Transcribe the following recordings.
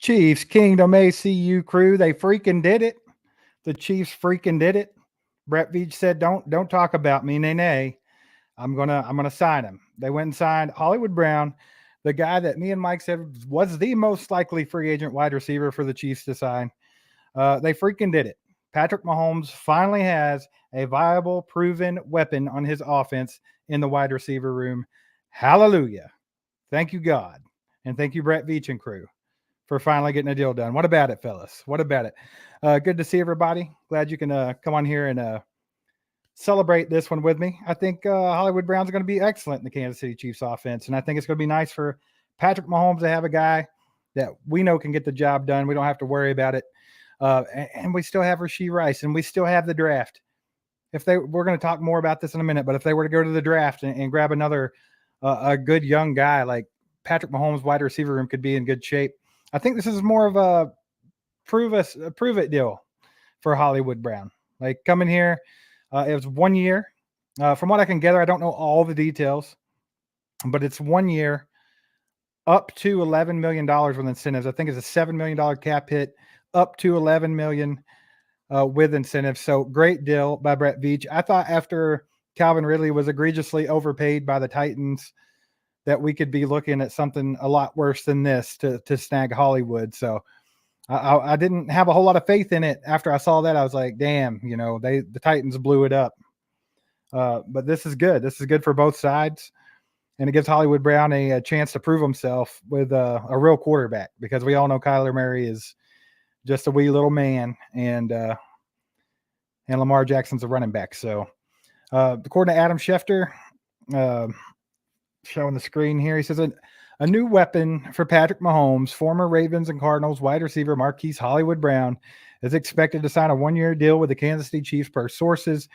Chiefs Kingdom ACU crew, they freaking did it. The Chiefs freaking did it. Brett Veach said, "Don't talk about me, nay. I'm gonna sign him." They went and signed Hollywood Brown, the guy that me and Mike said was the most likely free agent wide receiver for the Chiefs to sign. They freaking did it. Patrick Mahomes finally has a viable, proven weapon on his offense in the wide receiver room. Hallelujah. Thank you, God. And thank you, Brett Veach and crew, for finally getting a deal done. What about it, fellas? What about it? Good to see everybody. Glad you can come on here and celebrate this one with me. I think Hollywood Brown's going to be excellent in the Kansas City Chiefs offense, and I think it's going to be nice for Patrick Mahomes to have a guy that we know can get the job done. We don't have to worry about it. And we still have Rashee Rice, and we still have the draft. We're going to talk more about this in a minute, but if they were to go to the draft and grab another a good young guy like Patrick Mahomes, wide receiver room could be in good shape. I think this is more of a prove it deal for Hollywood Brown. Like coming here, it was 1 year. From what I can gather, I don't know all the details, but it's 1 year, up to $11 million with incentives. I think it's a $7 million cap hit, up to $11 million with incentives. So great deal by Brett Veach. I thought after Calvin Ridley was egregiously overpaid by the Titans, that we could be looking at something a lot worse than this to snag Hollywood. So I didn't have a whole lot of faith in it. After I saw that, I was like, damn, the Titans blew it up. But this is good. This is good for both sides. And it gives Hollywood Brown a chance to prove himself with a real quarterback, because we all know Kyler Murray is just a wee little man, and Lamar Jackson's a running back. So according to Adam Schefter, showing the screen here, he says a new weapon for Patrick Mahomes, former Ravens and Cardinals wide receiver Marquise Hollywood Brown, is expected to sign a 1-year deal with the Kansas City Chiefs per sources.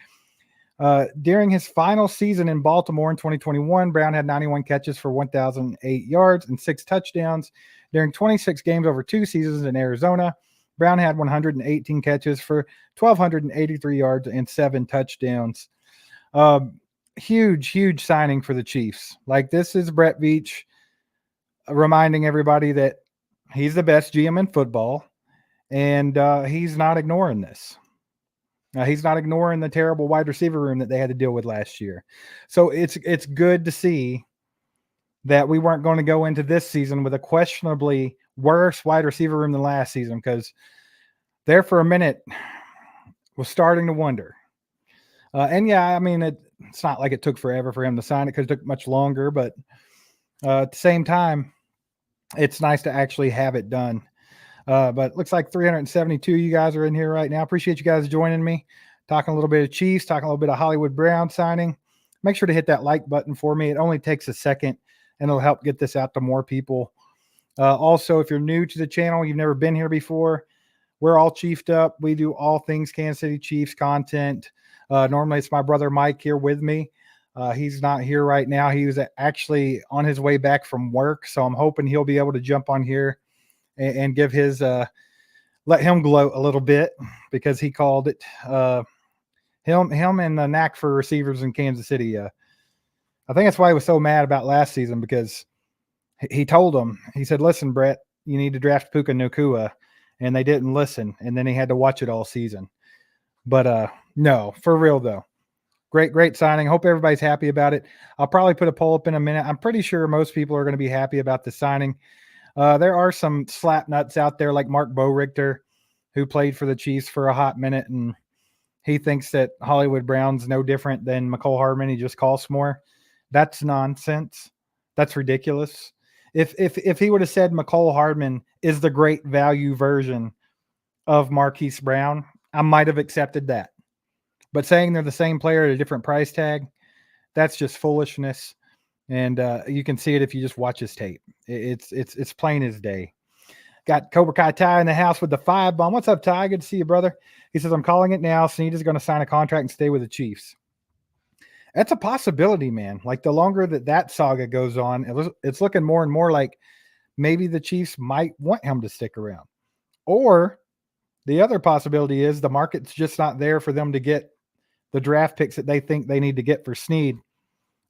During his final season in Baltimore in 2021, Brown had 91 catches for 1,008 yards and 6 touchdowns. During 26 games over 2 seasons in Arizona, Brown had 118 catches for 1,283 yards and 7 touchdowns. Huge signing for the Chiefs. Like, this is Brett Veach reminding everybody that He's the best GM in football, and he's not ignoring this. He's not ignoring the terrible wide receiver room that they had to deal with last year. So it's good to see that we weren't going to go into this season with a questionably worse wide receiver room than last season, because there for a minute was starting to wonder. And yeah, I mean, it's not like it took forever for him to sign it, because it took much longer, but at the same time, it's nice to actually have it done. But looks like 372 you guys are in here right now. Appreciate you guys joining me, talking a little bit of Chiefs, talking a little bit of Hollywood Brown signing. Make sure to hit that like button for me. It only takes a second, and it'll help get this out to more people. Also, if you're new to the channel, you've never been here before, we're all chiefed up. We do all things Kansas City Chiefs content. Normally, it's my brother Mike here with me. He's not here right now. He was actually on his way back from work, so I'm hoping he'll be able to jump on here and give his let him gloat a little bit, because he called it. Him and the knack for receivers in Kansas City. I think that's why he was so mad about last season, because he told him, he said, "Listen, Brett, you need to draft Puka Nacua," and they didn't listen, and then he had to watch it all season. But no, for real though, great signing. Hope everybody's happy about it. I'll probably put a poll up in a minute. I'm pretty sure most people are going to be happy about the signing. There are some slap nuts out there like Mark Richter, who played for the Chiefs for a hot minute, and he thinks that Hollywood Brown's no different than Mcole Hardman. He just costs more. That's nonsense. That's ridiculous. If he would have said Mcole Hardman is the great value version of Marquise Brown, I might have accepted that. But saying they're the same player at a different price tag, that's just foolishness. And you can see it if you just watch his tape. It's plain as day. Got Cobra Kai Ty in the house with the 5 bomb. What's up, Ty? Good to see you, brother. He says, I'm calling it now. Snead is going to sign a contract and stay with the Chiefs. That's a possibility, man. Like, the longer that saga goes on, it's looking more and more like maybe the Chiefs might want him to stick around. Or the other possibility is the market's just not there for them to get the draft picks that they think they need to get for Snead.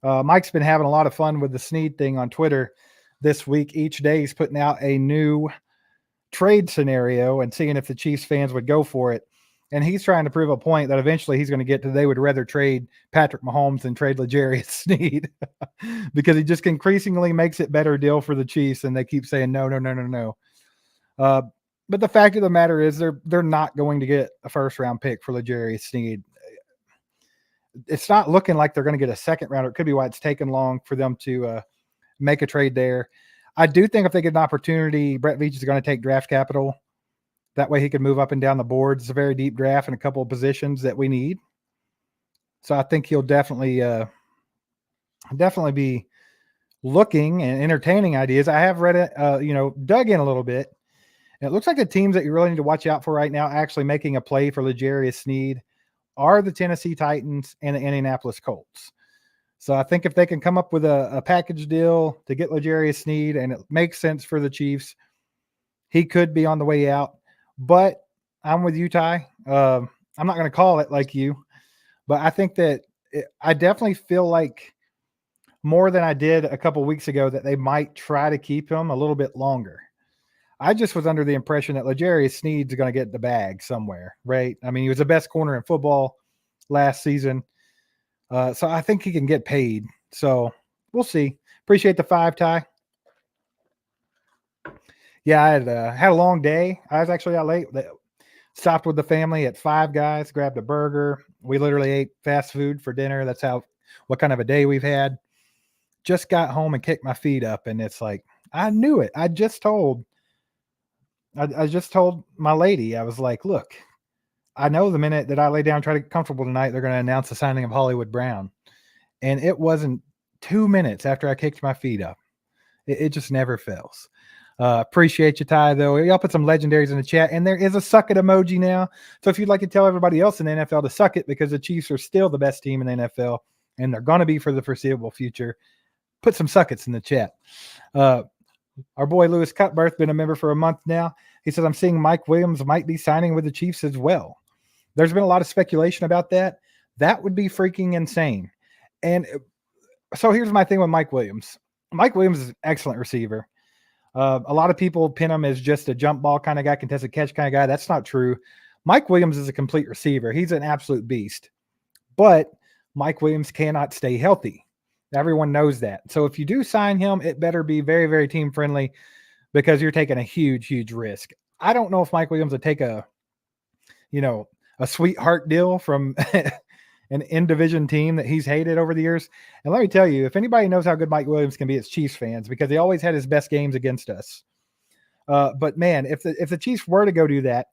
Mike's been having a lot of fun with the Snead thing on Twitter this week. Each day he's putting out a new trade scenario and seeing if the Chiefs fans would go for it. And he's trying to prove a point that eventually he's going to get to they would rather trade Patrick Mahomes than trade L'Jarius Snead, because he just increasingly makes it better deal for the Chiefs, and they keep saying no. But the fact of the matter is they're not going to get a first-round pick for L'Jarius Snead. It's not looking like they're going to get a second rounder. It could be why it's taken long for them to make a trade there. I do think if they get an opportunity, Brett Veach is going to take draft capital. That way he can move up and down the board. It's a very deep draft and a couple of positions that we need. So I think he'll definitely be looking and entertaining ideas. I have read it, dug in a little bit. And it looks like the teams that you really need to watch out for right now actually making a play for L'Jarius Snead are the Tennessee Titans and the Indianapolis Colts. So I think if they can come up with a package deal to get L'Jarius Snead and it makes sense for the Chiefs, he could be on the way out. But I'm with you, Ty. I'm not going to call it like you, but I think that I definitely feel like more than I did a couple weeks ago that they might try to keep him a little bit longer. I just was under the impression that L'Jarius Snead's going to get the bag somewhere, right? I mean, he was the best corner in football last season. So I think he can get paid. So we'll see. Appreciate the 5, Ty. Yeah, I had a long day. I was actually out late. Stopped with the family at Five Guys, grabbed a burger. We literally ate fast food for dinner. That's what kind of a day we've had. Just got home and kicked my feet up, and it's like, I knew it. I just told my lady, I was like, look, I know the minute that I lay down and try to get comfortable tonight, they're going to announce the signing of Hollywood Brown. And it wasn't 2 minutes after I kicked my feet up. It just never fails. Appreciate you, Ty, though. Y'all put some legendaries in the chat, and there is a suck it emoji now. So if you'd like to tell everybody else in the NFL to suck it because the Chiefs are still the best team in the NFL, and they're going to be for the foreseeable future, put some suckets in the chat. Our boy Lewis Cutbirth, been a member for a month now. He says, I'm seeing Mike Williams might be signing with the Chiefs as well. There's been a lot of speculation about that. That would be freaking insane. And so here's my thing with Mike Williams. Mike Williams is an excellent receiver. A lot of people pin him as just a jump ball kind of guy, contested catch kind of guy. That's not true. Mike Williams is a complete receiver. He's an absolute beast. But Mike Williams cannot stay healthy. Everyone knows that. So if you do sign him, it better be very, very team friendly, because you're taking a huge, huge risk. I don't know if Mike Williams would take a sweetheart deal from an in-division team that he's hated over the years. And let me tell you, if anybody knows how good Mike Williams can be, it's Chiefs fans, because he always had his best games against us. But man, if the Chiefs were to go do that,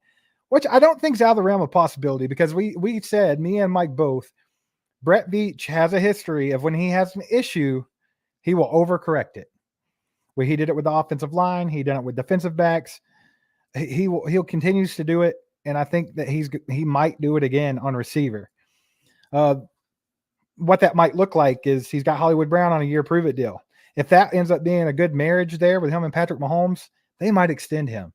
which I don't think is out of the realm of possibility, because we said, me and Mike both, Brett Veach has a history of when he has an issue, he will overcorrect it. He did it with the offensive line. He done it with defensive backs. He'll continues to do it, and I think that he might do it again on receiver. What that might look like is he's got Hollywood Brown on a year prove it deal. If that ends up being a good marriage there with him and Patrick Mahomes, they might extend him.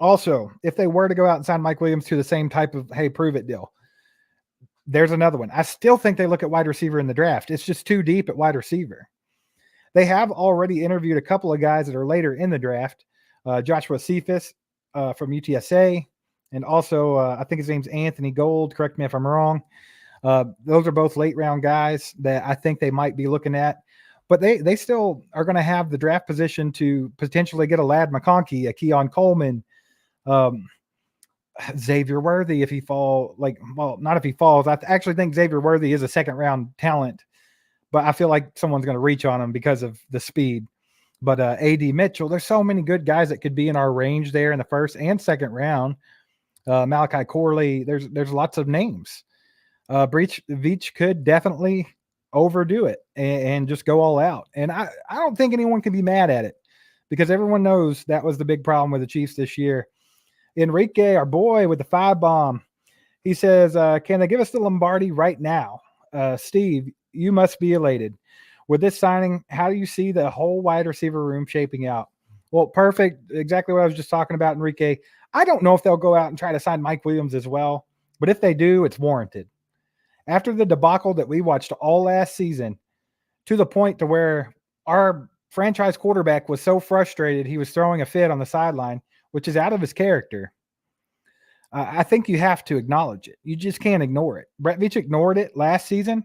Also, if they were to go out and sign Mike Williams to the same type of, hey, prove it deal, there's another one. I still think they look at wide receiver in the draft. It's just too deep at wide receiver. They have already interviewed a couple of guys that are later in the draft. Joshua Cephas from UTSA, and also I think his name's Anthony Gold. Correct me if I'm wrong. Those are both late round guys that I think they might be looking at. But they still are going to have the draft position to potentially get a Ladd McConkey, a Keon Coleman, Xavier Worthy if he not if he falls. I actually think Xavier Worthy is a second round talent, but I feel like someone's going to reach on him because of the speed. But A.D. Mitchell, there's so many good guys that could be in our range there in the first and second round. Malachi Corley, there's lots of names. Veach could definitely overdo it and just go all out. And I don't think anyone can be mad at it, because everyone knows that was the big problem with the Chiefs this year. Enrique, our boy with the 5-bomb, he says, can they give us the Lombardi right now? Steve, you must be elated. With this signing, how do you see the whole wide receiver room shaping out? Well, perfect. Exactly what I was just talking about, Enrique. I don't know if they'll go out and try to sign Mike Williams as well, but if they do, it's warranted. After the debacle that we watched all last season, to the point to where our franchise quarterback was so frustrated he was throwing a fit on the sideline, which is out of his character, I think you have to acknowledge it. You just can't ignore it. Brett Veach ignored it last season.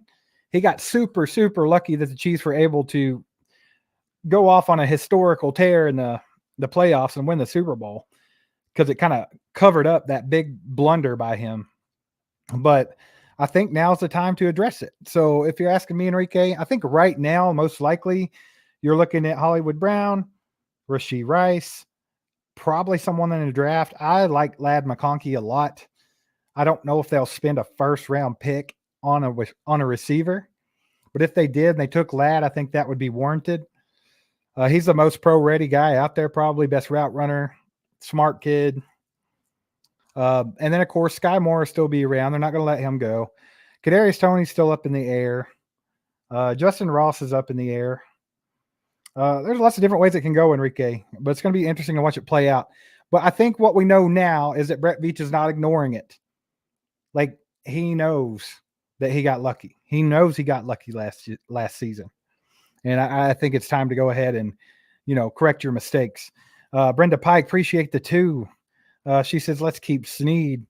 He got super, super lucky that the Chiefs were able to go off on a historical tear in the playoffs and win the Super Bowl, because it kind of covered up that big blunder by him. But I think now's the time to address it. So if you're asking me, Enrique, I think right now, most likely, you're looking at Hollywood Brown, Rashee Rice, probably someone in the draft. I like Ladd McConkey a lot. I don't know if they'll spend a first-round pick on a receiver, but if they did and they took Ladd, I think that would be warranted. He's the most pro-ready guy out there, probably best route runner, smart kid. And then, of course, Sky Moore will still be around. They're not going to let him go. Kadarius Toney's still up in the air. Justin Ross is up in the air. There's lots of different ways it can go, Enrique, but it's going to be interesting to watch it play out. But I think what we know now is that Brett Veach is not ignoring it. Like, he knows that he got lucky. He knows he got lucky last season. And I think it's time to go ahead and, correct your mistakes. Brenda Pike, appreciate the 2. She says, let's keep Snead.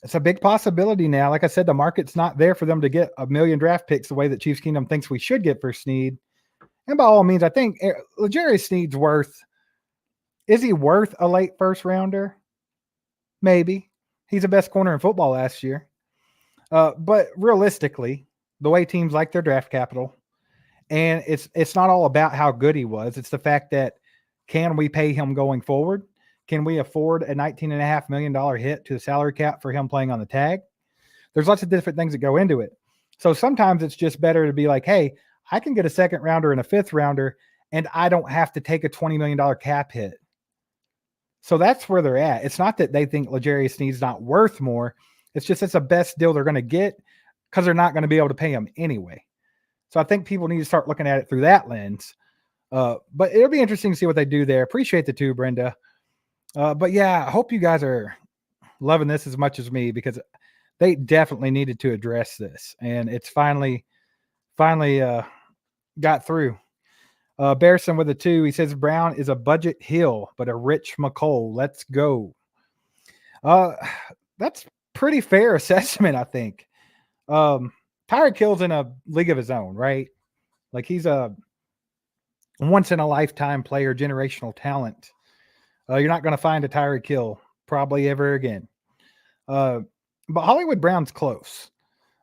It's a big possibility now. Like I said, the market's not there for them to get 1 million draft picks the way that Chiefs Kingdom thinks we should get for Snead. And by all means, I think L'Jarius Sneed's is he worth a late first rounder? Maybe. He's the best corner in football last year. But realistically, the way teams like their draft capital, and it's not all about how good he was. It's the fact that, can we pay him going forward? Can we afford a $19.5 million hit to the salary cap for him playing on the tag? There's lots of different things that go into it. So sometimes it's just better to be like, hey, I can get a second rounder and a fifth rounder, and I don't have to take a $20 million cap hit. So that's where they're at. It's not that they think L'Jarius Sneed's not worth more. It's just it's the best deal they're going to get, because they're not going to be able to pay him anyway. So I think people need to start looking at it through that lens. But it'll be interesting to see what they do there. Appreciate the 2, Brenda. But yeah, I hope you guys are loving this as much as me, because they definitely needed to address this, and it's finally got through. Bearson with a 2. He says Brown is a budget Hill, but a rich Mcole. Let's go. That's pretty fair assessment, I think. Tyreek Hill's in a league of his own, right? Like he's a once in a lifetime player, generational talent. You're not going to find a Tyreek Hill probably ever again. But Hollywood Brown's close.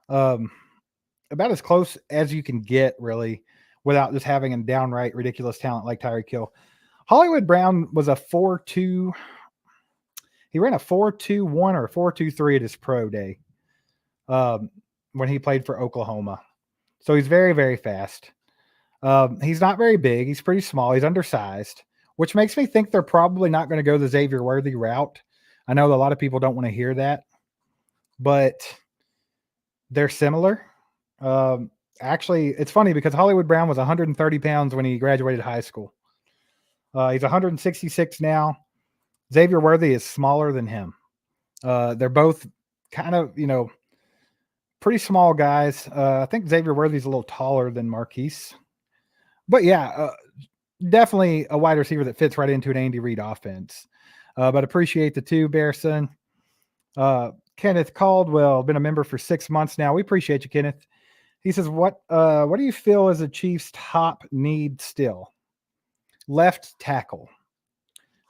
About as close as you can get, really, without just having a downright ridiculous talent like Tyreek Hill. Hollywood Brown was a 4.2. He ran a 4.21 or 4.23 at his pro day when he played for Oklahoma. So he's very, very fast. He's not very big. He's pretty small. He's undersized, which makes me think they're probably not going to go the Xavier Worthy route. I know a lot of people don't want to hear that, but they're similar. Actually, it's funny because Hollywood Brown was 130 pounds when he graduated high school. He's 166 now. Xavier Worthy is smaller than him. They're both kind of, pretty small guys. I think Xavier Worthy's a little taller than Marquise. But yeah, definitely a wide receiver that fits right into an Andy Reid offense. But appreciate the 2, Bearson. Kenneth Caldwell, been a member for 6 months now. We appreciate you, Kenneth. He says, what do you feel is the Chiefs' top need still? Left tackle.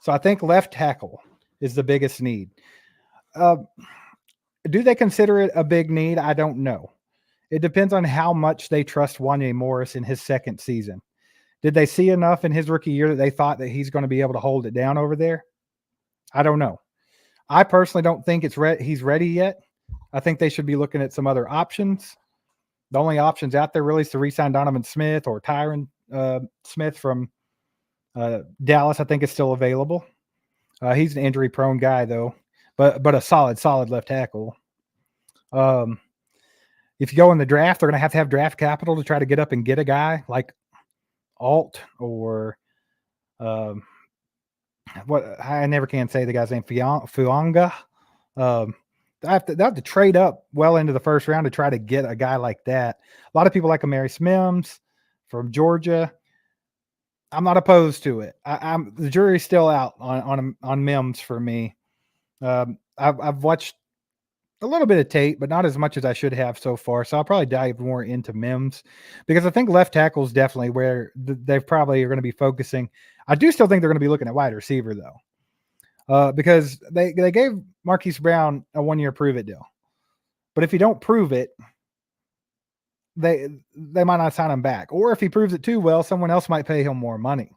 So I think left tackle is the biggest need. Do they consider it a big need? I don't know. It depends on how much they trust Wanya Morris in his second season. Did they see enough in his rookie year that they thought that he's going to be able to hold it down over there? I don't know. I personally don't think he's ready yet. I think they should be looking at some other options. The only options out there really is to re-sign Donovan Smith or Tyron Smith from Dallas. I think is still available. He's an injury-prone guy though, but a solid left tackle. If you go in the draft, they're going to have draft capital to try to get up and get a guy like Alt or what I never can say the guy's name, Fuanga. I have to trade up well into the first round to try to get a guy like that. A lot of people like Amarius Mims from Georgia. I'm not opposed to it. The jury's still out on Mims for me. I've watched a little bit of tape, but not as much as I should have so far. So I'll probably dive more into Mims because I think left tackle is definitely where they probably are going to be focusing. I do still think they're going to be looking at wide receiver though, because they gave Marquise Brown a 1-year prove it deal. But if you don't prove it, they might not sign him back. Or if he proves it too well, someone else might pay him more money.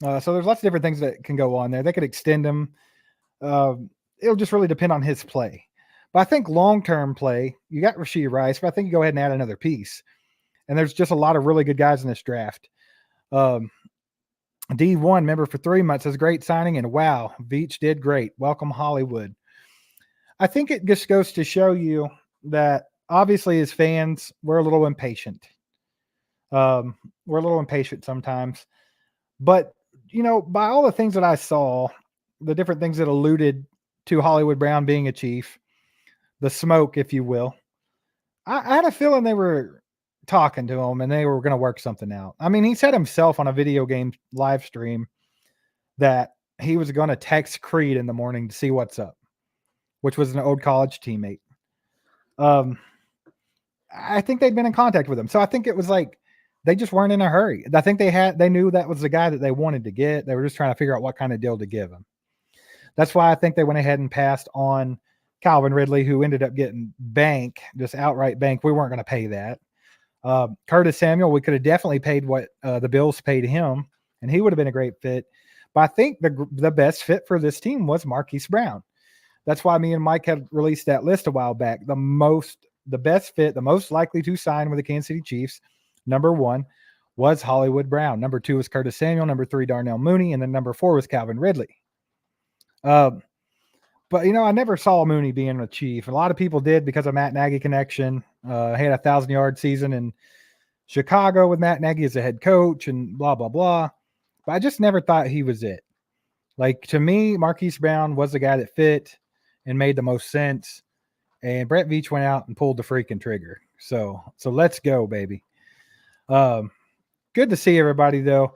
So there's lots of different things that can go on there. They could extend him. It'll just really depend on his play. But I think long-term play, you got Rashee Rice, but I think you go ahead and add another piece. And there's just a lot of really good guys in this draft. D1 member for 3 months says great signing, and wow, Veach did great. Welcome Hollywood. I think it just goes to show you that obviously as fans, we're a little impatient. We're a little impatient sometimes. But, by all the things that I saw, the different things that alluded to Hollywood Brown being a Chief, the smoke, if you will, I had a feeling they were talking to him and they were going to work something out. I mean, he said himself on a video game live stream that he was going to text Creed in the morning to see what's up, which was an old college teammate. I think they'd been in contact with him. So I think it was like, they just weren't in a hurry. I think they knew that was the guy that they wanted to get. They were just trying to figure out what kind of deal to give him. That's why I think they went ahead and passed on Calvin Ridley, who ended up getting just outright bank. We weren't going to pay that. Curtis Samuel, we could have definitely paid what the Bills paid him, and he would have been a great fit. But I think the best fit for this team was Marquise Brown. That's why me and Mike had released that list a while back. The best fit, the most likely to sign with the Kansas City Chiefs, number 1 was Hollywood Brown. Number 2 was Curtis Samuel. Number 3, Darnell Mooney. And then number 4 was Calvin Ridley. But, I never saw Mooney being a Chief. A lot of people did because of Matt Nagy connection. He had a 1,000-yard season in Chicago with Matt Nagy as a head coach and blah, blah, blah. But I just never thought he was it. Like, to me, Marquise Brown was the guy that fit and made the most sense. And Brett Veach went out and pulled the freaking trigger. So let's go, baby. Good to see everybody, though.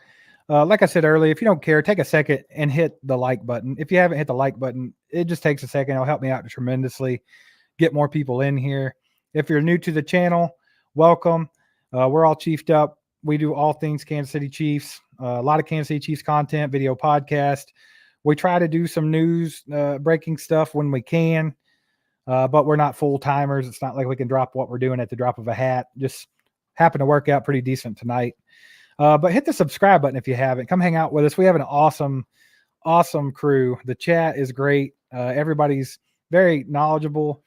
Like I said earlier, if you don't care, take a second and hit the like button. If you haven't hit the like button, it just takes a second. It'll help me out tremendously. Get more people in here. If you're new to the channel, welcome. We're all chiefed up. We do all things Kansas City Chiefs. A lot of Kansas City Chiefs content, video podcast. We try to do some news, breaking stuff when we can, but we're not full timers. It's not like we can drop what we're doing at the drop of a hat. Just happened to work out pretty decent tonight. But hit the subscribe button if you haven't. Come hang out with us. We have an awesome crew. The chat is great. Everybody's very knowledgeable.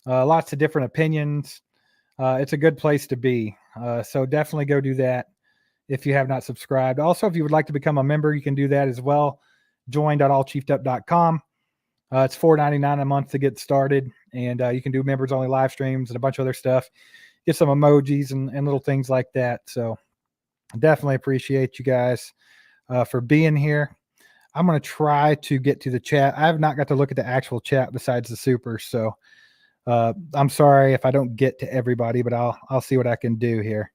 Lots of different opinions. It's a good place to be. So definitely go do that if you have not subscribed. Also, if you would like to become a member, you can do that as well. Join.allchiefedup.com. It's $4.99 a month to get started, and you can do members only live streams and a bunch of other stuff. Get some emojis and little things like that. So definitely appreciate you guys for being here. I'm going to try to get to the chat. I have not got to look at the actual chat besides the super. So I'm sorry if I don't get to everybody, but I'll see what I can do here.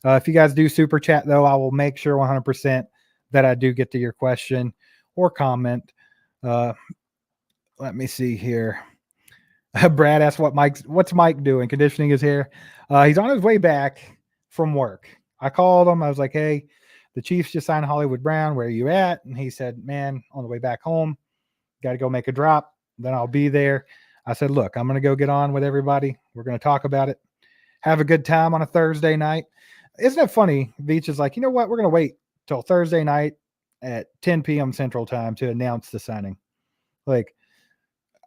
If you guys do super chat, though, I will make sure 100% that I do get to your question or comment. Let me see here. Brad asked what's Mike doing? Conditioning his hair. He's on his way back from work. I called him. I was like, hey, the Chiefs just signed Hollywood Brown. Where are you at? And he said, man, on the way back home, got to go make a drop. Then I'll be there. I said, look, I'm going to go get on with everybody. We're going to talk about it. Have a good time on a Thursday night. Isn't it funny? Veach is like, you know what? We're going to wait till Thursday night at 10 p.m. Central Time to announce the signing. Like,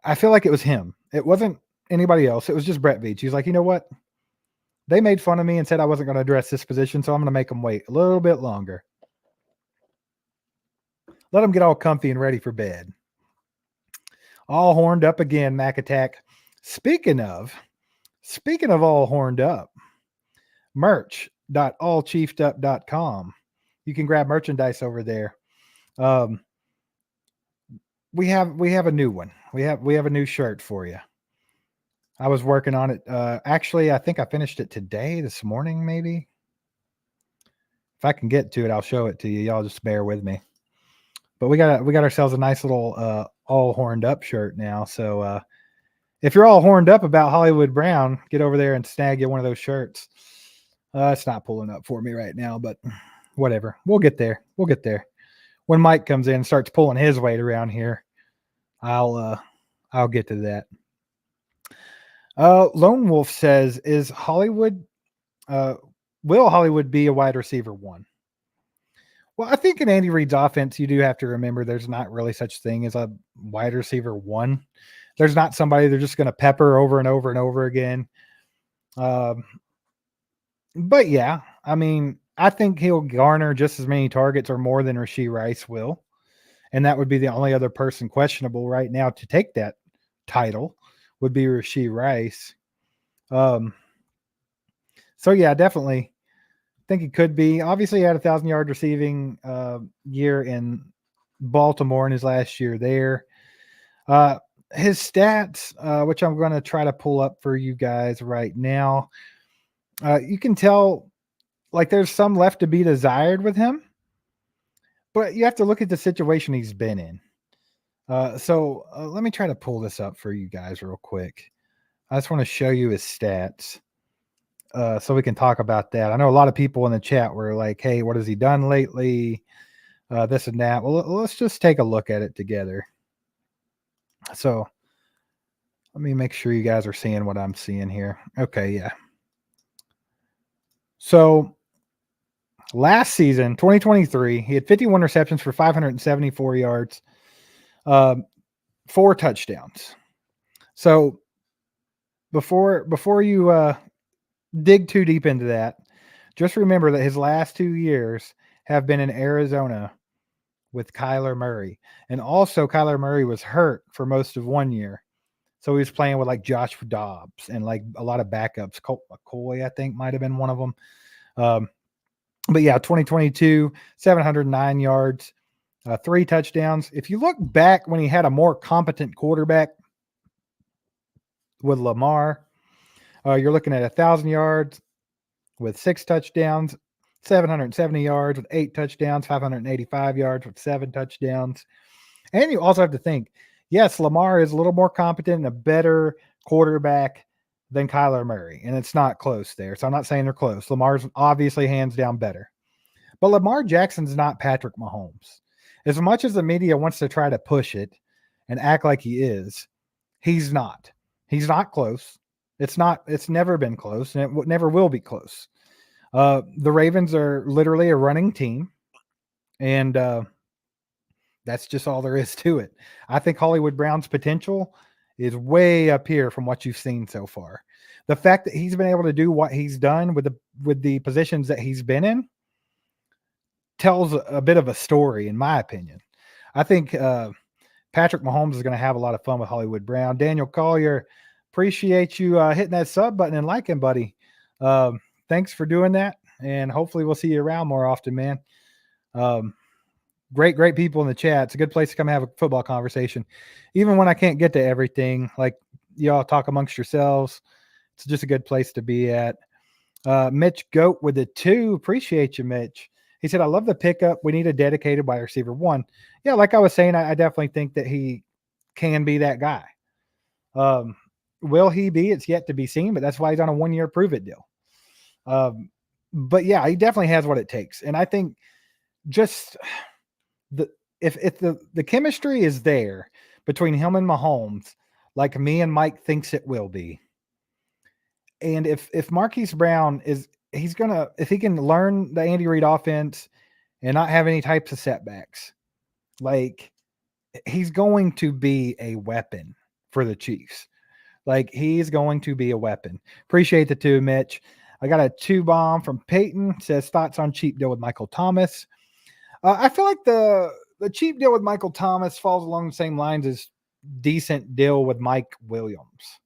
I feel like it was him. It wasn't anybody else. It was just Brett Veach. He's like, you know what? They made fun of me and said I wasn't going to address this position, so I'm going to make them wait a little bit longer. Let them get all comfy and ready for bed. All horned up again, Mac Attack. Speaking of all horned up, merch.allchiefedup.com. You can grab merchandise over there. We have a new one. We have a new shirt for you. I was working on it. Actually, I think I finished it this morning, maybe. If I can get to it, I'll show it to you. Y'all just bear with me. But we got ourselves a nice little all horned up shirt now. So if you're all horned up about Hollywood Brown, get over there and snag you one of those shirts. It's not pulling up for me right now, but whatever. We'll get there. When Mike comes in and starts pulling his weight around here, I'll get to that. Lone Wolf says, will Hollywood be a wide receiver one? Well, I think in Andy Reid's offense, you do have to remember there's not really such thing as a wide receiver one. There's not somebody they're just going to pepper over and over and over again. But yeah, I mean, I think he'll garner just as many targets or more than Rashee Rice will. And that would be the only other person questionable right now to take that title would be Rashee Rice. So yeah, definitely think it could be. Obviously, he had 1,000-yard receiving year in Baltimore in his last year there. His stats, which I'm going to try to pull up for you guys right now, you can tell like there's some left to be desired with him, but you have to look at the situation he's been in. So let me try to pull this up for you guys real quick. I just want to show you his stats so we can talk about that. I know a lot of people in the chat were like, hey, what has he done lately? This and that. Well, let's just take a look at it together. So let me make sure you guys are seeing what I'm seeing here. Okay, yeah. So last season, 2023, he had 51 receptions for 574 yards, 4 touchdowns. So before you dig too deep into that, just remember that his last 2 years have been in Arizona with Kyler Murray. And also Kyler Murray was hurt for most of 1 year. So he was playing with like Josh Dobbs and like a lot of backups. Colt McCoy, I think, might have been one of them. But yeah, 2022, 709 yards, 3 touchdowns. If you look back when he had a more competent quarterback with Lamar, you're looking at 1,000 yards with 6 touchdowns, 770 yards with 8 touchdowns, 585 yards with 7 touchdowns. And you also have to think, yes, Lamar is a little more competent and a better quarterback than Kyler Murray, and it's not close there. So I'm not saying they're close. Lamar's obviously hands down better. But Lamar Jackson's not Patrick Mahomes. As much as the media wants to try to push it and act like he is, he's not. He's not close. It's never been close, and it never will be close. The Ravens are literally a running team, and that's just all there is to it. I think Hollywood Brown's potential is way up here from what you've seen so far. The fact that he's been able to do what he's done with the positions that he's been in tells a bit of a story, in my opinion. I think Patrick Mahomes is going to have a lot of fun with Hollywood Brown. Daniel Collier, appreciate you hitting that sub button and liking, buddy. Thanks for doing that, and hopefully we'll see you around more often, man. Great people in the chat. It's a good place to come have a football conversation. Even when I can't get to everything, like y'all talk amongst yourselves, it's just a good place to be at. Mitch Goat with the 2. Appreciate you, Mitch. He said, I love the pickup. We need a dedicated wide receiver 1. Yeah, like I was saying, I definitely think that he can be that guy. Will he be? It's yet to be seen, but that's why he's on a 1-year prove-it deal. But yeah, he definitely has what it takes. And I think just if the chemistry is there between him and Mahomes, like me and Mike thinks it will be, and if Marquise Brown if he can learn the Andy Reid offense and not have any types of setbacks, like he's going to be a weapon for the Chiefs. Like he's going to be a weapon. Appreciate the 2, Mitch. I got a 2 bomb from Payton. Says thoughts on cheap deal with Michael Thomas. I feel like the cheap deal with Michael Thomas falls along the same lines as decent deal with Mike Williams.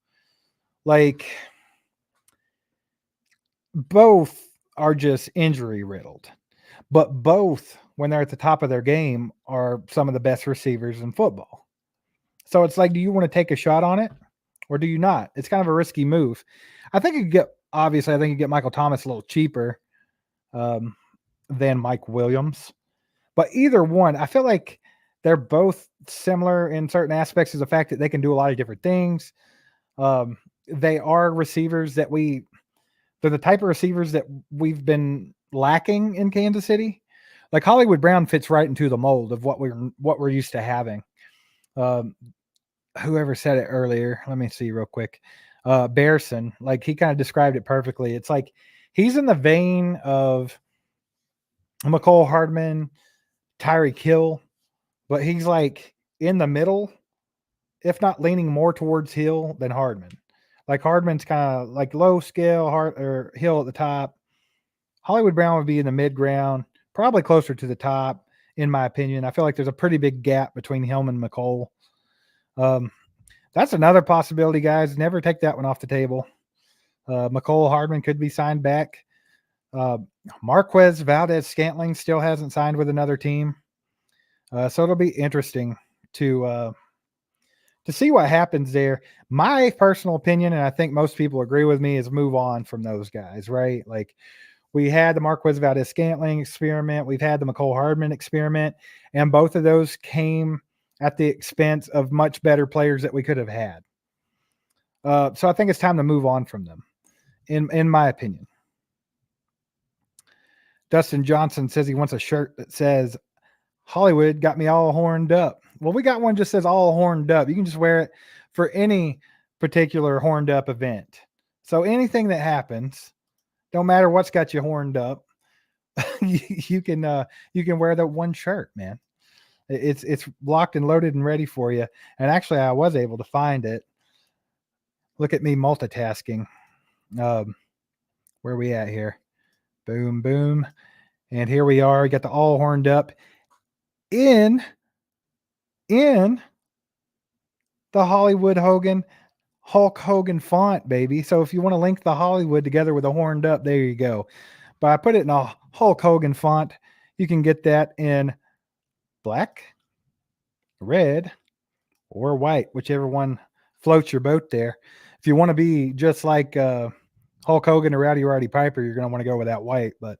Like both are just injury riddled, but both, when they're at the top of their game, are some of the best receivers in football. So it's like, do you want to take a shot on it or do you not? It's kind of a risky move. I think you get Michael Thomas a little cheaper than Mike Williams. But either one, I feel like they're both similar in certain aspects of the fact that they can do a lot of different things. They are receivers that they're the type of receivers that we've been lacking in Kansas City. Like Hollywood Brown fits right into the mold of what we're used to having. Whoever said it earlier, let me see real quick. Bearson, like he kind of described it perfectly. It's like he's in the vein of Mcole Hardman, Tyreek Hill, but he's like in the middle, if not leaning more towards Hill than Hardman. Like Hardman's kind of like low scale, or Hill at the top. Hollywood Brown would be in the mid ground, probably closer to the top, in my opinion. I feel like there's a pretty big gap between him and Mcole. That's another possibility, guys. Never take that one off the table. Mcole Hardman could be signed back. Marquez Valdez-Scantling still hasn't signed with another team. So it'll be interesting to see what happens there. My personal opinion, and I think most people agree with me, is move on from those guys, right? Like we had the Marquez Valdez-Scantling experiment. We've had the Mcole Hardman experiment, and both of those came at the expense of much better players that we could have had. So I think it's time to move on from them, in my opinion. Dustin Johnson says he wants a shirt that says, Hollywood got me all horned up. Well, we got one just says all horned up. You can just wear it for any particular horned up event. So anything that happens, don't matter what's got you horned up, you can wear that one shirt, man. It's locked and loaded and ready for you. And actually, I was able to find it. Look at me multitasking. Where are we at here? Boom, boom. And here we are. We got the all horned up in the Hollywood Hulk Hogan font, baby. So if you want to link the Hollywood together with a horned up, there you go. But I put it in a Hulk Hogan font. You can get that in black, red, or white, whichever one floats your boat there. If you want to be just like Hulk Hogan or Rowdy Roddy Piper, you're going to want to go with that white. But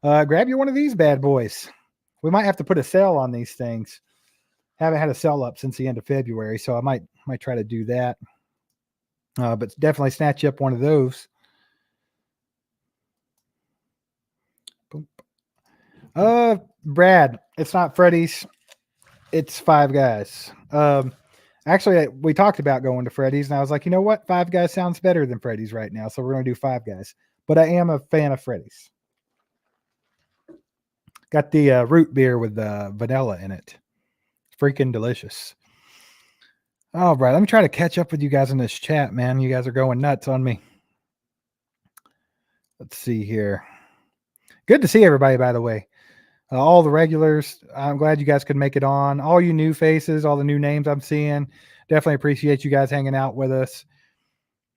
grab you one of these bad boys. We might have to put a sale on these things. Haven't had a sell up since the end of February, so I might try to do that. But definitely snatch you up one of those. Brad, it's not Freddy's. It's Five Guys. Actually, we talked about going to Freddy's, and I was like, you know what? Five Guys sounds better than Freddy's right now, so we're going to do Five Guys. But I am a fan of Freddy's. Got the root beer with vanilla in it. Freaking delicious. All right, let me try to catch up with you guys in this chat, man. You guys are going nuts on me. Let's see here. Good to see everybody, by the way. All the regulars, I'm glad you guys could make it on. All you new faces, all the new names I'm seeing, definitely appreciate you guys hanging out with us.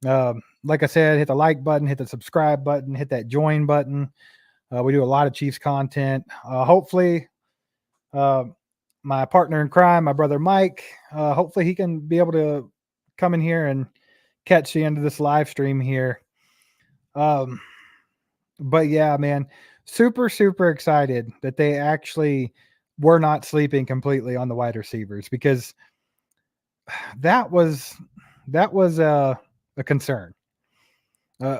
Like I said, hit the like button, hit the subscribe button, hit that join button. We do a lot of Chiefs content. Hopefully, my partner in crime, my brother Mike, hopefully he can be able to come in here and catch the end of this live stream here. But yeah, man, super excited that they actually were not sleeping completely on the wide receivers, because that was a concern.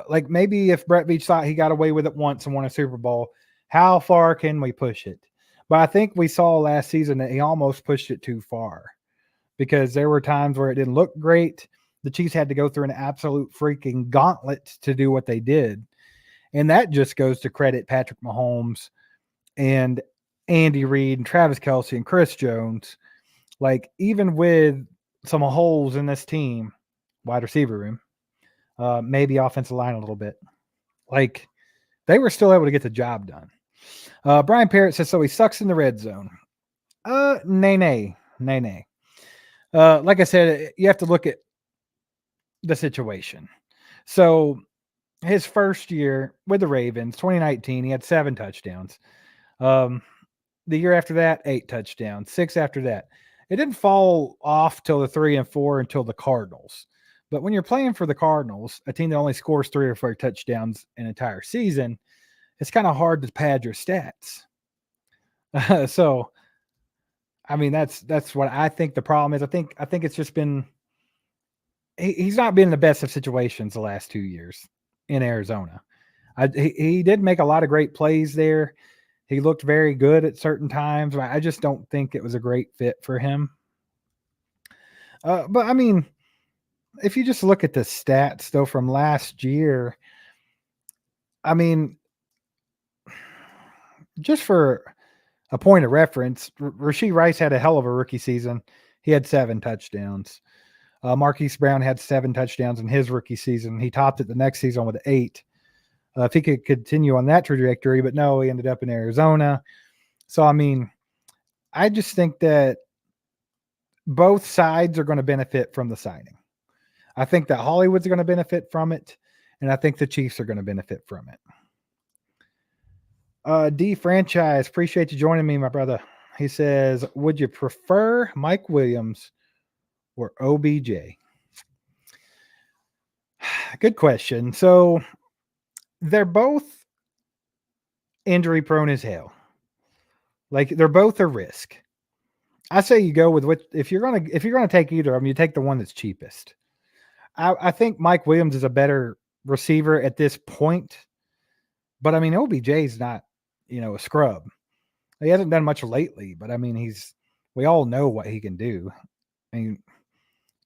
Like maybe if Brett Veach thought he got away with it once and won a Super Bowl, how far can we push it? But I think we saw last season that he almost pushed it too far, because there were times where it didn't look great. The Chiefs had to go through an absolute freaking gauntlet to do what they did. And that just goes to credit Patrick Mahomes and Andy Reid and Travis Kelce and Chris Jones. Like, even with some holes in this team, wide receiver room, maybe offensive line a little bit, like, they were still able to get the job done. Brian Parrot says, so he sucks in the red zone. Nay. Like I said, you have to look at the situation. So his first year with the Ravens, 2019, he had 7 touchdowns. The year after that, 8 touchdowns. 6 after that. It didn't fall off till the 3 and 4 until the Cardinals. But when you're playing for the Cardinals, a team that only scores 3 or 4 touchdowns an entire season, it's kind of hard to pad your stats. So, I mean, that's what I think the problem is. I think it's just been he's not been in the best of situations the last 2 years in Arizona. He did make a lot of great plays there. He looked very good at certain times, but I just don't think it was a great fit for him. But I mean, if you just look at the stats though from last year, I mean, just for a point of reference, Rashee Rice had a hell of a rookie season. He had 7 touchdowns. Marquise Brown had 7 touchdowns in his rookie season. He topped it the next season with 8. If he could continue on that trajectory, but no, he ended up in Arizona. So, I mean, I just think that both sides are going to benefit from the signing. I think that Hollywood's going to benefit from it, and I think the Chiefs are going to benefit from it. D Franchise, appreciate you joining me, my brother. He says, would you prefer Mike Williams or OBJ? Good question. So they're both injury prone as hell. Like, they're both a risk. I say you go with what if you're gonna take either of them, you take the one that's cheapest. I think Mike Williams is a better receiver at this point, but I mean OBJ's not, a scrub. He hasn't done much lately, but I mean we all know what he can do. I mean,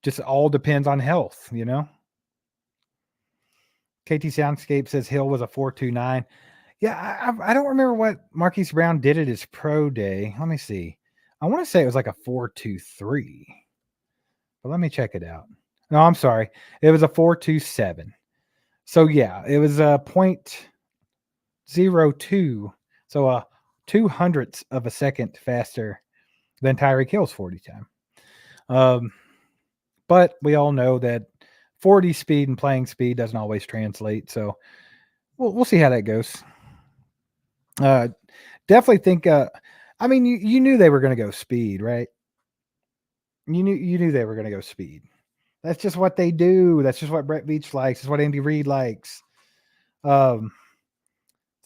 just all depends on health, KT Soundscape says Hill was a 4.29. Yeah, I don't remember what Marquise Brown did at his pro day. Let me see. I want to say it was like a 4.23, but let me check it out. No, I'm sorry. It was a 4.27. So yeah, it was a 0.02. So a 0.02 of a second faster than Tyreek Hill's 40 time. But we all know that 40 speed and playing speed doesn't always translate. So we'll see how that goes. Definitely think. I mean, you knew they were going to go speed, right? You knew they were going to go speed. That's just what they do. That's just what Brett Veach likes. It's what Andy Reid likes. So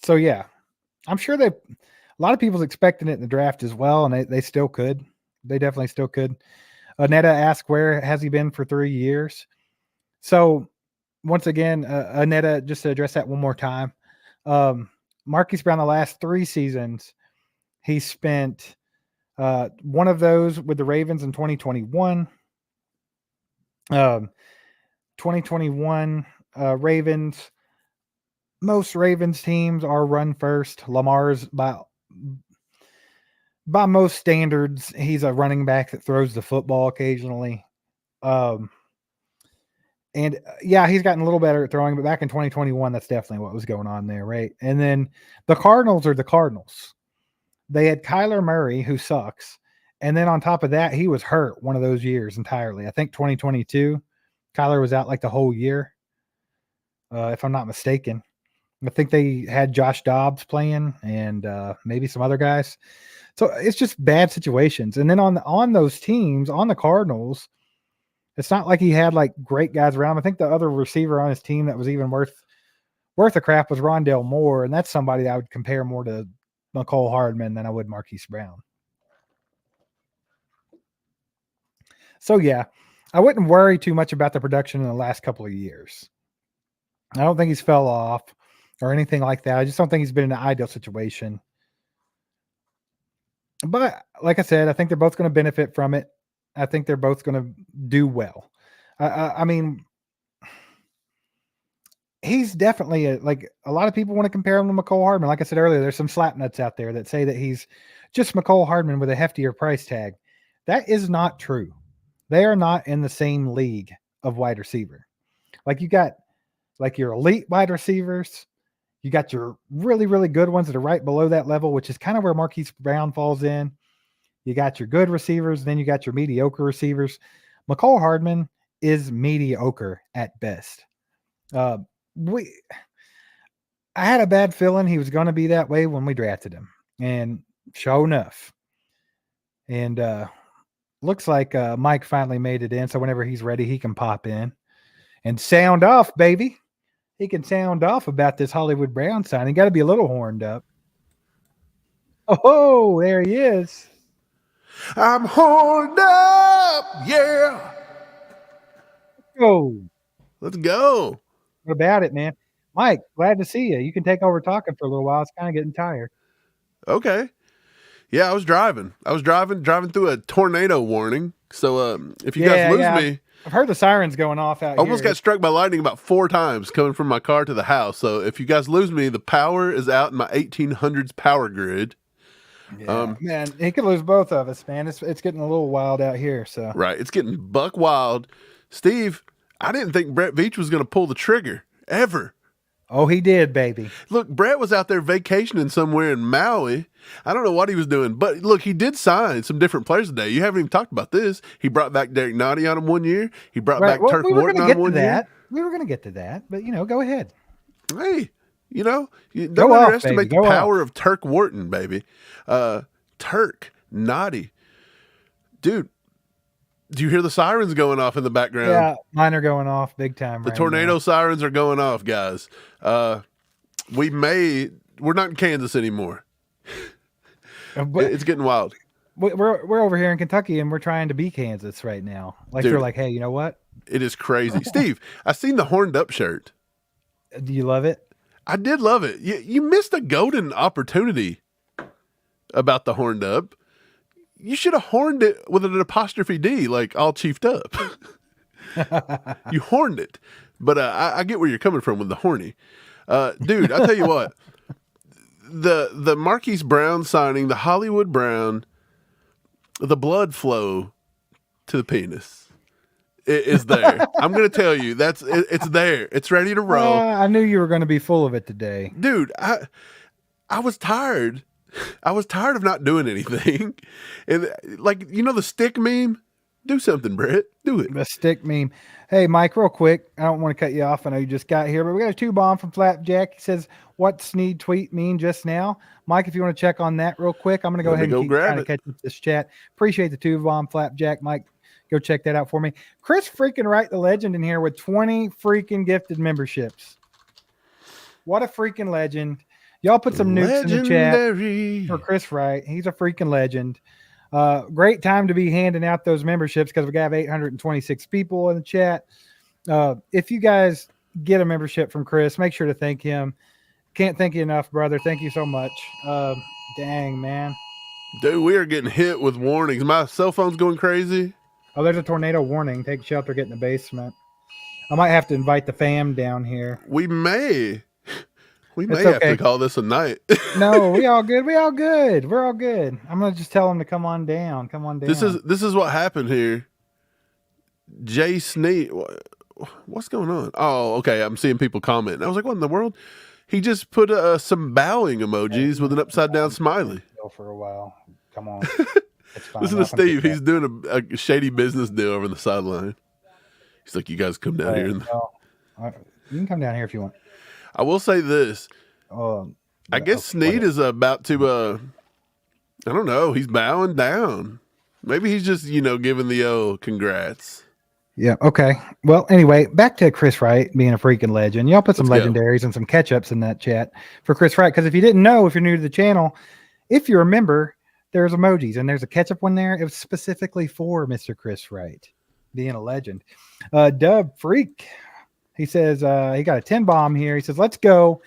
yeah, I'm sure a lot of people's expecting it in the draft as well, and they still could. They definitely still could. Anetta asked, where has he been for 3 years? So once again, Anetta, just to address that one more time, Marquise Brown, the last 3 seasons, he spent one of those with the Ravens in 2021. 2021 Ravens. Most Ravens teams are run first. Lamar's by most standards, he's a running back that throws the football occasionally. And yeah, he's gotten a little better at throwing, but back in 2021, that's definitely what was going on there, right? And then the Cardinals are the Cardinals. They had Kyler Murray, who sucks. And then on top of that, he was hurt one of those years entirely. I think 2022, Kyler was out like the whole year, if I'm not mistaken. I think they had Josh Dobbs playing and maybe some other guys. So it's just bad situations. And then on those teams, on the Cardinals, it's not like he had like great guys around. I think the other receiver on his team that was even worth a crap was Rondale Moore, and that's somebody that I would compare more to Mcole Hardman than I would Marquise Brown. So yeah, I wouldn't worry too much about the production in the last couple of years. I don't think he's fell off or anything like that. I just don't think he's been in an ideal situation. But like I said, I think they're both going to benefit from it. I think they're both going to do well. I mean, he's definitely like a lot of people want to compare him to Mcole Hardman. Like I said earlier, there's some slapnuts out there that say that he's just Mcole Hardman with a heftier price tag. That is not true. They are not in the same league of wide receiver. Like you got like your elite wide receivers. You got your really, really good ones that are right below that level, which is kind of where Marquise Brown falls in. You got your good receivers, then you got your mediocre receivers. Mcole Hardman is mediocre at best. I had a bad feeling he was going to be that way when we drafted him, and sure enough. And looks like Mike finally made it in, so whenever he's ready, he can pop in and sound off, baby. He can sound off about this Hollywood Brown signing. Got to be a little horned up. Oh, there he is. I'm horned up, yeah. Oh, let's go. What about it, man? Mike, glad to see you. You can take over talking for a little while. It's kind of getting tired. Okay. Yeah, I was driving through a tornado warning. So if you guys lose me, I've heard the sirens going off out here. Almost got struck by lightning about 4 times coming from my car to the house. So if you guys lose me, the power is out in my 1800s power grid. Yeah, man, he could lose both of us, man. It's getting a little wild out here. So right, it's getting buck wild. Steve, I didn't think Brett Veach was going to pull the trigger ever. Oh, he did, baby. Look, Brett was out there vacationing somewhere in Maui. I don't know what he was doing, but look, he did sign some different players today. You haven't even talked about this. He brought back Derek Nottie on him 1 year. He brought back Turk Wharton on him 1 year. We were going to get to that, but go ahead. Hey, you don't underestimate the power of Turk Wharton, baby. Turk, Nottie. Dude, do you hear the sirens going off in the background? Yeah, mine are going off big time. The tornado sirens are going off, guys. We're not in Kansas anymore. It's getting wild. We're over here in Kentucky, and we're trying to be Kansas right now. Like, dude, they're like, hey, you know what? It is crazy. Steve, I seen the horned up shirt. Do you love it? I did love it. You missed a golden opportunity about the horned up. You should have horned it with an apostrophe D, like all chiefed up. You horned it. But I get where you're coming from with the horny. Dude, I tell you what. The Marquise Brown signing, the Hollywood Brown, the blood flow to the penis is there. I'm going to tell you, it's there. It's ready to roll. I knew you were going to be full of it today. Dude, I was tired. I was tired of not doing anything. And like, the stick meme? Do something, Brett. Do it. The stick meme. Hey, Mike, real quick. I don't want to cut you off. I know you just got here, but we got a 2-bomb from Flapjack. He says, what Sneed tweet mean just now? Mike, if you want to check on that real quick, I'm going to go ahead and keep trying to catch up this chat. Appreciate the 2-bomb, Flapjack. Mike, go check that out for me. Chris freaking Wright, the legend, in here with 20 freaking gifted memberships. What a freaking legend. Y'all put some nukes in the chat Legendary. for Chris Wright. He's a freaking legend. Great time to be handing out those memberships because we have 826 people in the chat. If you guys get a membership from Chris, make sure to thank him. Can't thank you enough, brother. Thank you so much. Dang, man. Dude, we are getting hit with warnings. My cell phone's going crazy. Oh, there's a tornado warning. Take shelter, get in the basement. I might have to invite the fam down here. We may have to call this a night. No, we all good. We all good. We're all good. I'm gonna just tell them to come on down. Come on down. This is what happened here. Jay Sneed. What's going on? Oh, okay. I'm seeing people comment. I was like, what in the world? He just put some bowing emojis with an upside down smiley. For a while. Come on. It's fine. Listen to Steve. He's doing a shady business deal over the sideline. He's like, you guys come down here. You can come down here if you want. I will say this. I guess Sneed is about to, I don't know. He's bowing down. Maybe he's just, giving the, congrats. Yeah. Okay. Well, anyway, back to Chris Wright being a freaking legend. Y'all put some legendaries and some catch-ups in that chat for Chris Wright. Because if you didn't know, if you're new to the channel, if you remember, there's emojis and there's a catch-up one there. It was specifically for Mr. Chris Wright being a legend. Dub Freak. He says he got a 10 bomb here. He says, let's go.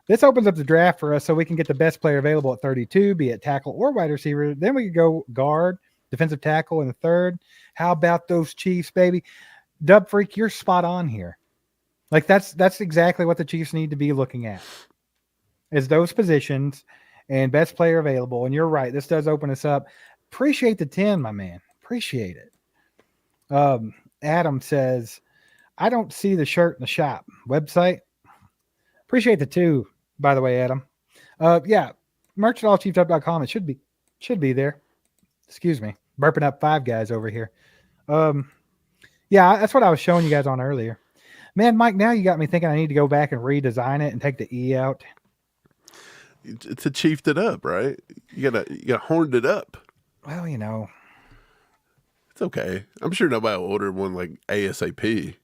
This opens up the draft for us so we can get the best player available at 32, be it tackle or wide receiver. Then we could go guard, defensive tackle in the third. How about those Chiefs, baby? Dub Freak, you're spot on here. Like that's exactly what the Chiefs need to be looking at is those positions and best player available. And you're right. This does open us up. Appreciate the 10, my man. Appreciate it. Adam says, I don't see the shirt in the shop website. Appreciate the 2, by the way, Adam. Yeah, merch at allchiefedup.com. It should be there. Excuse me. Burping up 5 guys over here. Yeah, that's what I was showing you guys on earlier. Man, Mike, now you got me thinking I need to go back and redesign it and take the E out. It's a chiefed it up, right? You gotta horned it up. Well, it's okay. I'm sure nobody will order one like ASAP.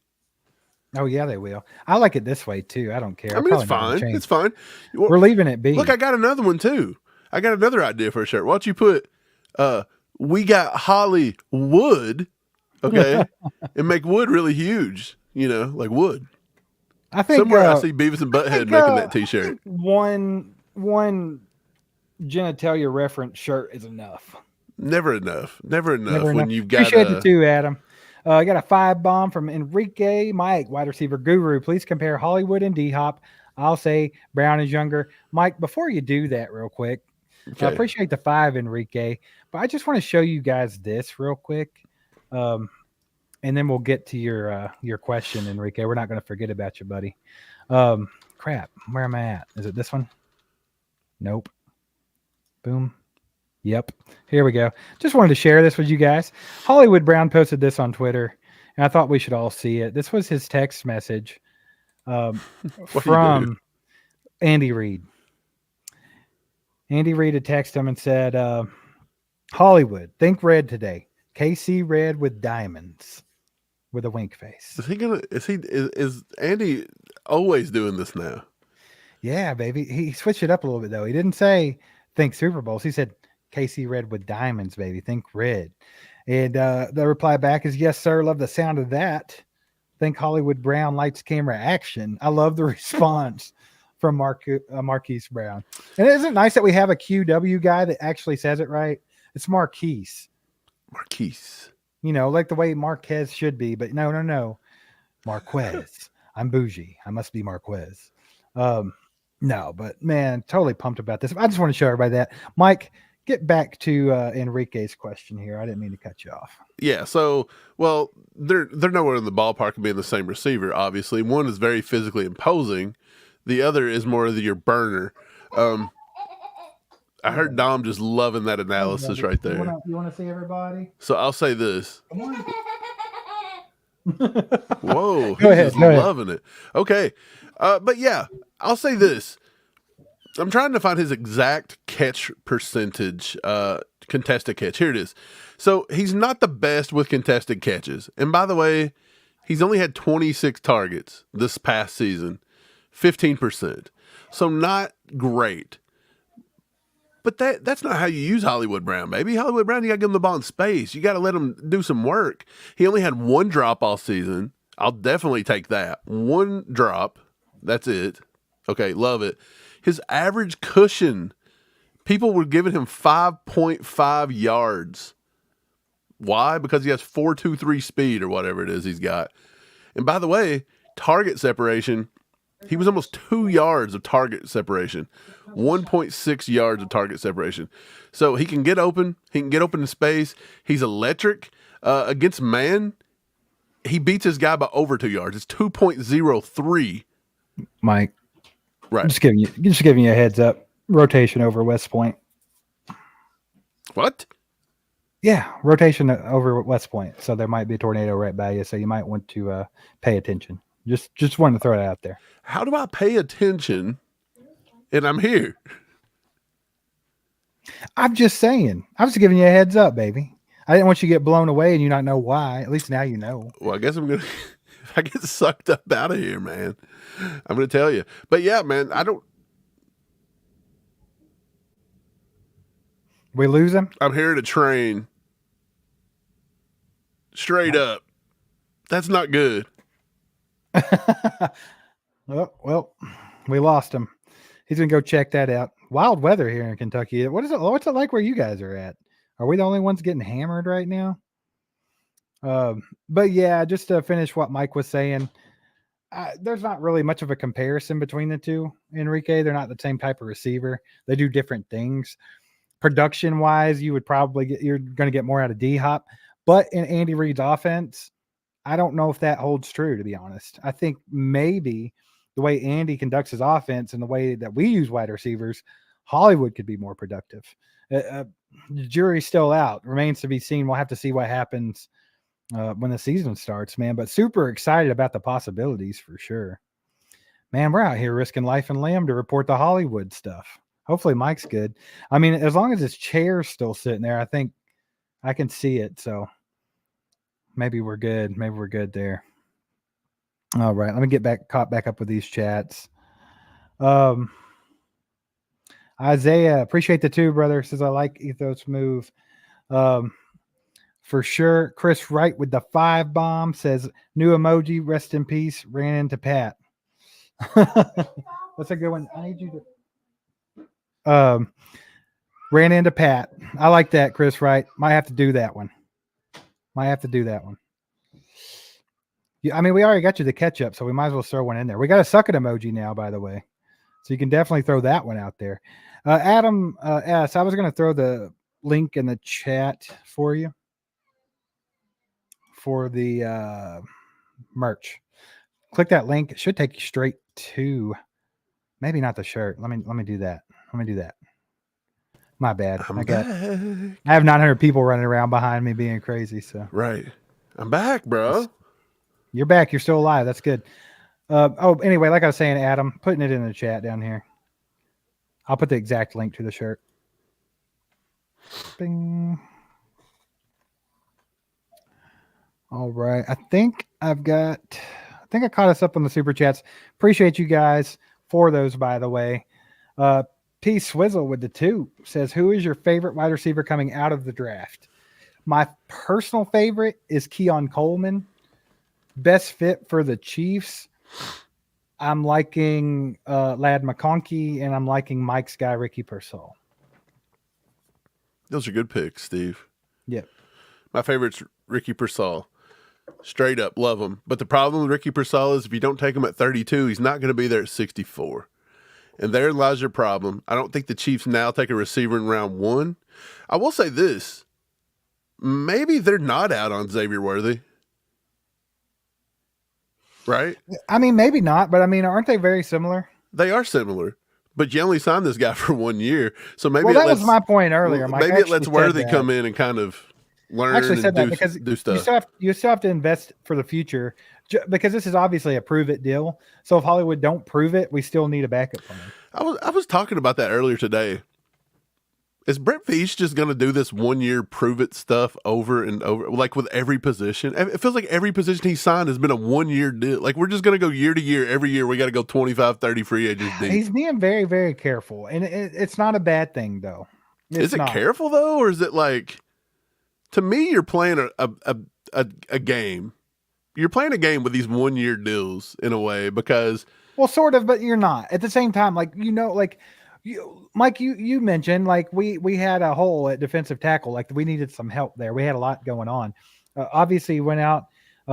Oh yeah, they will. I like it this way too. I don't care. I mean, it's fine. It's fine. We're leaving it be. Look, I got another one too. I got another idea for a shirt. Why don't you put we got Hollywood, okay, and make wood really huge, like wood. I think somewhere I see Beavis and Butthead making that T-shirt. One genitalia reference shirt is enough. Never enough when you've got. Appreciate the 2, Adam. I got a 5 bomb from Enrique. Mike, wide receiver guru. Please compare Hollywood and D-Hop. I'll say Brown is younger. Mike, before you do that real quick, I appreciate the 5, Enrique. But I just want to show you guys this real quick. And then we'll get to your question, Enrique. We're not going to forget about you, buddy. Crap. Where am I at? Is it this one? Nope. Boom. Yep. Here we go. Just wanted to share this with you guys. Hollywood Brown posted this on Twitter, and I thought we should all see it. This was his text message from Andy Reid. Andy Reid had texted him and said, Hollywood, think red today. KC red with diamonds with a wink face. Is Andy always doing this now? Yeah, baby. He switched it up a little bit, though. He didn't say think Super Bowls. He said KC red with diamonds, baby. Think red. And the reply back is, yes, sir. Love the sound of that. Think Hollywood Brown lights camera action. I love the response from Marquise Brown. And isn't it nice that we have a QW guy that actually says it right? It's Marquise. Marquise. Like the way Marquez should be, but no. Marquez. I'm bougie. I must be Marquez. No, but man, totally pumped about this. I just want to show everybody that. Mike, get back to Enrique's question here. I didn't mean to cut you off. Yeah, so they're nowhere in the ballpark of being the same receiver. Obviously, one is very physically imposing, the other is more of your burner. I heard Dom just loving that analysis right there. You want to see everybody? So I'll say this. Come on. Whoa, go ahead. Loving it. Okay, but yeah, I'll say this. I'm trying to find his exact catch percentage, contested catch. Here it is. So he's not the best with contested catches. And by the way, he's only had 26 targets this past season, 15%. So not great. But that's not how you use Hollywood Brown, baby. Hollywood Brown, you got to give him the ball in space. You got to let him do some work. He only had one drop all season. I'll definitely take that. One drop. That's it. Okay, love it. His average cushion, people were giving him 5.5 yards. Why? Because he has 4.23 speed or whatever it is he's got. And by the way, target separation, he was almost 2 yards of target separation. 1.6 yards of target separation. So he can get open. He can get open in space. He's electric. Against man, he beats his guy by over 2 yards. It's 2.03. Mike. Right. Just giving you a heads up. Rotation over West Point. What? Yeah, rotation over West Point. So there might be a tornado right by you. So you might want to pay attention. Just wanted to throw that out there. How do I pay attention? And I'm here. I'm just saying. I was giving you a heads up, baby. I didn't want you to get blown away and you not know why. At least now you know. Well, I guess I'm gonna. If I get sucked up out of here, man, I'm gonna tell you. But yeah, man, I don't. We lose him. I'm hearing a train. Straight up. That's not good. Well, we lost him. He's gonna go check that out. Wild weather here in Kentucky. What's it like where you guys are at? Are we the only ones getting hammered right now? But yeah, just to finish what Mike was saying, there's not really much of a comparison between the two. Enrique, they're not the same type of receiver. They do different things. Production wise, you're going to get more out of D-Hop, but in Andy Reid's offense, I don't know if that holds true, to be honest. I think maybe the way Andy conducts his offense and the way that we use wide receivers, Hollywood could be more productive. The jury's still out. Remains to be seen. We'll have to see what happens when the season starts, man. But super excited about the possibilities for sure. Man, we're out here risking life and limb to report the Hollywood stuff. Hopefully Mike's good. I mean, as long as his chair's still sitting there, I think I can see it. So maybe we're good. Maybe we're good there. All right. Let me get caught back up with these chats. Isaiah, appreciate the two, brother. Says I like Ethos move. For sure. Chris Wright with the 5 bomb says new emoji, rest in peace, ran into Pat. That's a good one. I need you to ran into Pat. I like that, Chris Wright. Might have to do that one. Yeah, I mean, we already got you the ketchup, so we might as well throw one in there. We got a suck it emoji now, by the way. So you can definitely throw that one out there. Adam S., I was going to throw the link in the chat for you for the merch. Click that link. It should take you straight to maybe not the shirt. Let me do that. My bad. I have 900 people running around behind me being crazy. So right. I'm back, bro. You're back. You're still alive. That's good. Anyway, like I was saying, Adam, putting it in the chat down here. I'll put the exact link to the shirt. Bing. All right. I think I caught us up on the super chats. Appreciate you guys for those, by the way. P Swizzle with the 2 says, who is your favorite wide receiver coming out of the draft? My personal favorite is Keon Coleman. Best fit for the Chiefs. I'm liking Lad McConkey, and I'm liking Mike's guy, Ricky Pearsall. Those are good picks, Steve. Yep. My favorite's Ricky Pearsall. Straight up, love him. But the problem with Ricky Pearsall is if you don't take him at 32, he's not going to be there at 64. And there lies your problem. I don't think the Chiefs now take a receiver in round 1. I will say this. Maybe they're not out on Xavier Worthy. Right? I mean, maybe not, but I mean, aren't they very similar? They are similar. But you only signed this guy for 1 year. So maybe that was my point earlier, Mike. Maybe it lets Worthy come in and kind of learn and do stuff. You still have to invest for the future because this is obviously a prove it deal. So if Hollywood don't prove it, we still need a backup plan. I was talking about that earlier today. Is Brett Veach just going to do this 1 year prove it stuff over and over, like with every position? It feels like every position he signed has been a 1 year deal. Like we're just going to go year to year. Every year we got to go 25, 30 free agents deep. He's being very, very careful, and it's not a bad thing though. Is it careful though, or is it like? To me, you're playing a game. You're playing a game with these 1 year deals in a way because. Well, sort of, but you're not at the same time. Like Mike, you mentioned like we had a hole at defensive tackle. Like we needed some help there. We had a lot going on. Obviously, went out.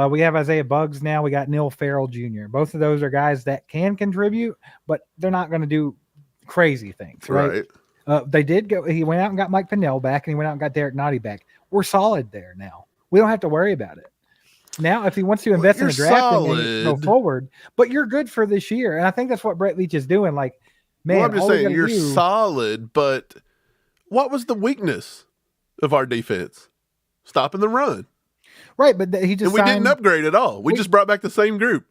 We have Isaiah Buggs now. We got Neil Farrell Jr. Both of those are guys that can contribute, but they're not going to do crazy things, right? They did go. He went out and got Mike Pennell back, and he went out and got Derek Nottie back. We're solid there now. We don't have to worry about it. Now, if he wants to invest in the draft and go forward, but you're good for this year, and I think that's what Brett Veach is doing. Like, man, I'm just saying you're solid, but what was the weakness of our defense? Stopping the run, right? But he just we didn't upgrade at all. We just brought back the same group,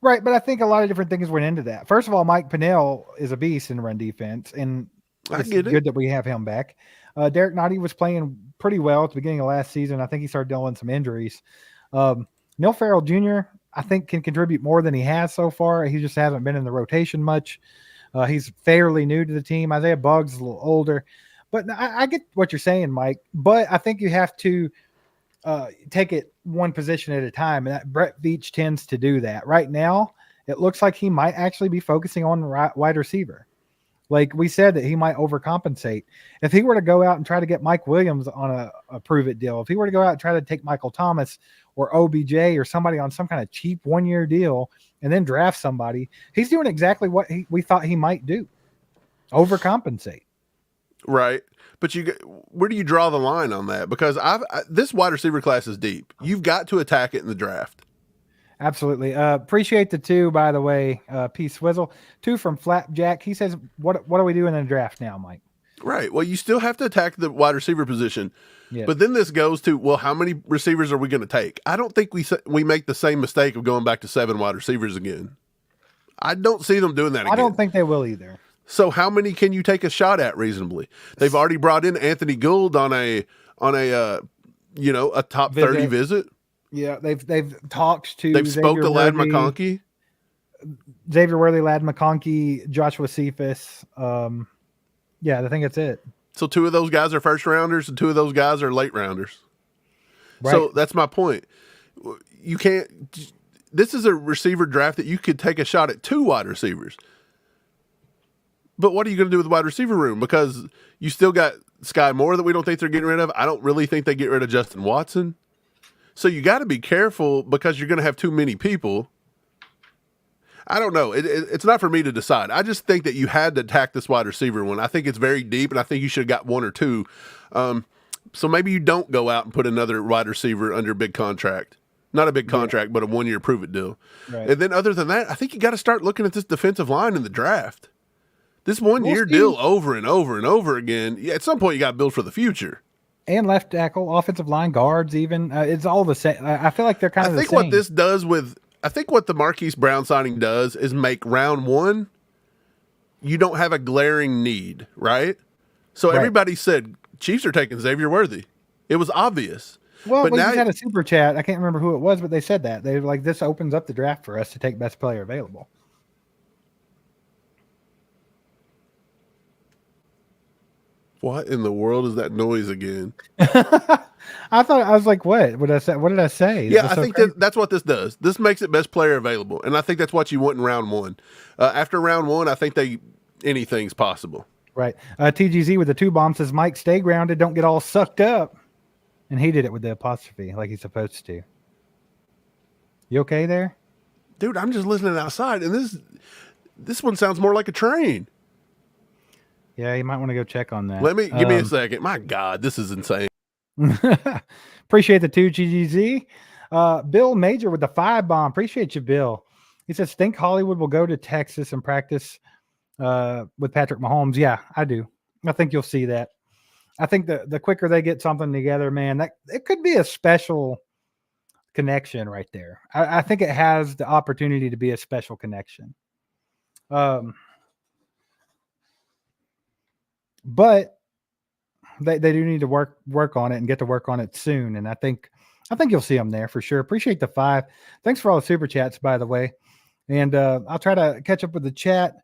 right? But I think a lot of different things went into that. First of all, Mike Pennell is a beast in run defense, and it's good that we have him back. Derek Nottie was playing pretty well at the beginning of last season. I think he started dealing with some injuries. Neil Farrell Jr., I think, can contribute more than he has so far. He just hasn't been in the rotation much. He's fairly new to the team. Isaiah Buggs is a little older. But I get what you're saying, Mike. But I think you have to take it one position at a time. And that Brett Veach tends to do that. Right now, it looks like he might actually be focusing on wide receiver. Like we said, that he might overcompensate. If he were to go out and try to get Mike Williams on a prove-it deal, if he were to go out and try to take Michael Thomas or OBJ or somebody on some kind of cheap 1 year deal and then draft somebody, he's doing exactly what we thought he might do, overcompensate. Right. But where do you draw the line on that? Because this wide receiver class is deep. You've got to attack it in the draft. Absolutely. Appreciate the 2, by the way. P Swizzle 2 from Flapjack. He says, what are we doing in the draft now, Mike? Right. Well, you still have to attack the wide receiver position. Yes. But then this goes to, well, how many receivers are we going to take? I don't think we make the same mistake of going back to 7 wide receivers again. I don't see them doing that again. I don't think they will either. So how many can you take a shot at reasonably? They've already brought in Anthony Gould on a top 30 visit. Yeah, they've talked to. They've spoke to Ladd McConkey, Xavier Worthy, Ladd McConkey, Joshua Cephas. Yeah, I think that's it. So 2 of those guys are first rounders, and 2 of those guys are late rounders. Right. So that's my point. You can't. This is a receiver draft that you could take a shot at 2 wide receivers. But what are you going to do with the wide receiver room? Because you still got Sky Moore that we don't think they're getting rid of. I don't really think they get rid of Justin Watson. So you got to be careful because you're going to have too many people. I don't know. It's not for me to decide. I just think that you had to attack this wide receiver one. I think it's very deep, and I think you should have got 1 or 2. So maybe you don't go out and put another wide receiver under a big contract. Not a big contract, but a 1 year prove-it deal. Right. And then other than that, I think you got to start looking at this defensive line in the draft. This 1 year deal over and over and over again, at some point you got to build for the future. And left tackle, offensive line, guards, even. It's all the same. I feel like they're kind of the same. I think what the Marquise Brown signing does is make round 1, you don't have a glaring need, right? So everybody said, Chiefs are taking Xavier Worthy. It was obvious. Well, we just had a super chat. I can't remember who it was, but they said that. They were like, this opens up the draft for us to take best player available. What in the world is that noise again? I was like, what? What did I say? Yeah, I think that's what this does. This makes it best player available. And I think that's what you want in round 1. After round 1, I think anything's possible. Right. TGZ with the 2 bomb says, Mike, stay grounded. Don't get all sucked up. And he did it with the apostrophe like he's supposed to. You okay there? Dude, I'm just listening outside. And this one sounds more like a train. Yeah, you might want to go check on that. Give me a second. My God, this is insane. Appreciate the 2 GGZ. Bill Major with the 5 bomb. Appreciate you, Bill. He says, think Hollywood will go to Texas and practice with Patrick Mahomes. Yeah, I do. I think you'll see that. I think the quicker they get something together, man, that it could be a special connection right there. I think it has the opportunity to be a special connection. but they do need to work on it and get to work on it soon. And I think you'll see them there for sure. Appreciate the 5. Thanks for all the super chats, by the way. And I'll try to catch up with the chat.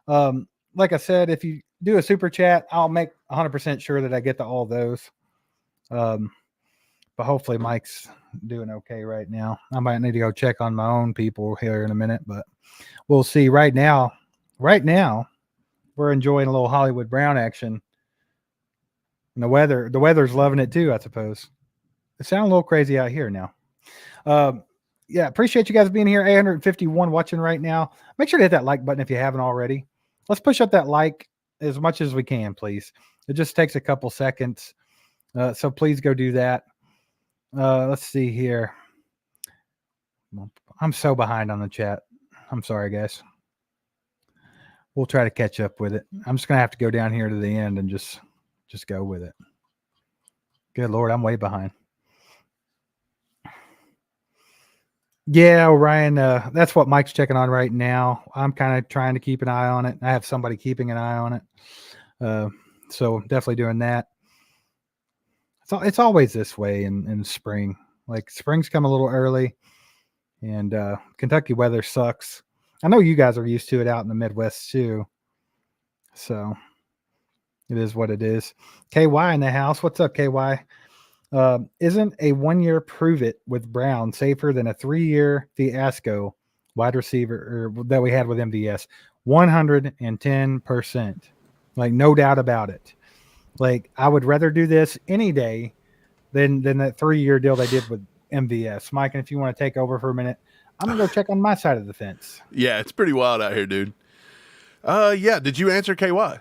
Like I said, if you do a super chat, I'll make 100% sure that I get to all those. But hopefully Mike's doing okay right now. I might need to go check on my own people here in a minute, but we'll see. Right now, we're enjoying a little Hollywood Brown action. And the weather's loving it too, I suppose. It sounds a little crazy out here now. Yeah, appreciate you guys being here. 851 watching right now. Make sure to hit that like button if you haven't already. Let's push up that like as much as we can, please. It just takes a couple seconds. So please go do that. Let's see here. I'm so behind on the chat. I'm sorry, guys. We'll try to catch up with it. I'm just going to have to go down here to the end and just go with it. Good Lord, I'm way behind. Yeah, Ryan, that's what Mike's checking on right now. I'm kind of trying to keep an eye on it. I have somebody keeping an eye on it. So definitely doing that. It's always this way in spring. Like spring's come a little early, and Kentucky weather sucks. I know you guys are used to it out in the Midwest too. So it is what it is. KY in the house. What's up, KY? Isn't a 1-year prove it with Brown safer than a 3-year fiasco wide receiver that we had with MVS? 110%. Like, no doubt about it. Like, I would rather do this any day than that 3-year deal they did with MVS. Mike, and if you want to take over for a minute, I'm going to go check on my side of the fence. Yeah, it's pretty wild out here, dude. Yeah, did you answer KY?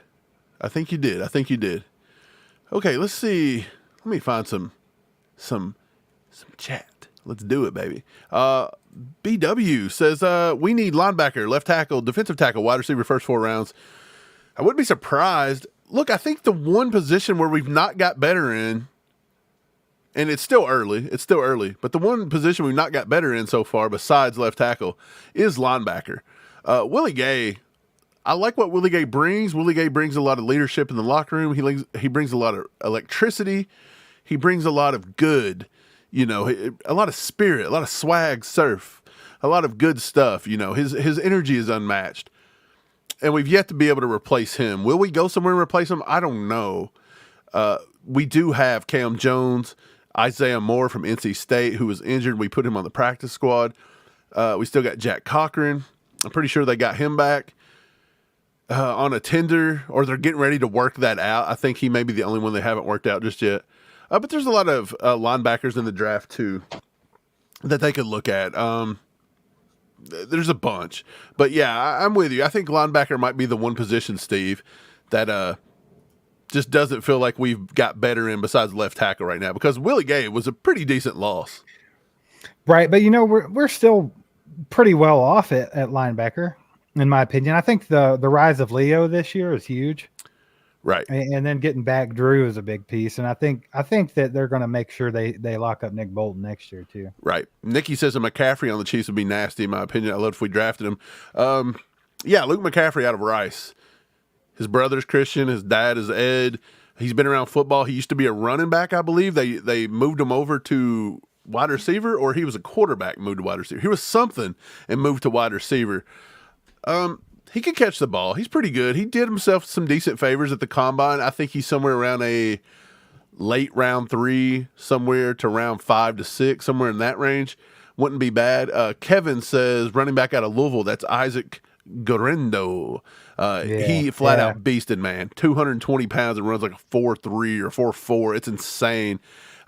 I think you did. Okay, let's see. Let me find some chat. Let's do it, baby. BW says we need linebacker, left tackle, defensive tackle, wide receiver, first 4 rounds. I wouldn't be surprised. Look, I think the one position where we've not got better in, and it's still early, but the one position we've not got better in so far besides left tackle is linebacker. Willie Gay, I like what Willie Gay brings. Willie Gay brings a lot of leadership in the locker room. He brings a lot of electricity. He brings a lot of good, a lot of spirit, a lot of swag, surf, a lot of good stuff. His energy is unmatched. And we've yet to be able to replace him. Will we go somewhere and replace him? I don't know. We do have Cam Jones, Isaiah Moore from NC State, who was injured. We put him on the practice squad. We still got Jack Cochran. I'm pretty sure they got him back on a tender, or they're getting ready to work that out. I think he may be the only one they haven't worked out just yet. But there's a lot of linebackers in the draft, too, that they could look at. There's a bunch. But, yeah, I'm with you. I think linebacker might be the one position, Steve, that just doesn't feel like we've got better in besides left tackle right now, because Willie Gay was a pretty decent loss. Right, but, we're still pretty well off at linebacker, in my opinion. I think the rise of Leo this year is huge. Right. And then getting back Drew is a big piece. And I think that they're going to make sure they lock up Nick Bolton next year too. Right. Nikki says a McCaffrey on the Chiefs would be nasty, in my opinion. I love if we drafted him. Yeah, Luke McCaffrey out of Rice. His brother's Christian. His dad is Ed. He's been around football. He used to be a running back, I believe. They moved him over to wide receiver, or he was a quarterback, moved to wide receiver. He was something and moved to wide receiver. He can catch the ball. He's pretty good. He did himself some decent favors at the combine. I think he's somewhere around a late round 3, somewhere to round 5 to 6, somewhere in that range. Wouldn't be bad. Kevin says running back out of Louisville. That's Isaac Gorendo. He flat out beasted, man. 220 pounds and runs like a 4.3 or 4.4. It's insane.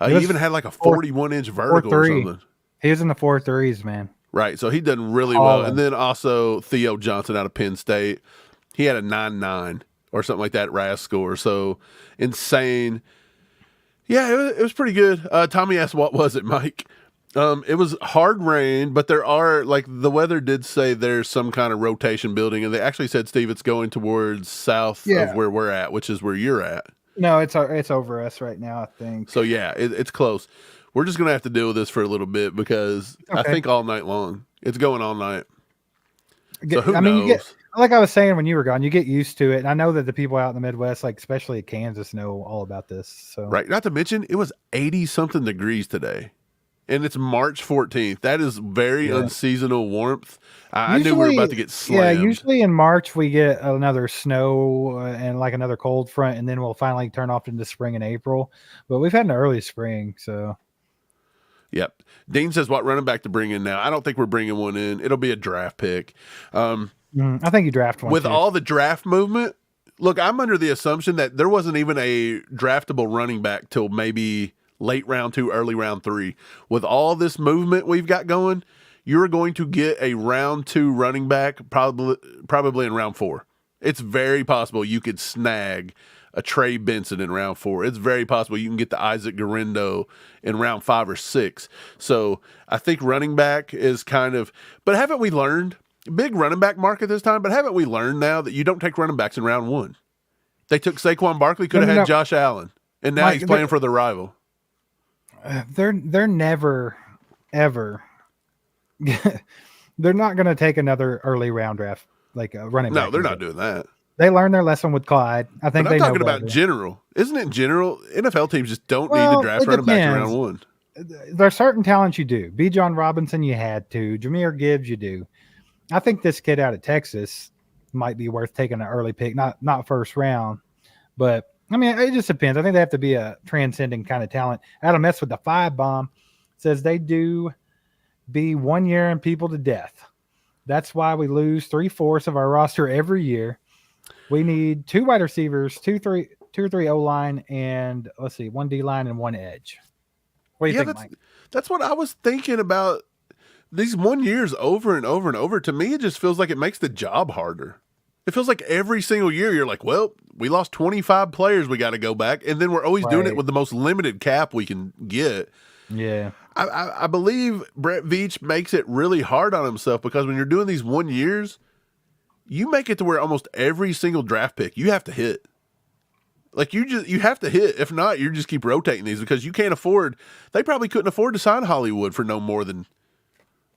He even had like a 41-inch vertical or something. He was in the 4.3s, man. Right, so he done really well. And then also Theo Johnson out of Penn State. He had a 9.9 or something like that RAS score. So insane. Yeah, it was pretty good. Tommy asked, what was it, Mike? It was hard rain, but there are, like, the weather did say there's some kind of rotation building. And they actually said, Steve, it's going towards south of where we're at, which is where you're at. No, it's over us right now, I think. So, yeah, it's close. We're just going to have to deal with this for a little bit because I think all night long. It's going all night. So who knows? like I was saying when you were gone, you get used to it. And I know that the people out in the Midwest, like especially Kansas, know all about this. So Right. Not to mention, it was 80-something degrees today. And it's March 14th. That is very unseasonal warmth. I knew we were about to get slammed. Yeah, usually in March we get another snow and like another cold front, and then we'll finally turn off into spring in April. But we've had an early spring, so. Yep. Dean says what running back to bring in now. I don't think we're bringing one in. It'll be a draft pick. I think you draft one. With too. all the draft movement, look, I'm under the assumption that there wasn't even a draftable running back till maybe late round 2, early round 3. With all this movement we've got going, you're going to get a round 2 running back probably in round 4. It's very possible you could snag a Trey Benson in round 4. It's very possible you can get the Isaac Garendo in round 5 or 6. So I think running back is kind of, but haven't we learned, big running back market this time, but haven't we learned now that you don't take running backs in round 1? They took Saquon Barkley, could have had Josh Allen, and now he's playing for the rival. They're never, ever, they're not going to take another early round draft, like a running back. No, they're not doing that. They learned their lesson with Clyde. I think I'm talking about general. Isn't it general? NFL teams just don't need to draft running backs in round 1. There are certain talents you do. B. John Robinson, you had to. Jahmyr Gibbs, you do. I think this kid out of Texas might be worth taking an early pick, not first round. But, I mean, it just depends. I think they have to be a transcending kind of talent. Adam S. with the 5 bomb says they do be 1 year and people to death. That's why we lose 3/4 of our roster every year. We need 2 wide receivers, 2 or 3 O-line, and let's see, 1 D-line and 1 edge. What do you think, Mike? That's what I was thinking about these 1 years over and over and over. To me, it just feels like it makes the job harder. It feels like every single year you're like, well, we lost 25 players. We got to go back. And then we're always doing it with the most limited cap we can get. Yeah. I believe Brett Veach makes it really hard on himself because when you're doing these 1 years, you make it to where almost every single draft pick you have to hit. Like you have to hit. If not, you just keep rotating these because you can't afford. They probably couldn't afford to sign Hollywood for no more than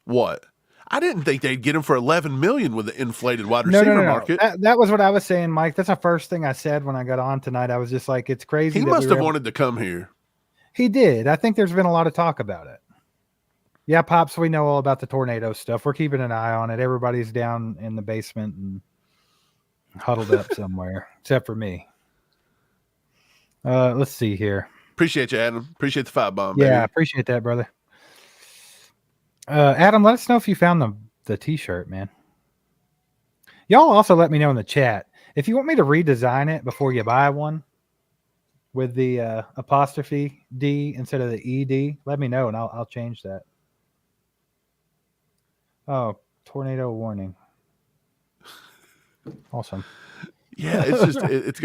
what? I didn't think they'd get him for $11 million with the inflated wide receiver market. That was what I was saying, Mike. That's the first thing I said when I got on tonight. I was just like, it's crazy. He must have wanted to come here. He did. I think there's been a lot of talk about it. Yeah, Pops, we know all about the tornado stuff. We're keeping an eye on it. Everybody's down in the basement and huddled up somewhere, except for me. Let's see here. Appreciate you, Adam. Appreciate the 5 bomb. Yeah, I appreciate that, brother. Adam, let us know if you found the T-shirt, man. Y'all also let me know in the chat if you want me to redesign it before you buy one with the apostrophe D instead of the ED. Let me know and I'll change that. Oh, tornado warning! Awesome. Yeah, it's just it's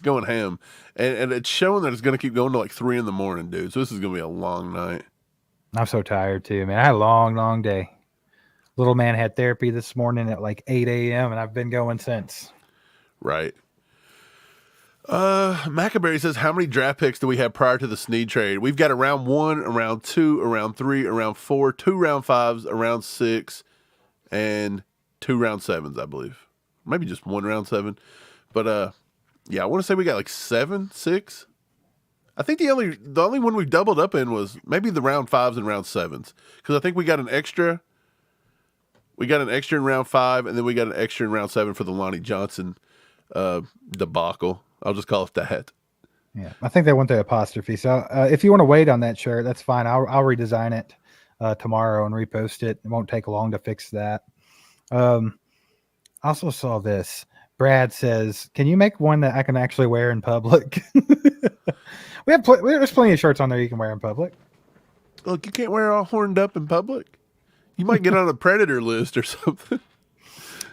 going ham, and it's showing that it's going to keep going to like 3 a.m, dude. So this is going to be a long night. I'm so tired too, man. I had a long day. Little man had therapy this morning at like 8 a.m. and I've been going since. Right. Maccaberry says, how many draft picks do we have prior to the Snead trade? We've got a round 1, a round 2, a round 3, a round 4, 2 round 5s, a round 6, and 2 round 7s, I believe. Maybe just 1 round 7. But yeah, I want to say we got like 7, 6. I think the only one we doubled up in was maybe the round 5s and round 7s. Because I think we got an extra. We got an extra in round 5, and then we got an extra in round 7 for the Lonnie Johnson debacle. I'll just call it that. Yeah, I think they want the apostrophe. So if you want to wait on that shirt, that's fine. I'll redesign it tomorrow and repost it. It won't take long to fix that. Also saw this. Brad says, "Can you make one that I can actually wear in public?" There's plenty of shirts on there you can wear in public. Look, you can't wear all horned up in public. You might get on a predator list or something.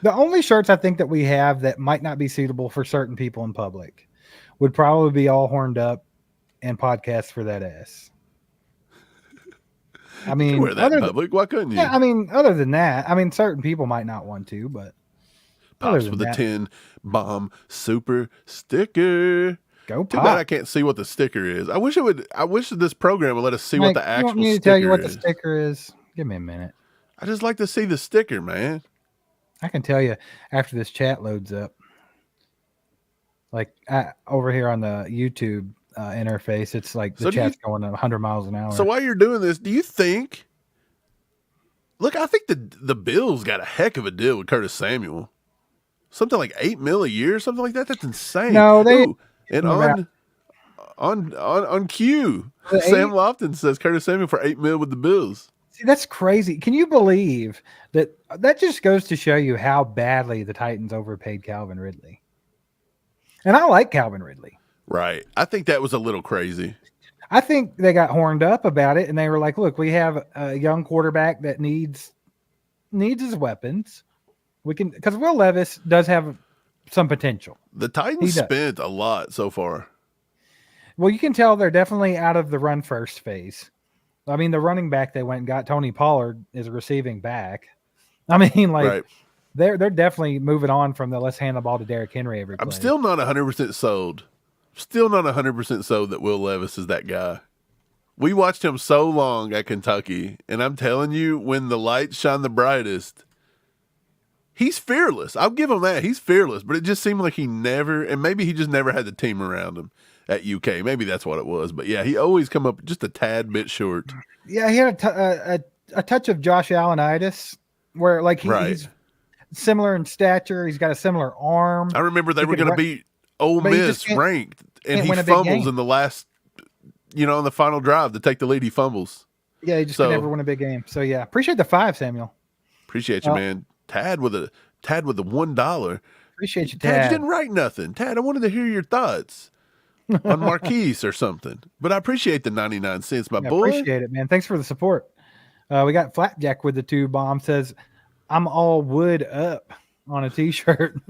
The only shirts I think that we have that might not be suitable for certain people in public would probably be all horned up and podcast for that ass. I mean, you wear that in public. Why couldn't you? Yeah, I mean, other than that, I mean, certain people might not want to, but Pops with the 10 bomb super sticker. Go Pop. Too bad I can't see what the sticker is. I wish this program would let us see what the actual sticker is. You want me to tell you what the sticker is? Give me a minute. I just like to see the sticker, man. I can tell you after this chat loads up, like over here on the YouTube interface, it's like the chat's going at 100 miles an hour. So while you're doing this, do you think? Look, I think the Bills got a heck of a deal with Curtis Samuel. Something like $8 million a year, something like that. That's insane. No, they and on Q, Sam Lofton says Curtis Samuel for $8 million with the Bills. See, that's crazy. Can you believe that? That just goes to show you how badly the Titans overpaid Calvin Ridley. And I like Calvin Ridley. Right. I think that was a little crazy. I think they got horned up about it, and they were like, look, we have a young quarterback that needs his weapons. We can, because Will Levis does have some potential. The Titans spent a lot so far. Well, you can tell they're definitely out of the run first phase. I mean, the running back they went and got, Tony Pollard, is a receiving back. I mean, like, right. They're definitely moving on from the let's hand the ball to Derrick Henry every play. I'm still not 100% sold. Still not 100% sold that Will Levis is that guy. We watched him so long at Kentucky, and I'm telling you, when the lights shine the brightest, he's fearless. I'll give him that. He's fearless, but it just seemed like he never, and maybe he just never had the team around him at UK. Maybe that's what it was. But, yeah, he always come up just a tad bit short. Yeah, he had a touch of Josh Allen-itis where, like, he's similar in stature. He's got a similar arm. I remember they were going to beat Ole Miss ranked, and he fumbles in the last, on the final drive to take the lead. He fumbles. Yeah, he just could never win a big game. So, yeah, appreciate the 5, Samuel. Appreciate you, man. Tad with the $1. Appreciate you, Tad. You didn't write nothing. Tad, I wanted to hear your thoughts on Marquise or something. But I appreciate the 99 cents, my boy. Appreciate it, man. Thanks for the support. We got Flapjack with the 2 bomb says, I'm all wood up on a t-shirt.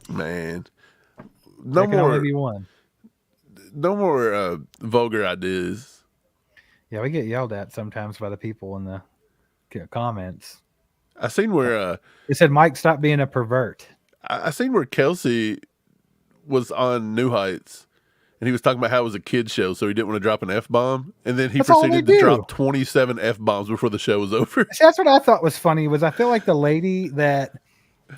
Man. No more vulgar ideas. Yeah, we get yelled at sometimes by the people in the comments. I seen where it said, Mike, stop being a pervert. I seen where Kelsey was on New Heights and he was talking about how it was a kid's show, so he didn't want to drop an F-bomb, and then he proceeded to drop 27 F-bombs before the show was over. That's what I thought was funny, was I feel like the lady that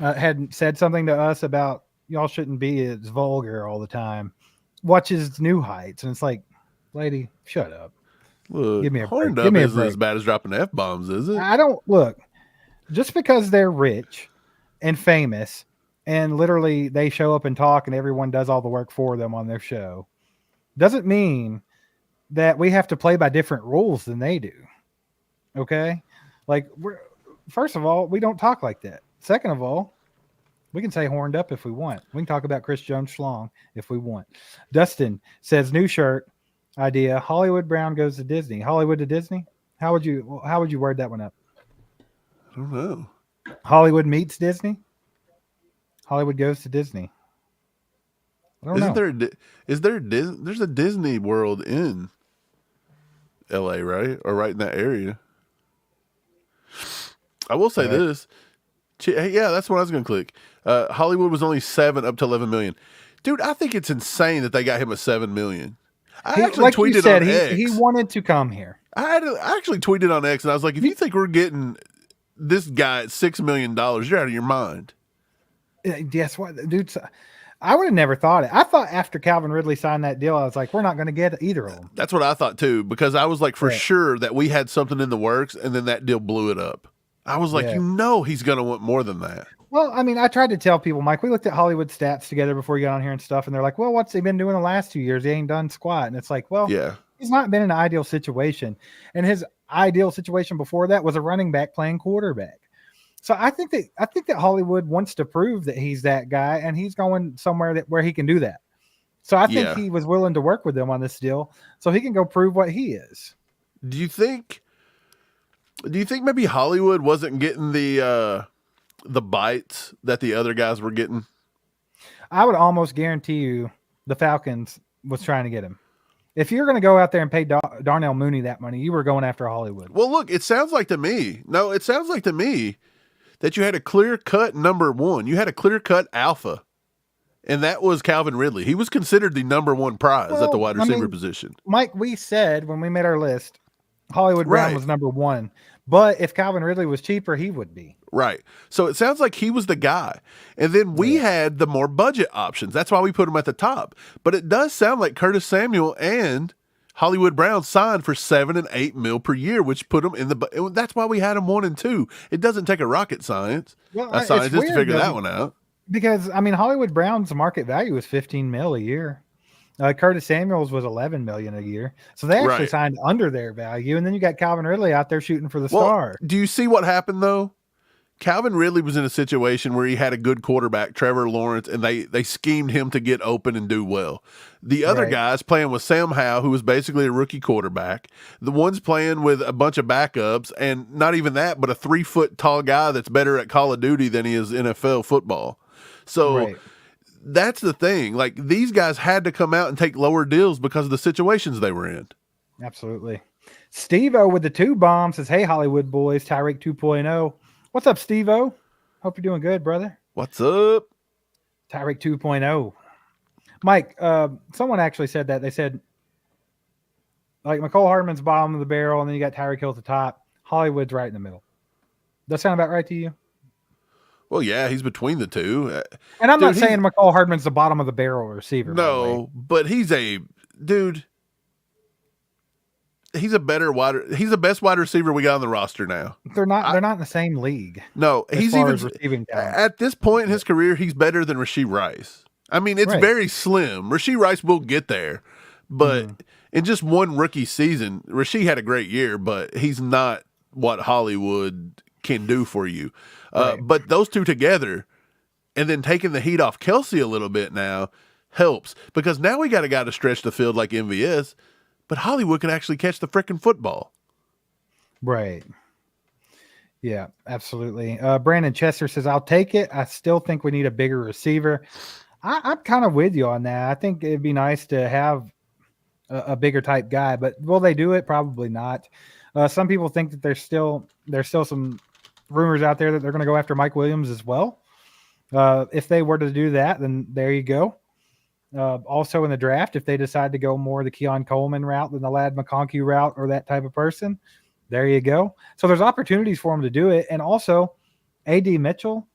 had said something to us about y'all shouldn't be as vulgar all the time watches New Heights, and it's like, lady, shut up. Look, give me a break. Give me a break. As bad as dropping F-bombs, is it? I don't look. Just because they're rich and famous and literally they show up and talk and everyone does all the work for them on their show doesn't mean that we have to play by different rules than they do. Okay? Like, first of all, we don't talk like that. Second of all, we can say horned up if we want. We can talk about Chris Jones Schlong if we want. Dustin says, new shirt idea, Hollywood Brown goes to Disney. Hollywood to Disney? How would you word that one up? I don't know. Hollywood meets Disney? Hollywood goes to Disney. I don't know. There's a Disney World in LA, right? Or right in that area. I will say this. Yeah, that's what I was going to click. Hollywood was only 7 up to 11 million. Dude, I think it's insane that they got him a 7 million. I actually tweeted on X. He wanted to come here. I actually tweeted on X and I was like, if you think we're getting this guy at $6 million, you're out of your mind. Guess what, dude? I would have never thought it. I thought after Calvin Ridley signed that deal, I was like, we're not going to get either of them. That's what I thought too, because I was like, for sure that we had something in the works, and then that deal blew it up. I was like, he's going to want more than that. Well, I mean, I tried to tell people, Mike, we looked at Hollywood stats together before you got on here and stuff, and they're like, well, what's he been doing the last 2 years? He ain't done squat. And it's like, well, he's not been in an ideal situation. And his ideal situation before that was a running back playing quarterback. So I think that Hollywood wants to prove that he's that guy, and he's going somewhere where he can do that. So I think he was willing to work with them on this deal so he can go prove what he is. Do you think maybe Hollywood wasn't getting the bites that the other guys were getting? I would almost guarantee you the Falcons was trying to get him. If you're going to go out there and pay Darnell Mooney that money, you were going after Hollywood. Well, look, it sounds like to me that you had a clear-cut number one. You had a clear-cut alpha, and that was Calvin Ridley. He was considered the number one prize at the wide receiver position. Mike, we said when we made our list, Hollywood Brown was number one. But if Calvin Ridley was cheaper, he would be. Right. So it sounds like he was the guy. And then we had the more budget options. That's why we put him at the top. But it does sound like Curtis Samuel and Hollywood Brown signed for $7 and $8 million per year, which put them in the. That's why we had them 1 and 2. It doesn't take a rocket scientist to figure that one out. Because I mean, Hollywood Brown's market value is $15 million a year. Curtis Samuel's was $11 million a year, so they actually signed under their value. And then you got Calvin Ridley out there shooting for the star. Do you see what happened though? Calvin Ridley was in a situation where he had a good quarterback, Trevor Lawrence, and they schemed him to get open and do well. The other guys playing with Sam Howell, who was basically a rookie quarterback. The one's playing with a bunch of backups, and not even that, but a 3-foot tall guy that's better at Call of Duty than he is NFL football. So that's the thing. Like, these guys had to come out and take lower deals because of the situations they were in. Absolutely. Steve-O with the 2 bombs says, "Hey, Hollywood boys, Tyreek 2.0. What's up, Steve-O? Hope you're doing good, brother. What's up? Tyreek 2.0. Mike, someone actually said that. They said, like, Mcole Hardman's bottom of the barrel, and then you got Tyreek Hill at the top. Hollywood's right in the middle. Does that sound about right to you? Well, yeah, he's between the two. And I'm not saying Mcole Hardman's the bottom of the barrel receiver. No, but he's a dude. He's a better he's the best wide receiver we got on the roster now. They're not in the same league. No, he's even receiving at this point in his career, he's better than Rashee Rice. I mean, it's very slim. Rashee Rice will get there, but in just one rookie season, Rashee had a great year, but he's not what Hollywood can do for you. But those two together, and then taking the heat off Kelsey a little bit now helps, because now we got a guy to stretch the field like MVS, but Hollywood can actually catch the freaking football. Right. Yeah, absolutely. Brandon Chester says, "I'll take it. I still think we need a bigger receiver." I'm kind of with you on that. I think it'd be nice to have a bigger type guy, but will they do it? Probably not. Some people think that there's still some rumors out there that they're going to go after Mike Williams as well. If they were to do that, then there you go. Also in the draft, if they decide to go more the Keon Coleman route than the Ladd McConkey route or that type of person, there you go. So there's opportunities for them to do it. And also A.D. Mitchell.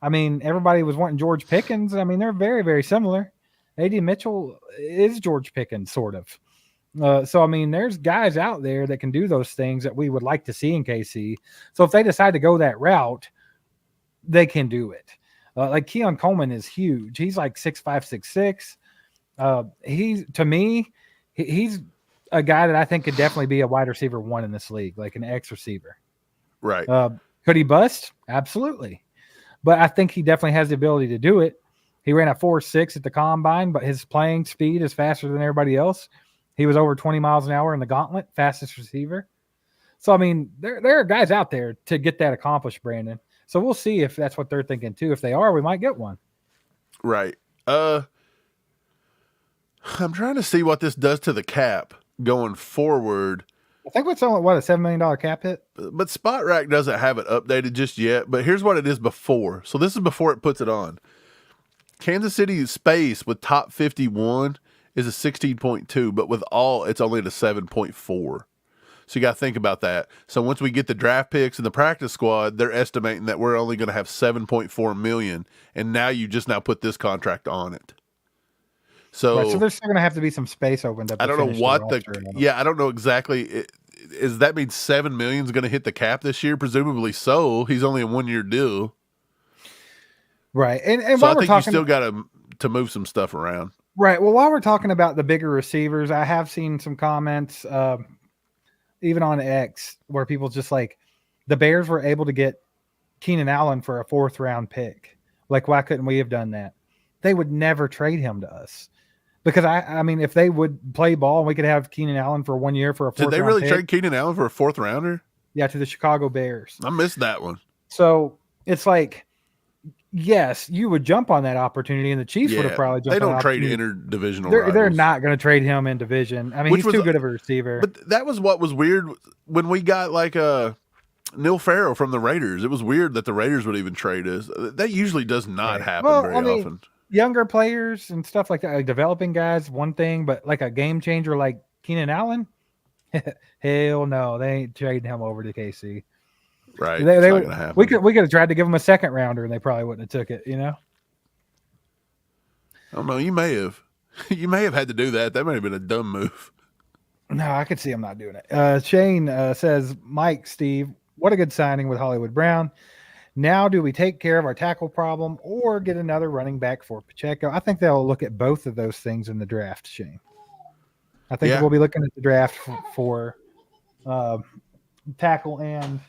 I mean, everybody was wanting George Pickens. I mean, they're very, very similar. A.D. Mitchell is George Pickens, sort of. So, I mean, there's guys out there that can do those things that we would like to see in KC. So if they decide to go that route, they can do it. Like Keon Coleman is huge. He's like 6'5", 6'6". He's a guy that I think could definitely be a wide receiver 1 in this league, like an X receiver. Right. Could he bust? Absolutely. But I think he definitely has the ability to do it. He ran a 4.6 at the combine, but his playing speed is faster than everybody else. He was over 20 miles an hour in the gauntlet, fastest receiver. So, I mean, there are guys out there to get that accomplished, Brandon. So we'll see if that's what they're thinking too. If they are, we might get one. Right. I'm trying to see what this does to the cap going forward. I think it's only, a $7 million cap hit? But Spot Rack doesn't have it updated just yet. But here's what it is before. So this is before it puts it on. Kansas City space with top 51 is a 16.2, but with all, it's only at a 7.4. So you got to think about that. So once we get the draft picks and the practice squad, they're estimating that we're only going to have 7.4 million. And now you just now put this contract on it. So, so there's still going to have to be some space opened up. I don't know what I don't know exactly. Is that means 7 million is going to hit the cap this year? Presumably so. He's only a 1-year deal. Right. And so I think you still got to move some stuff around. Right. Well, while we're talking about the bigger receivers, I have seen some comments, even on X, where people just like, the Bears were able to get Keenan Allen for a 4th round pick. Like, why couldn't we have done that? They would never trade him to us. Because I mean, if they would play ball, we could have Keenan Allen for 1 year for a 4th round pick. Did they really trade Keenan Allen for a 4th rounder? Yeah, to the Chicago Bears. I missed that one. So it's like, yes, you would jump on that opportunity, and the Chiefs would have probably jumped. They don't trade interdivisional. They're not going to trade him in division. I mean, he's too good of a receiver. But that was what was weird when we got like Neil Farrell from the Raiders. It was weird that the Raiders would even trade us. That usually does not happen very often. Younger players and stuff like that, like developing guys, one thing, but like a game changer like Keenan Allen, hell no, they ain't trading him over to KC. Right. They It's not would, going to happen. we could have tried to give them a second rounder, and they probably wouldn't have took it. I don't know. You may have. You may have had to do that. That might have been a dumb move. No, I could see him not doing it. Shane says, Mike, Steve, what a good signing with Hollywood Brown. Now, do we take care of our tackle problem or get another running back for Pacheco? I think they'll look at both of those things in the draft, Shane. I think we'll be looking at the draft for tackle and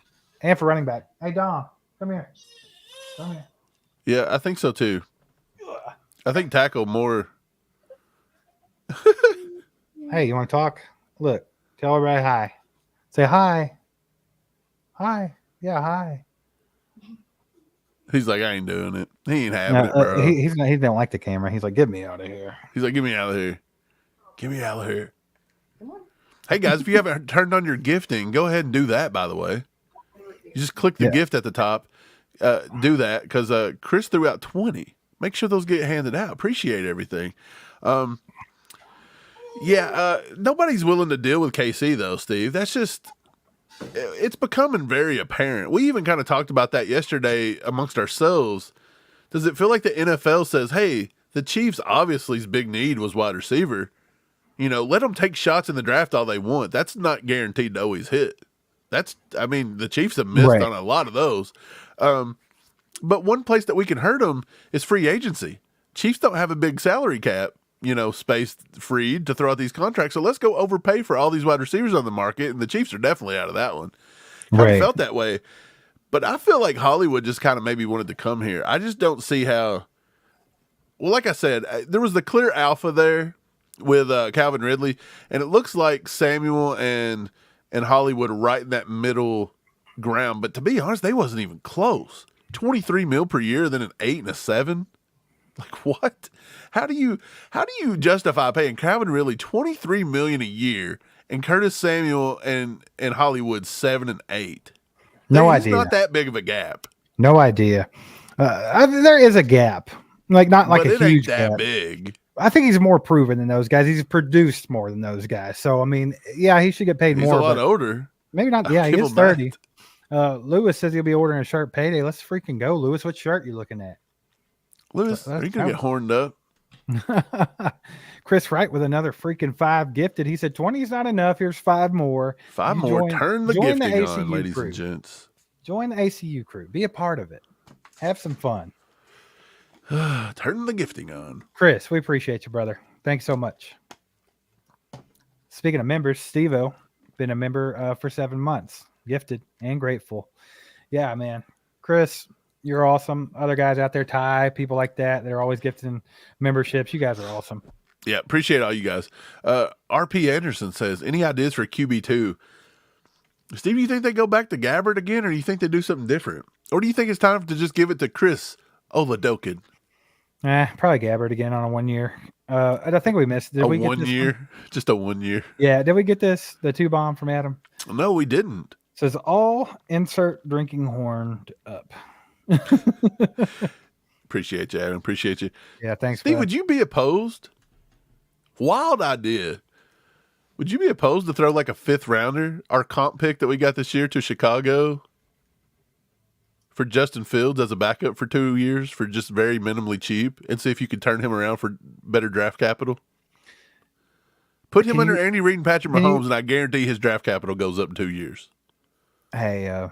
for running back. Hey, Dom, come here. Come here. Yeah, I think so too. I think tackle more. Hey, you want to talk? Look, tell everybody hi. Say hi. Hi. Yeah, hi. He's like, I ain't doing it. He ain't having it, bro. He don't like the camera. He's like, get me out of here. He's like, get me out of here. Get me out of here. Hey, guys, if you haven't turned on your gifting, go ahead and do that, by the way. You just click the gift at the top. Do that because Chris threw out 20. Make sure those get handed out. Appreciate everything. Nobody's willing to deal with KC, though, Steve. That's just... It's becoming very apparent. We even kind of talked about that yesterday amongst ourselves. Does it feel like the NFL says, hey, the Chiefs' obviously big need was wide receiver. Let them take shots in the draft all they want. That's not guaranteed to always hit. The Chiefs have missed on a lot of those. But one place that we can hurt them is free agency. Chiefs don't have a big salary cap, space freed to throw out these contracts. So let's go overpay for all these wide receivers on the market. And the Chiefs are definitely out of that one. Kind of felt that way. But I feel like Hollywood just kind of maybe wanted to come here. I just don't see how. Well, like I said, there was the clear alpha there with Calvin Ridley. And it looks like Samuel and Hollywood are right in that middle ground. But to be honest, they wasn't even close. $23 million per year, then an 8 and a 7. Like what? How do you justify paying Calvin Ridley $23 million a year and Curtis Samuel and Hollywood 7 and 8? No idea. It's not that big of a gap. No idea. There is a gap, not like a huge ain't that gap. big. I think he's more proven than those guys. He's produced more than those guys. So he should get paid more. He's a lot older. Maybe not. Yeah, he is 30. Lewis says he'll be ordering a shirt payday. Let's freaking go, Lewis. What shirt you looking at? Lewis, are you going to get horned up? Chris Wright with another freaking 5 gifted. He said 20 is not enough. Here's 5 more. 5 more. Turn the gifting on, ladies and gents. Join the ACU crew. Be a part of it. Have some fun. Turn the gifting on. Chris, we appreciate you, brother. Thanks so much. Speaking of members, Steve-O, been a member for 7 months. Gifted and grateful. Yeah, man. Chris, you're awesome. Other guys out there, Ty, people like that, they're always gifting memberships. You guys are awesome. Yeah, appreciate all you guys. RP Anderson says, any ideas for QB2? Steve, you think they go back to Gabbard again, or do you think they do something different? Or do you think it's time to just give it to Chris Oladokin? Probably Gabbard again on a 1 year. I think we missed. Did we get 1 year? Just a 1 year. Yeah. Did we get this? The 2 bomb from Adam? No, we didn't. Says all insert drinking horned up. Appreciate you, Adam. Appreciate you. Yeah, thanks. Steve, would you be opposed? Wild idea. Would you be opposed to throw like a 5th rounder, our comp pick that we got this year, to Chicago for Justin Fields as a backup for 2 years for just very minimally cheap, and see if you could turn him around for better draft capital? Put him under Andy Reid and Patrick Mahomes, and I guarantee his draft capital goes up in 2 years. Hey,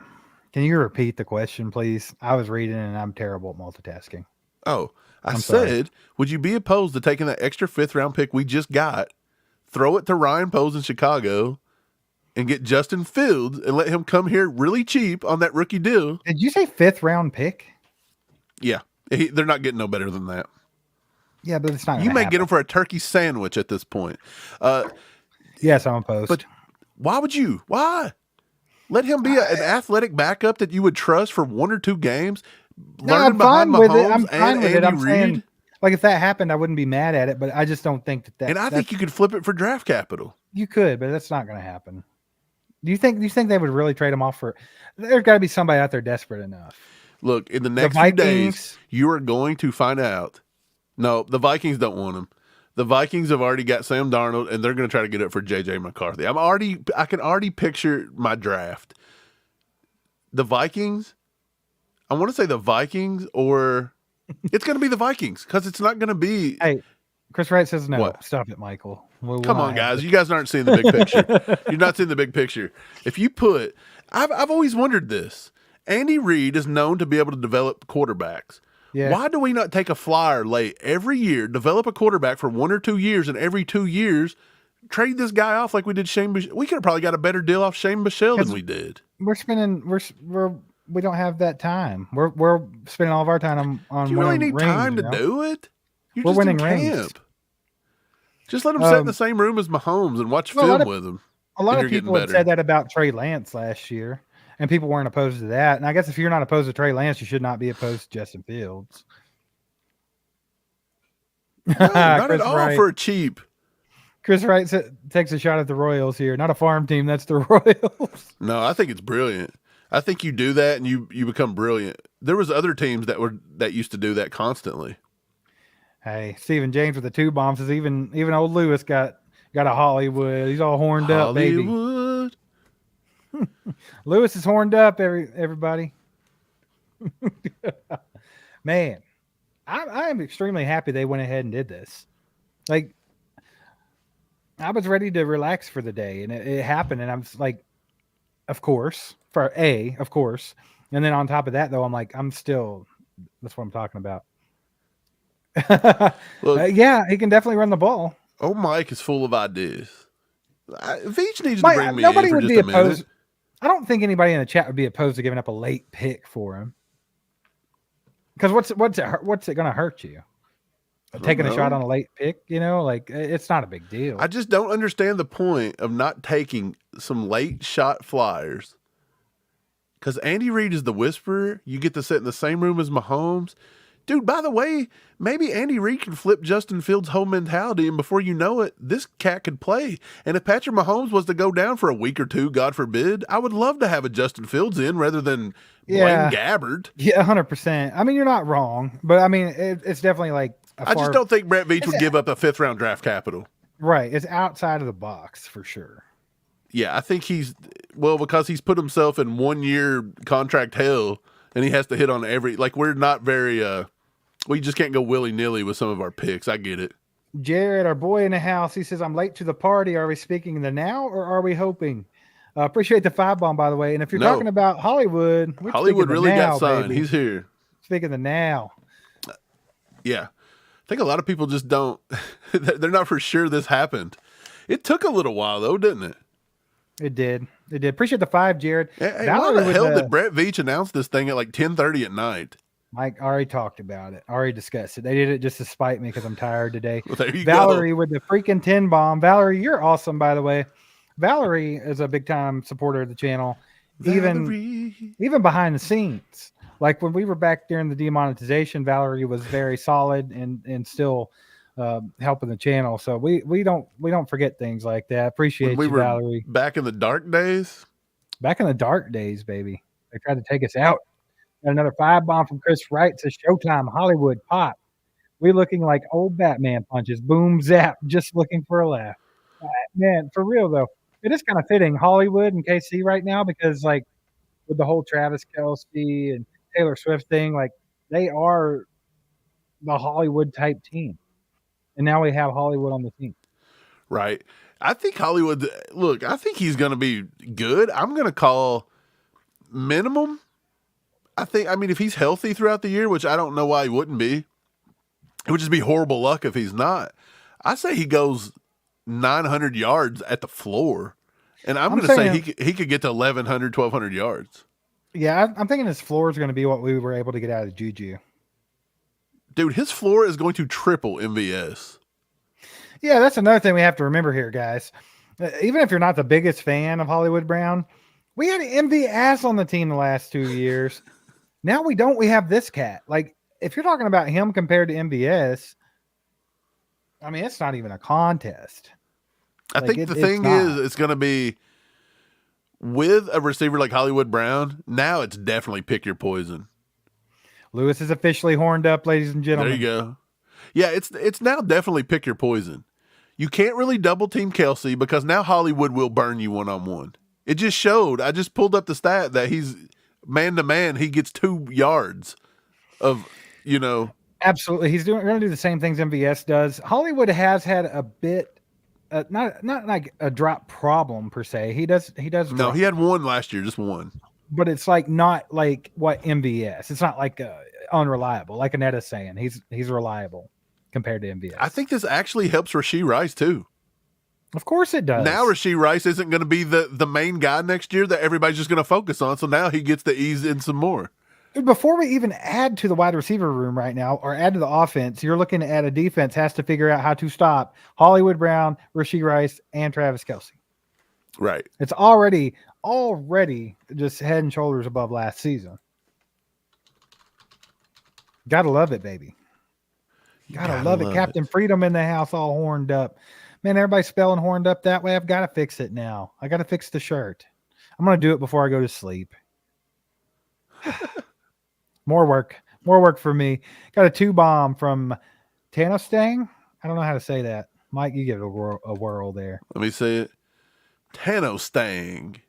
can you repeat the question, please? I was reading and I'm terrible at multitasking. Oh, I said, would you be opposed to taking that extra 5th round pick we just got, throw it to Ryan Poles in Chicago, and get Justin Fields and let him come here really cheap on that rookie deal? Did you say 5th round pick? Yeah. They're not getting no better than that. Yeah, but it's not. You may get him for a turkey sandwich at this point. Yes, I'm opposed. But why would you? Why? Let him be an athletic backup that you would trust for 1 or 2 games. I'm fine with it. I'm fine with it. I'm saying, like, if that happened, I wouldn't be mad at it, but I just don't think that. And I think you could flip it for draft capital. You could, but that's not going to happen. Do you think they would really trade him off for? There's got to be somebody out there desperate enough. Look, in the next few days, you are going to find out. No, the Vikings don't want him. The Vikings have already got Sam Darnold, and they're going to try to get it for J.J. McCarthy. I can already picture my draft. the Vikings. I want to say the Vikings, or it's going to be the Vikings because it's not going to be. Hey, Chris Wright says no. What? Stop it, Michael. Come on, guys. You guys aren't seeing the big picture. You're not seeing the big picture. If you put, I've always wondered this. Andy Reid is known to be able to develop quarterbacks. Yeah. Why do we not take a flyer late every year, develop a quarterback for 1 or 2 years, and every 2 years trade this guy off like we did Shane Bichelle? We could have probably got a better deal off Shane Bichelle than we did. We don't have that time. We're spending all of our time on. Do you really need rings, time to do it? You're we're just winning in rings. camp. Just let him sit in the same room as Mahomes and watch film with him. A lot of people had said that about Trey Lance last year, and people weren't opposed to that. And I guess if you're not opposed to Trey Lance, you should not be opposed to Justin Fields. No, not at all Wright. for a cheap. Chris Wright takes a shot at the Royals here. Not a farm team. That's the Royals. No, I think it's brilliant. I think you do that and you become brilliant. There was other teams that used to do that constantly. Hey, Stephen James with the 2 bombs says even old Lewis got a Hollywood. He's all horned up, baby. Hollywood. Lewis is horned up, everybody. Man, I am extremely happy they went ahead and did this. Like, I was ready to relax for the day, and it happened, and I'm like, of course. And then on top of that, though, I'm like, that's what I'm talking about. Look, yeah, he can definitely run the ball. Oh, Mike is full of ideas. Veach needs to bring me nobody in for would just be a minute. opposed. I don't think anybody in the chat would be opposed to giving up a late pick for him. Because what's it going to hurt you? Taking a shot on a late pick, like it's not a big deal. I just don't understand the point of not taking some late shot flyers. Because Andy Reid is the whisperer. You get to sit in the same room as Mahomes. Dude, by the way, maybe Andy Reid can flip Justin Fields' whole mentality, and before you know it, this cat could play. And if Patrick Mahomes was to go down for a week or two, God forbid, I would love to have a Justin Fields in rather than Blaine Gabbert. Yeah, 100%. I mean, you're not wrong, but I mean, it's definitely like I just don't think Brett Veach would give up a 5th-round draft capital. Right. It's outside of the box for sure. Yeah, I think because he's put himself in 1-year contract hell, and he has to hit on we're not very, we just can't go willy-nilly with some of our picks. I get it. Jared, our boy in the house, he says, I'm late to the party. Are we speaking the now or are we hoping? Appreciate the 5 bomb, by the way. And if you're talking about Hollywood, Hollywood really now, got signed. baby. He's here. Speaking the now. Yeah. I think a lot of people just don't, they're not for sure this happened. It took a little while, though, didn't it? It did. Appreciate the 5, Jared. Hey, why the hell did Brett Veach announce this thing at like 10:30 at night? Mike already talked about it. Already discussed it. They did it just to spite me because I'm tired today. Well, there you Valerie go. with the freaking 10 bomb. Valerie, you're awesome, by the way. Valerie is a big time supporter of the channel, even behind the scenes. Like when we were back during the demonetization, Valerie was very solid and still helping the channel. So we don't forget things like that. Appreciate you, Valerie. Back in the dark days. Back in the dark days, baby. They tried to take us out. Got another 5 bomb from Chris Wright. Says Showtime Hollywood pop. We looking like old Batman punches. Boom zap. Just looking for a laugh. Man, for real though, it is kind of fitting Hollywood and KC right now because like with the whole Travis Kelce and Taylor Swift thing, like they are the Hollywood type team, and now we have Hollywood on the team. Right. I think Hollywood. Look, I think he's going to be good. I'm going to call minimum. I mean, if he's healthy throughout the year, which I don't know why he wouldn't be, it would just be horrible luck if he's not. I say he goes 900 yards at the floor, and I'm going to say he could get to 1,100, 1,200 yards. Yeah, I'm thinking his floor is going to be what we were able to get out of Juju. Dude, his floor is going to triple MVS. Yeah, that's another thing we have to remember here, guys. Even if you're not the biggest fan of Hollywood Brown, we had MVS on the team the last 2 years. Now we don't. We have this cat. Like, if you're talking about him compared to MVS, I mean, it's not even a contest. I think the thing is, it's going to be with a receiver like Hollywood Brown. Now it's definitely pick your poison. Lewis is officially horned up, ladies and gentlemen. There you go. Yeah, it's now definitely pick your poison. You can't really double team Kelce because now Hollywood will burn you one-on-one. It just showed. I just pulled up the stat that he's man to man, he gets 2 yards of, Absolutely. He's going to do the same things MVS does. Hollywood has had a bit, not like a drop problem per se. He does. No, drop, he had one last year, just one. but it's like not like what MVS. It's not like unreliable, like Aneta's saying. He's reliable compared to MVS. I think this actually helps Rashee Rice too. Of course it does. Now Rashee Rice isn't going to be the main guy next year that everybody's just going to focus on. So now he gets to ease in some more. Dude, before we even add to the wide receiver room right now or add to the offense, you're looking at a defense has to figure out how to stop Hollywood Brown, Rashee Rice, and Travis Kelce. Right. It's already just head and shoulders above last season. Gotta love it, baby. Gotta love it. Captain Freedom in the house all horned up. Man, everybody's spelling horned up that way. I've got to fix it now. I got to fix the shirt. I'm going to do it before I go to sleep. More work for me. Got a 2-bomb from Tanostang. I don't know how to say that. Mike, you give it a whirl there. Let me say it. Tanostang.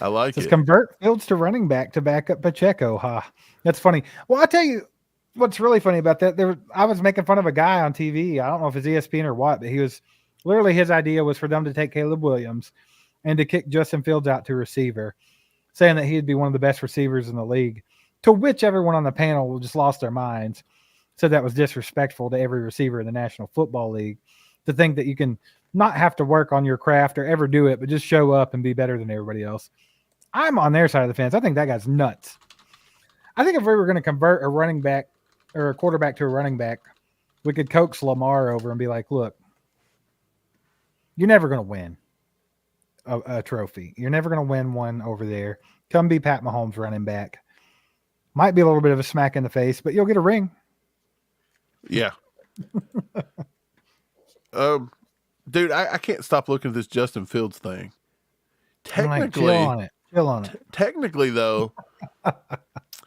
I like it. Convert Fields to running back to back up Pacheco. That's funny. Well, I'll tell you what's really funny about that. I was making fun of a guy on TV. I don't know if it's ESPN or what, but he was literally, his idea was for them to take Caleb Williams and to kick Justin Fields out to receiver, saying that he'd be one of the best receivers in the league. To which everyone on the panel just lost their minds, said that was disrespectful to every receiver in the National Football League, to think that you can not have to work on your craft or ever do it, but just show up and be better than everybody else. I'm on their side of the fence. I think that guy's nuts. I think if we were going to convert a running back or a quarterback to a running back, we could coax Lamar over and be like, look, you're never going to win a trophy. You're never going to win one over there. Come be Pat Mahomes running back. Might be a little bit of a smack in the face, but you'll get a ring. Yeah. Dude, I can't stop looking at this Justin Fields thing. Technically, chill on it. Technically, though,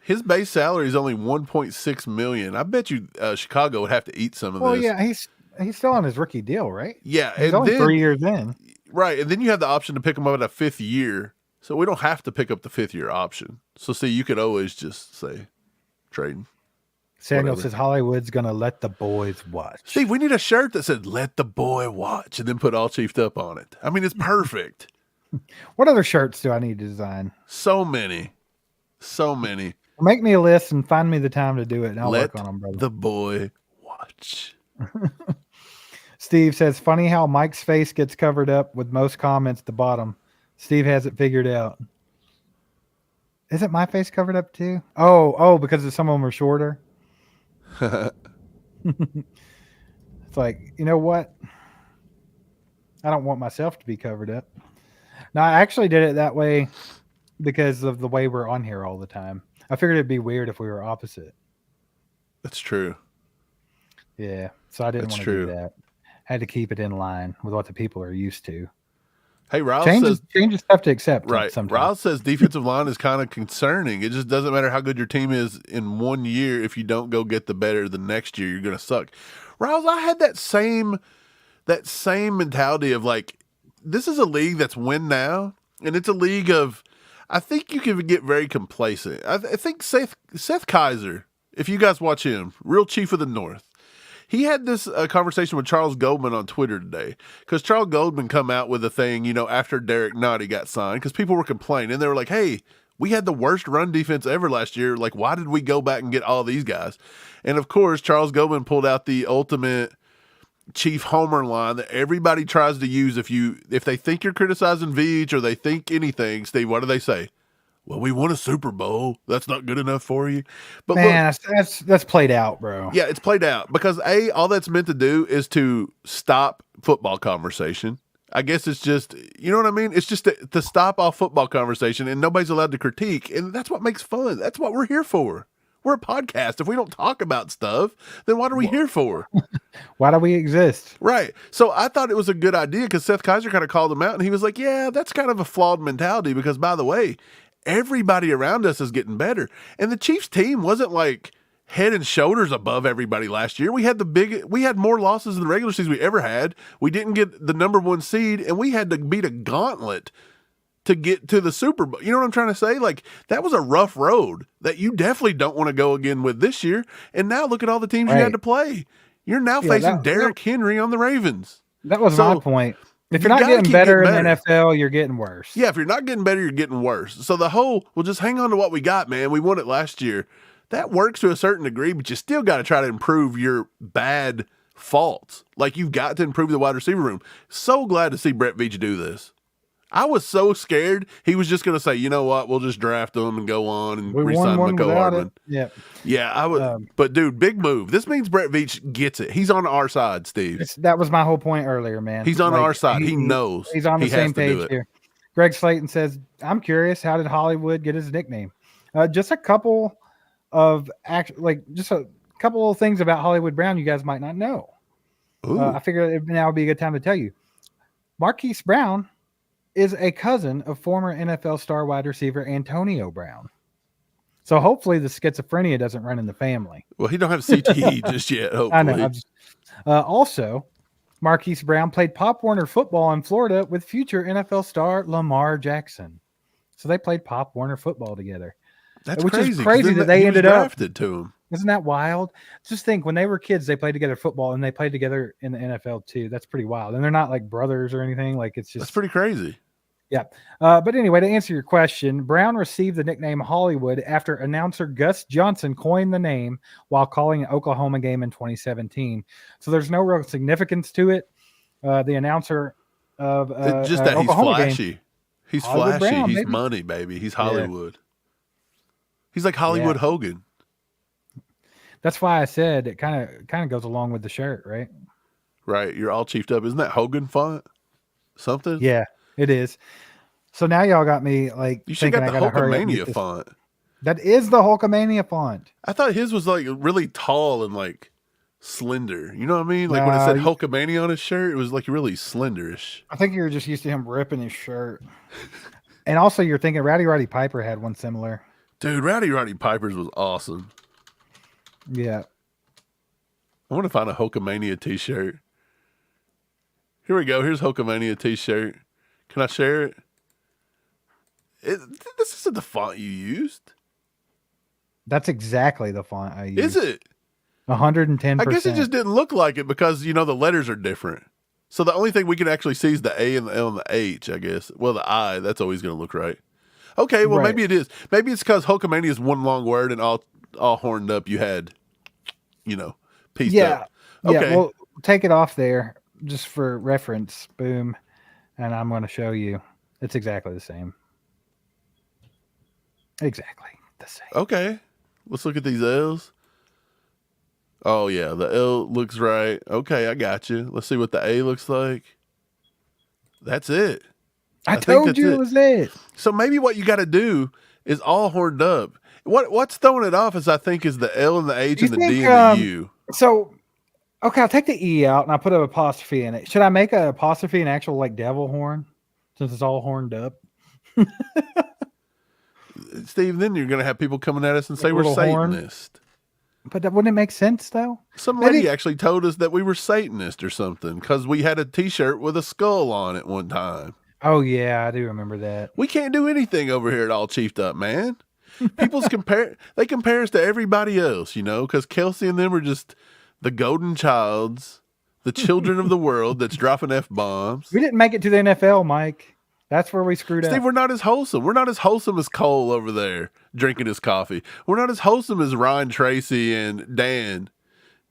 his base salary is only $1.6 million. I bet you Chicago would have to eat some of this. Well, yeah, he's still on his rookie deal, right? Yeah, he's only 3 years in. Right, and then you have the option to pick him up at a 5th year. So we don't have to pick up the 5th year option. So see, you could always just say trading. Samuel says Hollywood's going to let the boys watch. See, we need a shirt that said "Let the boy watch" and then put "All Chiefed Up" on it. I mean, it's perfect. What other shirts do I need to design? So many. Make me a list and find me the time to do it, and I'll work on them, brother. The boy watch. Steve says, funny how Mike's face gets covered up with most comments at the bottom. Steve has it figured out. Isn't my face covered up too? Oh, because some of them are shorter. It's like, you know what? I don't want myself to be covered up. No, I actually did it that way because of the way we're on here all the time. I figured it'd be weird if we were opposite. That's true. Yeah, so I didn't want to do that. Had to keep it in line with what the people are used to. Hey, Riles says change is tough to accept. Right. Sometimes. Riles says defensive line is kind of concerning. It just doesn't matter how good your team is in 1 year. If you don't go get the better the next year, you're going to suck. Riles, I had that same mentality of like, this is a league that's win now, and it's a league of, I think you can get very complacent. I think Seth Kaiser, if you guys watch him, real chief of the North, he had this conversation with Charles Goldman on Twitter today, because Charles Goldman come out with a thing, after Derek Nottie got signed, because people were complaining. They were like, hey, we had the worst run defense ever last year. Like, why did we go back and get all these guys? And, of course, Charles Goldman pulled out the ultimate Chief Homer line that everybody tries to use if they think you're criticizing Veach or they think anything. Steve, what do they say? Well, we won a Super Bowl. That's not good enough for you. But man, look, that's played out, bro. Yeah, it's played out because all that's meant to do is to stop football conversation. I guess it's just, you know what I mean? It's just to stop all football conversation, and nobody's allowed to critique, and that's what makes fun. That's what we're here for. We're a podcast. If we don't talk about stuff, then what are we here for? Why do we exist? Right. So I thought it was a good idea because Seth Kaiser kind of called him out, and he was like, yeah, that's kind of a flawed mentality because, by the way, everybody around us is getting better. And the Chiefs team wasn't like head and shoulders above everybody last year. We had more losses in the regular season we ever had. We didn't get the number 1 seed, and we had to beat a gauntlet to get to the Super Bowl. You know what I'm trying to say? Like, that was a rough road that you definitely don't want to go again with this year. And now look at all the teams you had to play. You're now facing Derrick Henry on the Ravens. That was my point. If you're not getting better in the NFL, you're getting worse. Yeah, if you're not getting better, you're getting worse. So the whole, we'll just hang on to what we got, man. We won it last year. That works to a certain degree, but you still got to try to improve your bad faults. Like, you've got to improve the wide receiver room. So glad to see Brett Veach do this. I was so scared he was just going to say, you know what, we'll just draft him and go on and re-sign Mcole Hardman. Yeah, I would. But, dude, big move. This means Brett Veach gets it. He's on our side, Steve. That was my whole point earlier, man. He's on our side. He knows. He's on the same page here. Greg Slayton says, I'm curious, how did Hollywood get his nickname? Just a couple of just a couple of things about Hollywood Brown you guys might not know. I figured now would be a good time to tell you. Marquise Brown is a cousin of former NFL star wide receiver Antonio Brown. So hopefully the schizophrenia doesn't run in the family. Well, he don't have CTE just yet, hopefully. I know. Also, Marquise Brown played Pop Warner football in Florida with future NFL star Lamar Jackson. So they played Pop Warner football together. That's which crazy. Is crazy that they ended up drafted to him. Isn't that wild? Just think, when they were kids, they played together football, and they played together in the NFL too. That's pretty wild. And they're not like brothers or anything. Like, it's just, that's pretty crazy. Yeah. But anyway, to answer your question, Brown received the nickname Hollywood after announcer Gus Johnson coined the name while calling an Oklahoma game in 2017. So there's no real significance to it. The announcer of just that Oklahoma he's flashy. Game, he's Hollywood flashy. Brown, he's baby. Money, baby. He's Hollywood. He's like Hollywood Hogan. That's why I said it kind of goes along with the shirt, right? Right. You're all chiefed up. Isn't that Hogan font? Something? Yeah, it is. So now y'all got me like you should thinking got the Hulkamania font. That is the Hulkamania font. I thought his was like really tall and like slender. You know what I mean? Like when it said Hulkamania on his shirt, it was like really slenderish. I think you were just used to him ripping his shirt. And also you're thinking Rowdy Piper had one similar. Dude, Rowdy Piper's was awesome. Yeah. I want to find a Hulkamania t-shirt. Here we go. Here's Hulkamania t-shirt. Can I share it? This isn't the font you used. That's exactly the font I used. Is it? 110%. I guess it just didn't look like it because, the letters are different. So the only thing we can actually see is the A and the L and the H, I guess. Well, the I, that's always going to look right. Okay, well, maybe it is. Maybe it's because Hulkamania is one long word and all horned up you had, pieced up. Okay. Yeah, well, take it off there just for reference. Boom. And I'm going to show you. It's exactly the same. Exactly the same. Okay. Let's look at these L's. Oh, yeah. The L looks right. Okay, I got you. Let's see what the A looks like. That's it. I told you it was it. So maybe what you got to do is all horned up. What's throwing it off is I think is the L and the H and the D and the U. So, okay, I'll take the E out and I'll put an apostrophe in it. Should I make an apostrophe an actual like devil horn since it's all horned up? Steve, then you're going to have people coming at us and say we're Satanist. But that wouldn't it make sense though? Some lady actually told us that we were Satanist or something because we had a T-shirt with a skull on it one time. Oh, yeah, I do remember that. We can't do anything over here at All Chiefed Up, man. People's compare us to everybody else, because Kelsey and them are just the golden childs, the children of the world that's dropping F-bombs. We didn't make it to the NFL, Mike. That's where we screwed up. Steve, we're not as wholesome. We're not as wholesome as Cole over there drinking his coffee. We're not as wholesome as Ryan Tracy and Dan.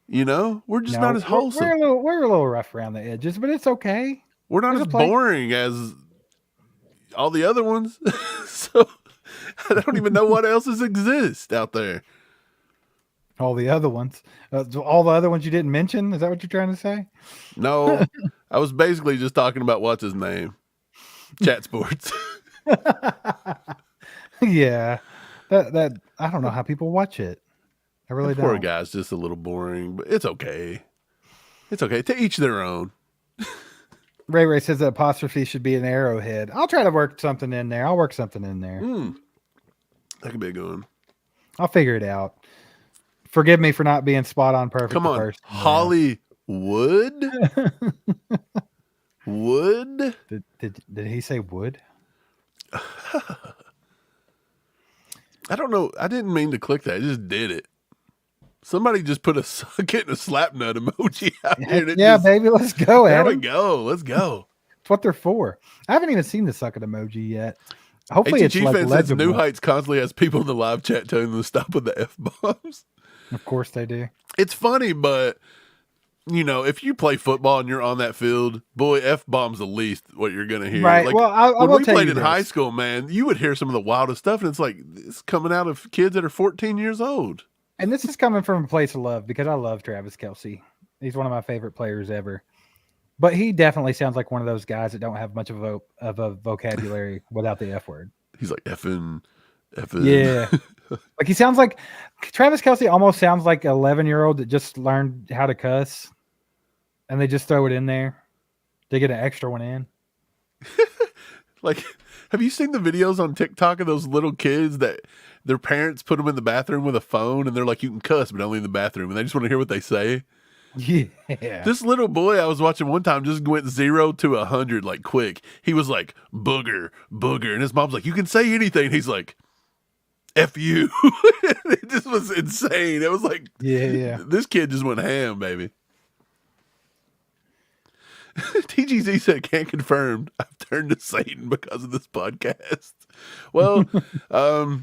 We're just not as wholesome. We're a little rough around the edges, but it's okay. We're not as boring as all the other ones. So I don't even know what else exists out there. All the other ones. All the other ones you didn't mention? Is that what you're trying to say? No. I was basically just talking about what's his name. Chat Sports. Yeah. That I don't know how people watch it. I really don't. Poor guy's just a little boring, but it's okay. It's okay. To each their own. Ray says the apostrophe should be an arrowhead. I'll try to work something in there. I'll work something in there. That could be a good one. I'll figure it out. Forgive me for not being spot on perfect. Come on. Hollywood? Wood? Did he say wood? I don't know. I didn't mean to click that. I just did it. Somebody just put getting a slap nut emoji out here. Yeah, baby, let's go, There Adam. we go. Let's go. That's what they're for. I haven't even seen the suck it emoji yet. Hopefully ATG it's like fan says legible. New Heights constantly has people in the live chat telling them to stop with the F-bombs. Of course they do. It's funny, but if you play football and you're on that field, boy, F-bombs the least what you're going to hear. Right. Like, well, I when will we tell played you in this. high school, man, you would hear some of the wildest stuff, and it's like, it's coming out of kids that are 14 years old. And this is coming from a place of love because I love Travis Kelce. He's one of my favorite players ever. But he definitely sounds like one of those guys that don't have much of a vocabulary without the F word. He's like, effing. Yeah. Like he sounds like Travis Kelce almost sounds like an 11-year-old that just learned how to cuss and they just throw it in there to get an extra one in. Like, have you seen the videos on TikTok of those little kids that their parents put them in the bathroom with a phone and they're like, you can cuss, but only in the bathroom. And they just want to hear what they say. Yeah. This little boy I was watching one time just went 0 to 100 like quick. He was like, booger. And his mom's like, you can say anything. He's like, F you. It just was insane. It was like, yeah. This kid just went ham, baby. TGZ said, can't confirm. I've turned to Satan because of this podcast. Well, I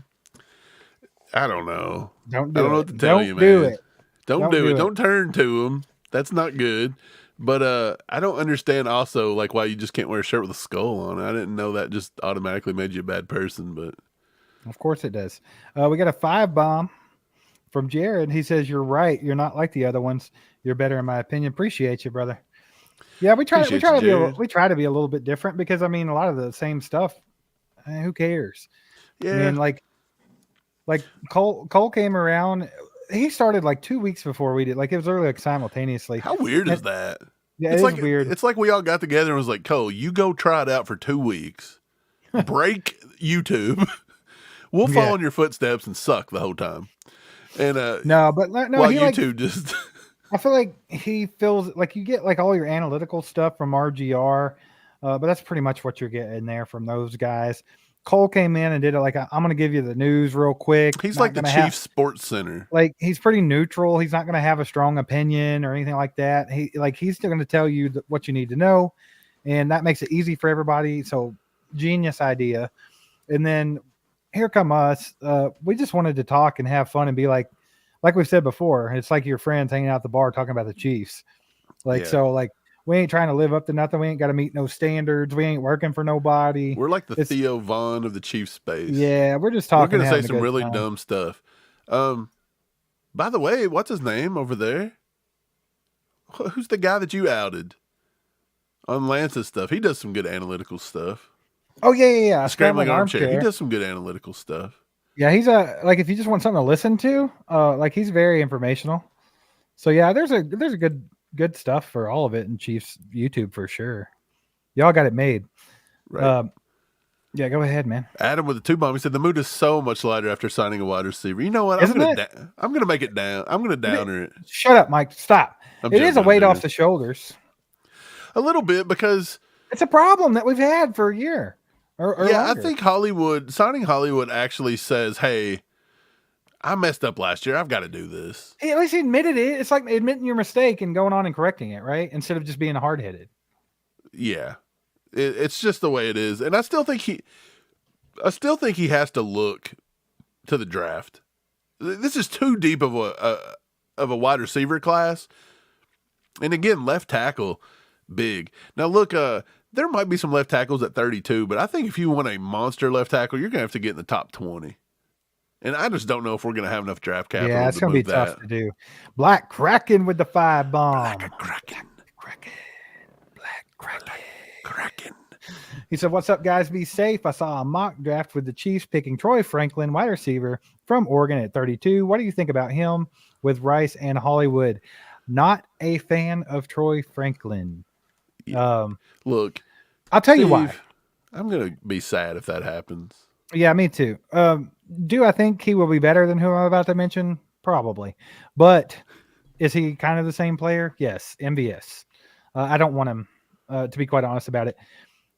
don't know. I don't know what to tell you, man. Do it. Don't do it. Don't turn to him. That's not good. But I don't understand also like why you just can't wear a shirt with a skull on it. I didn't know that just automatically made you a bad person, but of course it does. We got a 5 bomb from Jared. He says, you're right. You're not like the other ones. You're better in my opinion. Appreciate you, brother. Yeah, we try to be a little bit different because I mean a lot of the same stuff. Who cares? Yeah. I mean, like Cole came around. He started like 2 weeks before we did. Like it was really like simultaneously. How weird is that? Yeah, it's like weird. It's like we all got together and was like, Cole, you go try it out for 2 weeks. Break YouTube. We'll follow in your footsteps and suck the whole time. And no, while he YouTube just I feel like he feels like you get like all your analytical stuff from RGR, but that's pretty much what you're getting there from those guys. Cole came in and did it like, I'm going to give you the news real quick. He's like the chief sports center. Like he's pretty neutral. He's not going to have a strong opinion or anything like that. He's still going to tell you what you need to know. And that makes it easy for everybody. So genius idea. And then here come us. We just wanted to talk and have fun and be like we've said before, it's like your friends hanging out at the bar talking about the Chiefs. So we ain't trying to live up to nothing. We ain't got to meet no standards. We ain't working for nobody. We're like the Theo Vaughn of the Chiefs space. Yeah, we're just talking. We're going to say some really dumb stuff. By the way, what's his name over there? Who's the guy that you outed on Lance's stuff? He does some good analytical stuff. Oh, yeah. Scrambling Armchair. He does some good analytical stuff. Yeah, he's if you just want something to listen to, he's very informational. So yeah, there's a good stuff for all of it in Chiefs YouTube for sure. Y'all got it made. Right. Yeah, go ahead, man. Adam with the 2 bomb. He said the mood is so much lighter after signing a wide receiver. You know what? I'm gonna make it down. I'm gonna downer it. Shut up, Mike. Stop. It is a weight off the shoulders. A little bit because it's a problem that we've had for a year. Or yeah, longer. I think signing Hollywood actually says, hey, I messed up last year. I've got to do this. At least he admitted it. It's like admitting your mistake and going on and correcting it, right? Instead of just being hard-headed. Yeah. It's just the way it is. And I still think he has to look to the draft. This is too deep of a wide receiver class. And again, left tackle, big. Now look, there might be some left tackles at 32, but I think if you want a monster left tackle, you're going to have to get in the top 20. And I just don't know if we're going to have enough draft capital. Yeah, it's going to be tough to do. Black Kraken with the 5 bomb. Black Kraken. He said, what's up, guys? Be safe. I saw a mock draft with the Chiefs picking Troy Franklin, wide receiver from Oregon at 32. What do you think about him with Rice and Hollywood? Not a fan of Troy Franklin. Look, I'll tell you why. I'm going to be sad if that happens. Yeah, me too. Do I think he will be better than who I'm about to mention? Probably. But is he kind of the same player? Yes. MVS. I don't want him, to be quite honest about it.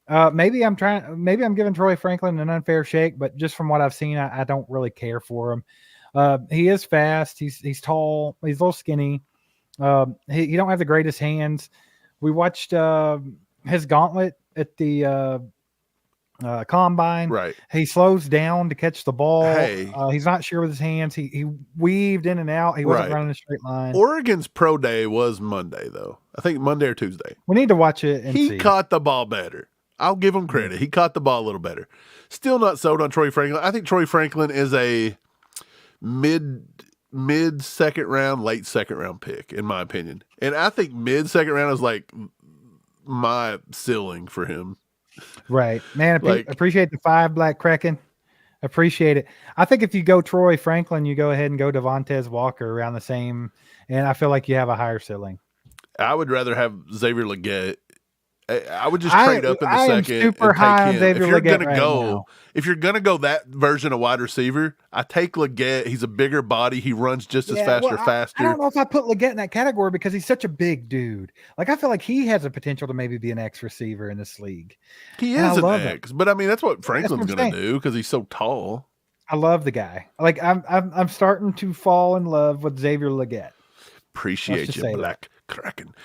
Maybe I'm giving Troy Franklin an unfair shake, but just from what I've seen, I don't really care for him. He is fast. He's tall. He's a little skinny. He don't have the greatest hands. We watched his gauntlet at the combine. Right. He slows down to catch the ball. Hey. He's not sure with his hands. He weaved in and out. He wasn't running a straight line. Oregon's pro day was Monday, though. I think Monday or Tuesday. We need to watch it and see. He caught the ball better. I'll give him credit. He caught the ball a little better. Still not sold on Troy Franklin. I think Troy Franklin is a mid second round, late second round pick, in my opinion. And I think mid second round is like my ceiling for him. Right. Man, appreciate the 5 Black Kraken. Appreciate it. I think if you go Troy Franklin, you go ahead and go Devontae Walker around the same, and I feel like you have a higher ceiling. I would rather have Xavier Legette. I would just trade up in the second. Super high on Xavier Legette right now. If you're gonna go that version of wide receiver, I take Legette. He's a bigger body. He runs just as fast or faster. I don't know if I put Legette in that category because he's such a big dude. Like I feel like he has a potential to maybe be an X receiver in this league. He is an X, but I mean that's what Franklin's gonna do because he's so tall. I love the guy. Like I'm starting to fall in love with Xavier Legette. Appreciate you, Black Kraken.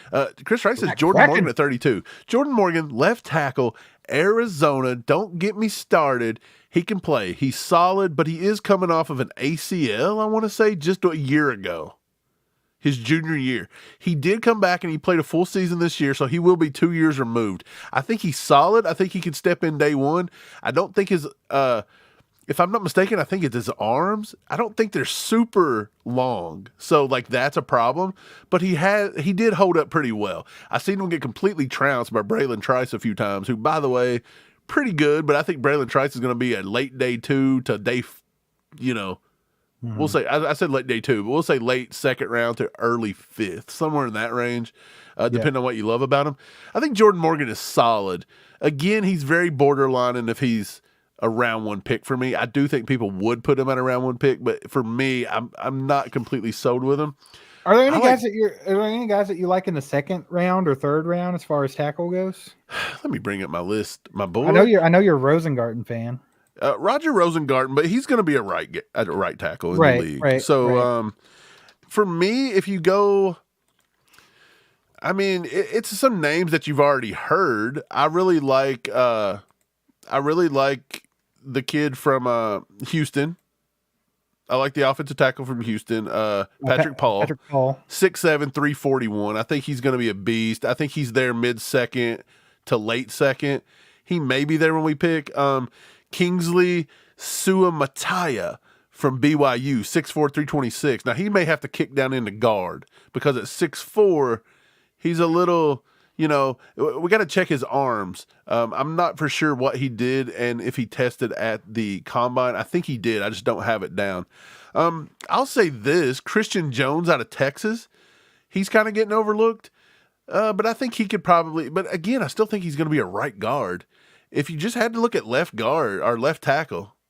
Chris Wright says Jordan Morgan at 32. Jordan Morgan, left tackle, Arizona. Don't get me started. He can play. He's solid, but he is coming off of an ACL, I want to say, just a year ago. His junior year. He did come back and he played a full season this year, so he will be 2 years removed. I think he's solid. I think he can step in day one. I don't think his if I'm not mistaken, I think it's his arms. I don't think they're super long. So, like, that's a problem. But he did hold up pretty well. I seen him get completely trounced by Braylon Trice a few times, who, by the way, pretty good. But I think Braylon Trice is going to be a late day 2 to day, we'll say, I said late day 2, but we'll say late second round to early 5th, somewhere in that range, depending on what you love about him. I think Jordan Morgan is solid. Again, he's very borderline, and if he's a round 1 pick for me. I do think people would put him at a round 1 pick, but for me, I'm not completely sold with him. Are there any guys that you like in the second round or third round as far as tackle goes? Let me bring up my list. My boy. I know you're a Rosengarten fan. Roger Rosengarten, but he's going to be a right tackle in the league. Right. So for me, if you go, I mean, it's some names that you've already heard. I really like the kid from Houston. I like the offensive tackle from Houston, Patrick Paul. 6'7", 341. I think he's going to be a beast. I think he's there mid-second to late second. He may be there when we pick. Kingsley Suamataya from BYU, 6'4", 326. Now, he may have to kick down into guard because at 6'4", he's a little... we got to check his arms. I'm not for sure what he did and if he tested at the combine. I think he did. I just don't have it down. I'll say this. Christian Jones out of Texas, he's kind of getting overlooked. But I think he could probably – but, again, I still think he's going to be a right guard. If you just had to look at left guard or left tackle –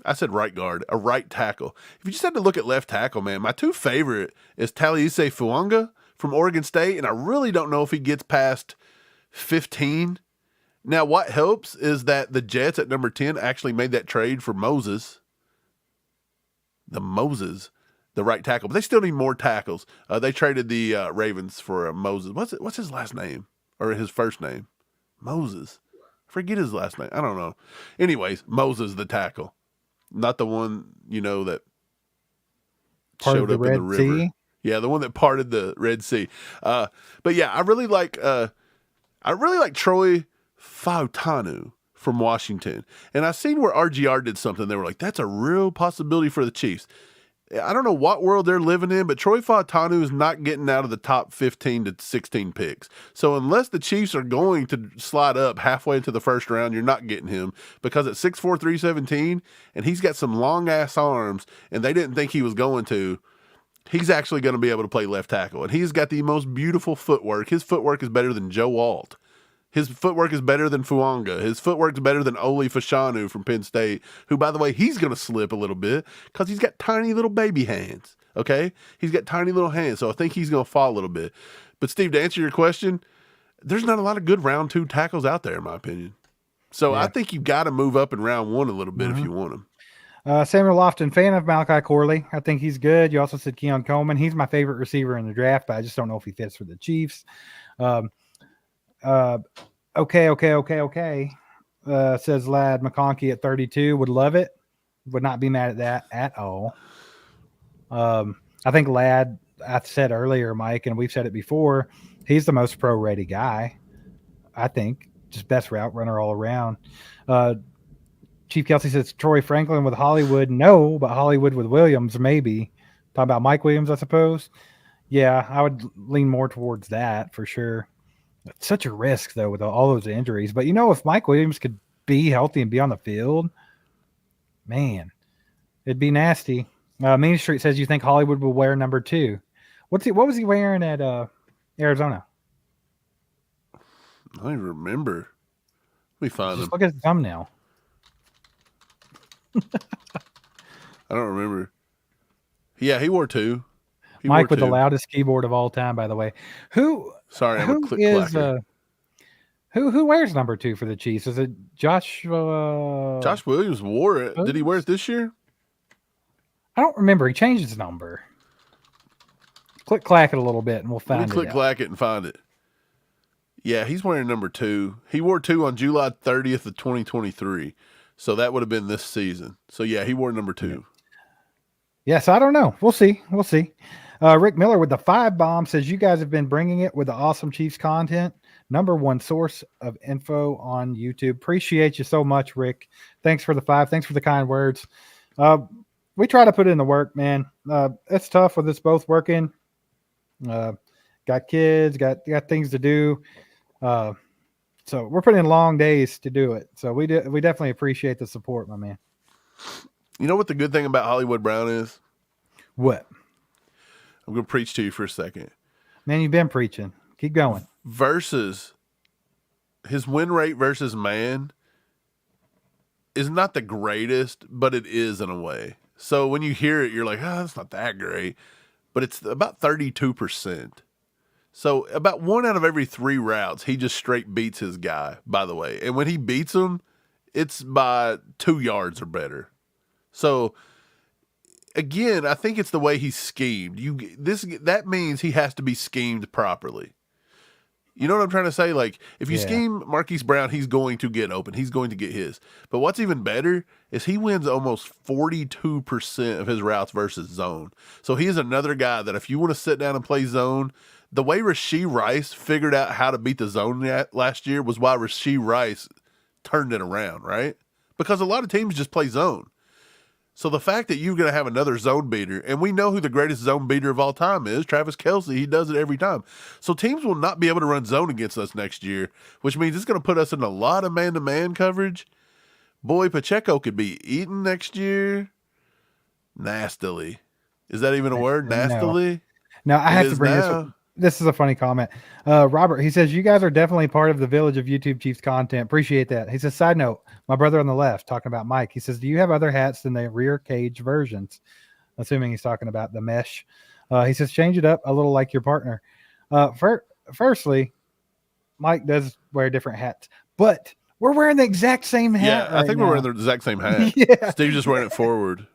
I said right guard, a right tackle. If you just had to look at left tackle, man, my 2 favorite is Taliese Fuanga from Oregon State, and I really don't know if he gets past 15. Now, what helps is that the Jets at number 10 actually made that trade for Moses. The right tackle. But they still need more tackles. They traded the Ravens for Moses. What's his last name? Or his first name? Moses. Forget his last name. I don't know. Anyways, Moses the tackle. Not the one, that showed up in the river. Sea? Yeah, the one that parted the Red Sea. But yeah, I really like Troy Fautanu from Washington. And I seen where RGR did something. They were like, that's a real possibility for the Chiefs. I don't know what world they're living in, but Troy Fautanu is not getting out of the top 15 to 16 picks. So unless the Chiefs are going to slide up halfway into the first round, you're not getting him because at 6'4", 317, and he's got some long-ass arms, and they didn't think he was going to, he's actually going to be able to play left tackle. And he's got the most beautiful footwork. His footwork is better than Joe Alt. His footwork is better than Fuanga. His footwork is better than Oli Fashanu from Penn State, who, by the way, he's going to slip a little bit because he's got tiny little baby hands, okay? He's got tiny little hands, so I think he's going to fall a little bit. But, Steve, to answer your question, there's not a lot of good round 2 tackles out there, in my opinion. So I think you've got to move up in round 1 a little bit if you want him. Samuel Lofton, fan of Malachi Corley. I think he's good. You also said Keon Coleman. He's my favorite receiver in the draft, but I just don't know if he fits for the Chiefs. Okay. Says Lad McConkey at 32. Would love it. Would not be mad at that at all. I think Lad, I said earlier, Mike, and we've said it before, he's the most pro-ready guy. I think. Just best route runner all around. Chief Kelsey says Troy Franklin with Hollywood. No, but Hollywood with Williams, maybe. Talking about Mike Williams, I suppose. Yeah, I would lean more towards that for sure. It's such a risk, though, with all those injuries. But, if Mike Williams could be healthy and be on the field, man, it'd be nasty. Main Street says you think Hollywood will wear number 2. What was he wearing at Arizona? I don't even remember. Let me find him. Look at his thumbnail. I don't remember. Yeah, he wore 2. Mike with the loudest keyboard of all time, by the way. Sorry, I'm a click-clacker. Who wears number 2 for the Chiefs? Is it Josh? Josh Williams wore it. Did he wear it this year? I don't remember. He changed his number. Click-clack it a little bit, and we'll find it. Click-clack it and find it. Yeah, he's wearing number 2. He wore 2 on July 30th of 2023. So that would have been this season. So, yeah, he wore number 2. Yes, I don't know. We'll see. Rick Miller with the 5 bomb says you guys have been bringing it with the awesome Chiefs content. Number 1 source of info on YouTube. Appreciate you so much, Rick. Thanks for the 5. Thanks for the kind words. We try to put in the work, man. It's tough with us both working. Got kids, got things to do. So we're putting in long days to do it. So we definitely appreciate the support, my man. You know what the good thing about Hollywood Brown is? What? I'm going to preach to you for a second. Man, you've been preaching. Keep going. Versus his win rate versus man is not the greatest, but it is in a way. So when you hear it, you're like, that's not that great. But it's about 32%. So about 1 out of every 3 routes, he just straight beats his guy, by the way. And when he beats him, it's by 2 yards or better. So, again, I think it's the way he's schemed. That means he has to be schemed properly. You know what I'm trying to say? Like, if you scheme Marquise Brown, he's going to get open. He's going to get his. But what's even better is he wins almost 42% of his routes versus zone. So he is another guy that if you want to sit down and play zone, the way Rashee Rice figured out how to beat the zone last year was why Rashee Rice turned it around, right? Because a lot of teams just play zone. So the fact that you're going to have another zone beater, and we know who the greatest zone beater of all time is, Travis Kelce. He does it every time. So teams will not be able to run zone against us next year, which means it's going to put us in a lot of man-to-man coverage. Boy, Pacheco could be eaten next year nastily. Is that even a word? Nastily? No, I have to bring this up. This is a funny comment. Robert, he says, you guys are definitely part of the village of YouTube Chiefs content. Appreciate that. He says, side note, my brother on the left, talking about Mike, he says, do you have other hats than the rear cage versions? Assuming he's talking about the mesh. He says, change it up a little like your partner. Firstly, Mike does wear different hats, but we're wearing the exact same hat. Yeah, I think we're wearing the exact same hat. Yeah. Steve's just wearing it forward.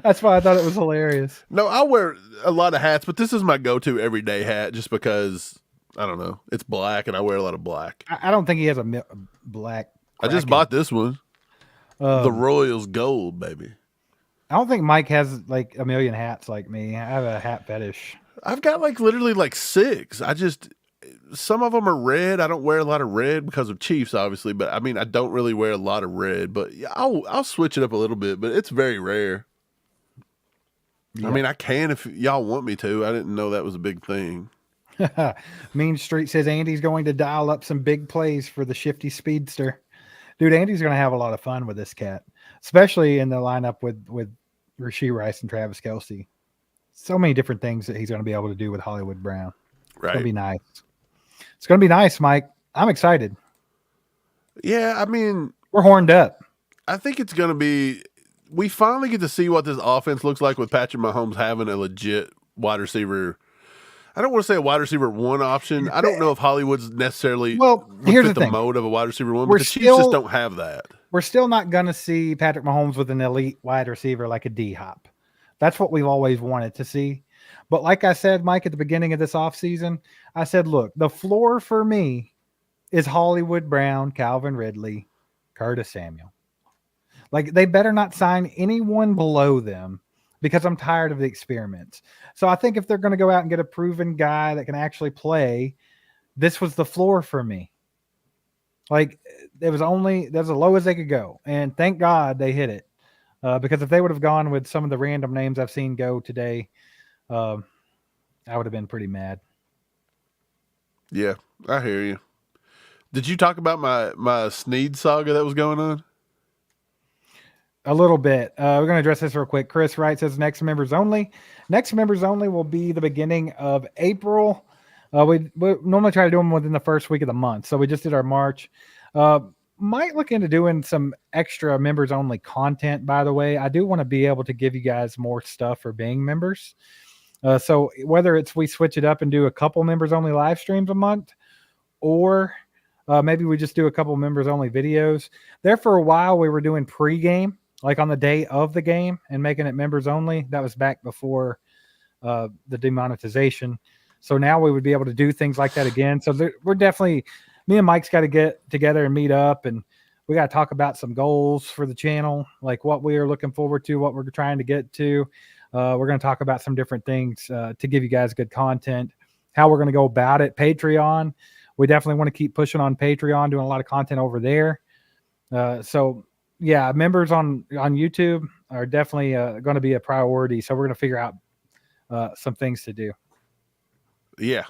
That's why I thought it was hilarious. No, I wear a lot of hats, but this is my go-to everyday hat just because, I don't know, it's black and I wear a lot of black. I don't think he has a black. I just bought this one. The Royals gold, baby. I don't think Mike has like a million hats like me. I have a hat fetish. I've got literally 6. Some of them are red. I don't wear a lot of red because of Chiefs, obviously, but I mean, I don't really wear a lot of red, but I'll switch it up a little bit, but it's very rare. Yep. I mean, I can if y'all want me to. I didn't know that was a big thing. Mean Street says Andy's going to dial up some big plays for the shifty speedster. Dude, Andy's going to have a lot of fun with this cat, especially in the lineup with Rashee Rice and Travis Kelce. So many different things that he's going to be able to do with Hollywood Brown. Right. It's going to be nice. It's going to be nice, Mike. I'm excited. Yeah, I mean, we're horned up. I think it's going to be. We finally get to see what this offense looks like with Patrick Mahomes having a legit wide receiver. I don't want to say a wide receiver one option. I don't know if Hollywood's necessarily here's fit the thing. mode of a wide receiver one, but the Chiefs just don't have that. We're still not going to see Patrick Mahomes with an elite wide receiver like a D-Hop. That's what we've always wanted to see. But like I said, Mike, at the beginning of this offseason, I said, look, the floor for me is Hollywood Brown, Calvin Ridley, Curtis Samuel. Like, they better not sign anyone below them because I'm tired of the experiments. So I think if they're going to go out and get a proven guy that can actually play, this was the floor for me. Like, that's as low as they could go. And thank God they hit it. Because if they would have gone with some of the random names I've seen go today, I would have been pretty mad. Yeah, I hear you. Did you talk about my Snead saga that was going on? A little bit. We're going to address this real quick. Chris Wright says next members only. Next members only will be the beginning of April. We normally try to do them within the first week of the month. So we just did our March. Might look into doing some extra members only content, by the way. I do want to be able to give you guys more stuff for being members. So whether it's we switch it up and do a couple members only live streams a month, or maybe we just do a couple members only videos. There for a while, we were doing pregame, like on the day of the game and making it members only. That was back before the demonetization. So now we would be able to do things like that again. So we're definitely, me and Mike's got to get together and meet up, and we got to talk about some goals for the channel, like what we are looking forward to, what we're trying to get to. We're going to talk about some different things to give you guys good content, how we're going to go about it. Patreon, we definitely want to keep pushing on Patreon, doing a lot of content over there. So yeah, members on YouTube are definitely going to be a priority. So we're going to figure out some things to do. Yeah,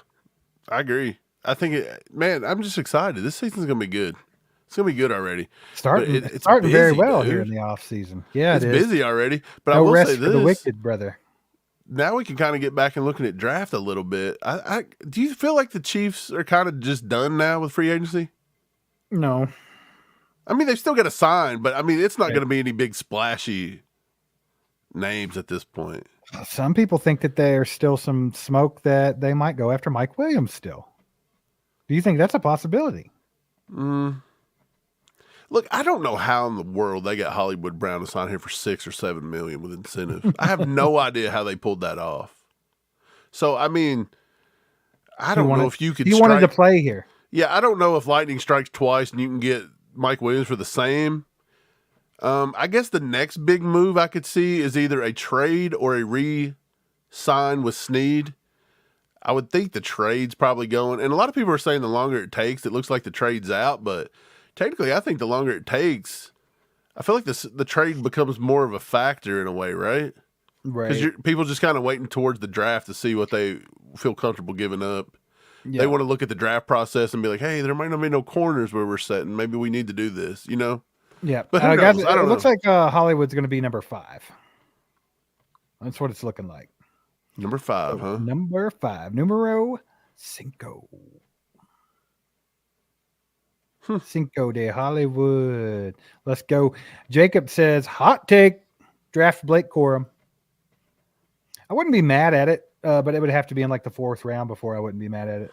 I agree. I think, man, I'm just excited. This season's going to be good. It's going to be good already. It's starting busy, very well, dude, here in the off season. Yeah, it's busy already. But no I will rest say for the wicked, brother. Now we can kind of get back and looking at draft a little bit. Do you feel like the Chiefs are kind of just done now with free agency? No. I mean, they've still got to sign, but I mean, it's not going to be any big splashy names at this point. Some people think that there's still some smoke that they might go after Mike Williams still. Do you think that's a possibility? Look, I don't know how in the world they got Hollywood Brown to sign here for $6 or $7 million with incentives. I have no idea how they pulled that off. So, I mean, I don't know if you could. He wanted to play here. Yeah, I don't know if lightning strikes twice and you can get Mike Williams for the same. I guess the next big move I could see is either a trade or a re-sign with Snead. I would think the trade's probably going, and a lot of people are saying the longer it takes, it looks like the trade's out, but technically I think the longer it takes, I feel like the trade becomes more of a factor in a way, right? Right. Because people just kind of waiting towards the draft to see what they feel comfortable giving up. Yeah. They want to look at the draft process and be like, hey, there might not be no corners where we're setting. Maybe we need to do this, you know? Yeah. But guys, it looks like Hollywood's going to be number 5. That's what it's looking like. Number 5, huh? Number 5. Numero 5. Cinco de Hollywood. Let's go. Jacob says, hot take, draft Blake Corum. I wouldn't be mad at it, but it would have to be in like the 4th round before I wouldn't be mad at it.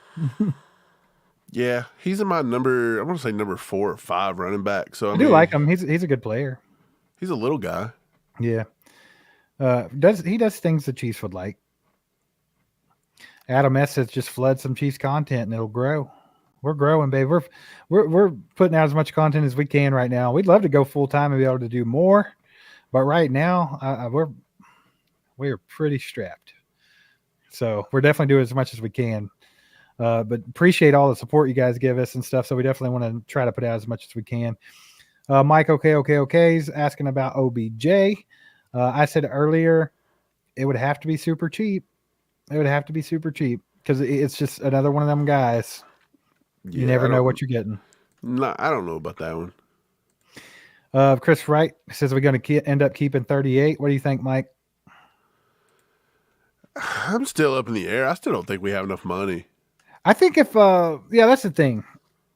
Yeah, he's in my I want to say number 4 or 5 running back. So I do like him. He's a good player. He's a little guy. Yeah. He does things the Chiefs would like. Adam S says just flood some Chiefs content and it'll grow. We're growing, babe. We're putting out as much content as we can right now. We'd love to go full time and be able to do more, but right now we're pretty strapped. So we're definitely doing as much as we can. But appreciate all the support you guys give us and stuff. So we definitely want to try to put out as much as we can. Mike, okay, is asking about OBJ. I said earlier it would have to be super cheap. It would have to be super cheap because it's just another one of them guys. You never know what you're getting. No, I don't know about that one. Chris Wright says we're going to end up keeping 38. What do you think, Mike? I'm still up in the air. I still don't think we have enough money. I think if that's the thing.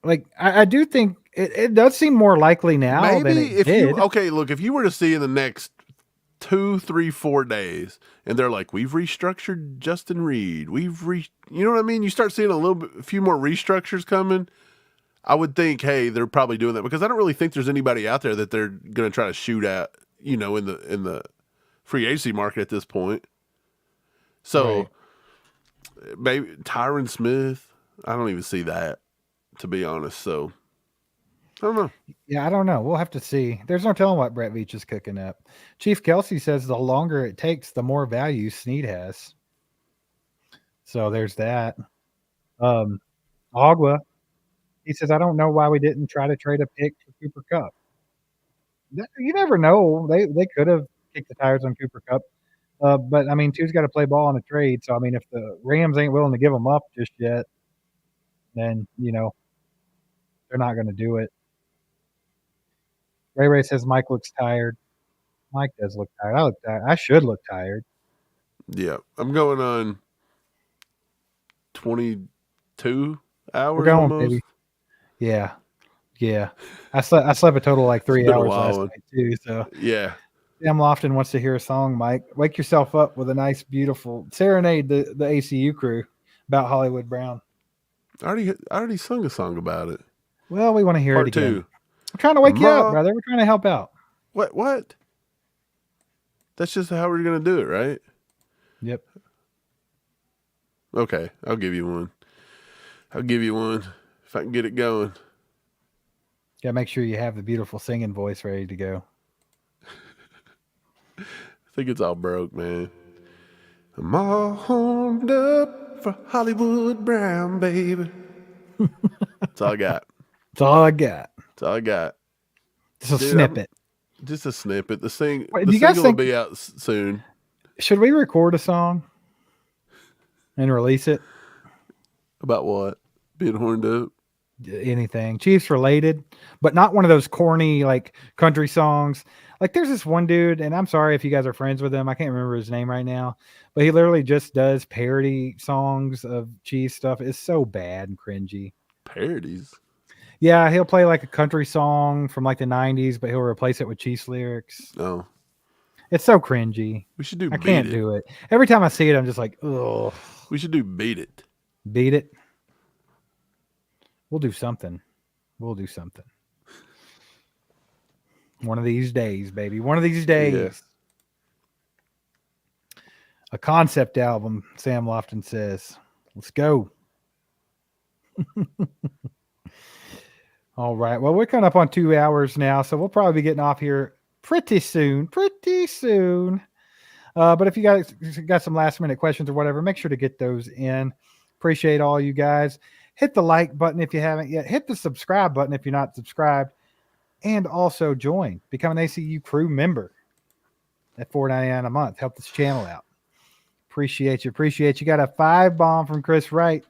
Like I do think it does seem more likely now. Maybe than it if did. look, if you were to see in the next 2, 3, 4 days, and they're like, we've restructured Justin Reid. You know what I mean? You start seeing a few more restructures coming. I would think, hey, they're probably doing that because I don't really think there's anybody out there that they're going to try to shoot at, in the free agency market at this point. So maybe Tyron Smith, I don't even see that, to be honest. So I don't know. Yeah, I don't know. We'll have to see. There's no telling what Brett Veach is cooking up. Chief Kelsey says the longer it takes, the more value Snead has. So there's that. Agua, he says, I don't know why we didn't try to trade a pick for Cooper Kupp. You never know. They could have kicked the tires on Cooper Kupp. But, I mean, two's got to play ball in a trade. So, I mean, if the Rams ain't willing to give them up just yet, then, they're not going to do it. Ray says Mike looks tired. Mike does look tired. I look tired. I should look tired. Yeah. I'm going on 22 hours We're going, almost. baby. Yeah. Yeah. I slept a total of like 3 hours last night, too. So, yeah. Sam Lofton wants to hear a song, Mike. Wake yourself up with a nice, beautiful serenade the ACU crew about Hollywood Brown. I already sung a song about it. Well, we want to hear Part it again. 2. We're trying to wake you up, brother. We're trying to help out. What? That's just how we're going to do it, right? Yep. Okay, I'll give you one. If I can get it going. Gotta make sure you have the beautiful singing voice ready to go. I think it's all broke, man. I'm all horned up for Hollywood Brown, baby. That's all I got. That's all I got. Just a snippet. Just a snippet. The single will be out soon. Should we record a song and release it? About what? Being horned up? Anything. Chiefs related, but not one of those corny, like, country songs. Like, there's this one dude, and I'm sorry if you guys are friends with him. I can't remember his name right now, but he literally just does parody songs of Chiefs stuff. It's so bad and cringy. Parodies? Yeah, he'll play like a country song from like the 90s, but he'll replace it with Chiefs lyrics. Oh. It's so cringy. We should do I can't do it. Every time I see it, I'm just like, ugh. We should do Beat It. Beat It? We'll do something. One of these days, baby. One of these days. Yeah. A concept album, Sam Lofton says. Let's go. All right. Well, we're coming up on 2 hours now, so we'll probably be getting off here pretty soon. But if you guys got some last minute questions or whatever, make sure to get those in. Appreciate all you guys. Hit the like button if you haven't yet. Hit the subscribe button if you're not subscribed. And also become an ACU crew member at $4.99 a month. Help this channel out. Appreciate you. Got a 5 bomb from Chris Wright.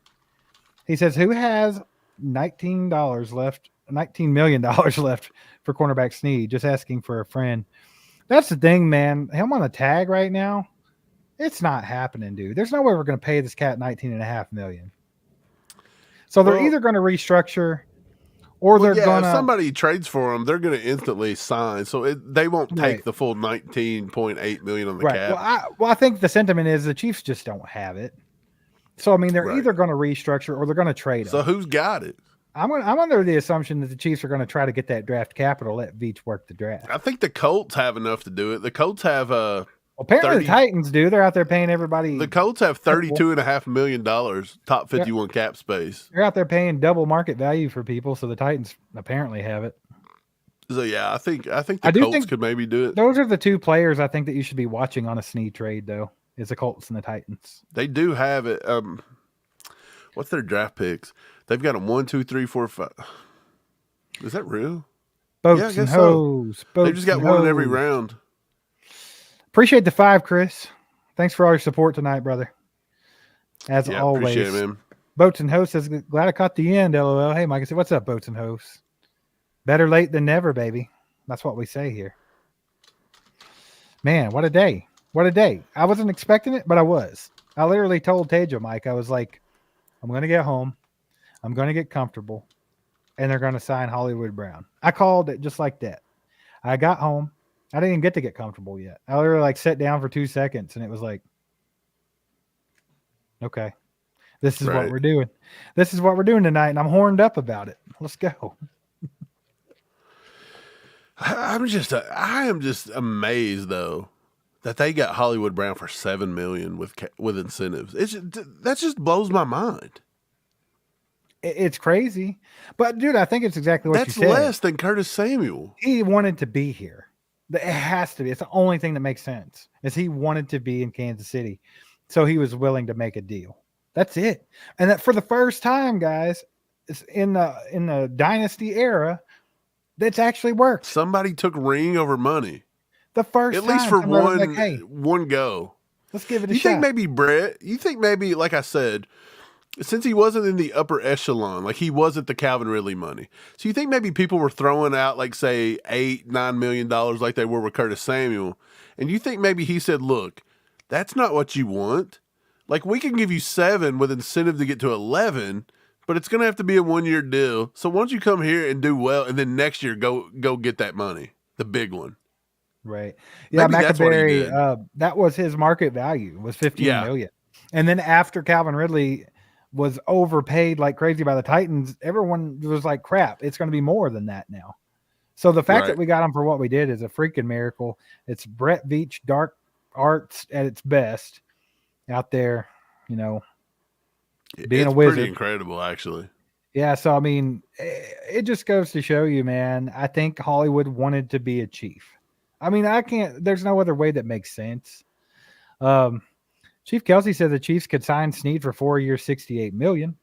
He says, who has $19 million left for cornerback Snead? Just asking for a friend. That's the thing, man. Him on a tag right now, it's not happening, dude. There's no way we're going to pay this cat $19.5 million. So they're either going to restructure, or they're going to. If somebody trades for them, they're going to instantly sign. So they won't take the full $19.8 million on the cap. Well, I think the sentiment is the Chiefs just don't have it. So I mean, they're either going to restructure or they're going to trade them. So who's got it? I'm under the assumption that the Chiefs are going to try to get that draft capital. Let Veach work the draft. I think the Colts have enough to do it. The Colts have apparently the Titans do. They're out there paying everybody. The Colts have $32.5 million top 51 cap space. They're out there paying double market value for people, so the Titans apparently have it. So yeah, I think the Colts could maybe do it. Those are the two players I think that you should be watching on a Snead trade, though, is the Colts and the Titans. They do have it. What's their draft picks? They've got them 1, 2, 3, 4, 5. Is that real? Boats and hoes. They just got one in every round. Appreciate the 5, Chris. Thanks for all your support tonight, brother. As always. Appreciate it, man. Boats and Host says, glad I caught the end, LOL. Hey, Mike, I said, what's up, Boats and Host? Better late than never, baby. That's what we say here. Man, what a day. I wasn't expecting it, but I was. I literally told Tejo, Mike, I was like, I'm going to get home. I'm going to get comfortable. And they're going to sign Hollywood Brown. I called it just like that. I got home. I didn't even get to get comfortable yet. I literally like sat down for 2 seconds and it was like, okay, this is what Right. we're doing. This is what we're doing tonight. And I'm horned up about it. Let's go. I am just amazed though that they got Hollywood Brown for $7 million with incentives. That just blows my mind. It's crazy, but dude, I think it's exactly what That's you said. less than Curtis Samuel. He wanted to be here. It has to be. It's the only thing that makes sense is he wanted to be in Kansas City. So he was willing to make a deal. That's it. And that for the first time, guys, it's in the dynasty era, that's actually worked. Somebody took ring over money. The first at time, least for one, like, hey, one go. Let's give it a you shot. Think maybe Brett? You think maybe, like I said, since he wasn't in the upper echelon, like he wasn't the Calvin Ridley money. So you think maybe people were throwing out like say $8-9 million like they were with Curtis Samuel, and you think maybe he said, "Look, that's not what you want. Like we can give you 7 with incentive to get to 11, but it's going to have to be a 1-year deal. So why don't you come here and do well, and then next year go get that money, the big one." Right. Yeah, maybe that's what he McAberry, did. that was his market value, was $15 million. And then after Calvin Ridley was overpaid like crazy by the Titans, everyone was like, crap, it's going to be more than that now. So the fact that we got him for what we did is a freaking miracle. It's Brett Veach dark arts at its best out there, you know, being a wizard. Pretty incredible, actually. Yeah, so I mean, it just goes to show you, man, I think Hollywood wanted to be a Chief. I mean, there's no other way that makes sense. Chief Kelsey said the Chiefs could sign Snead for 4 years, $68 million.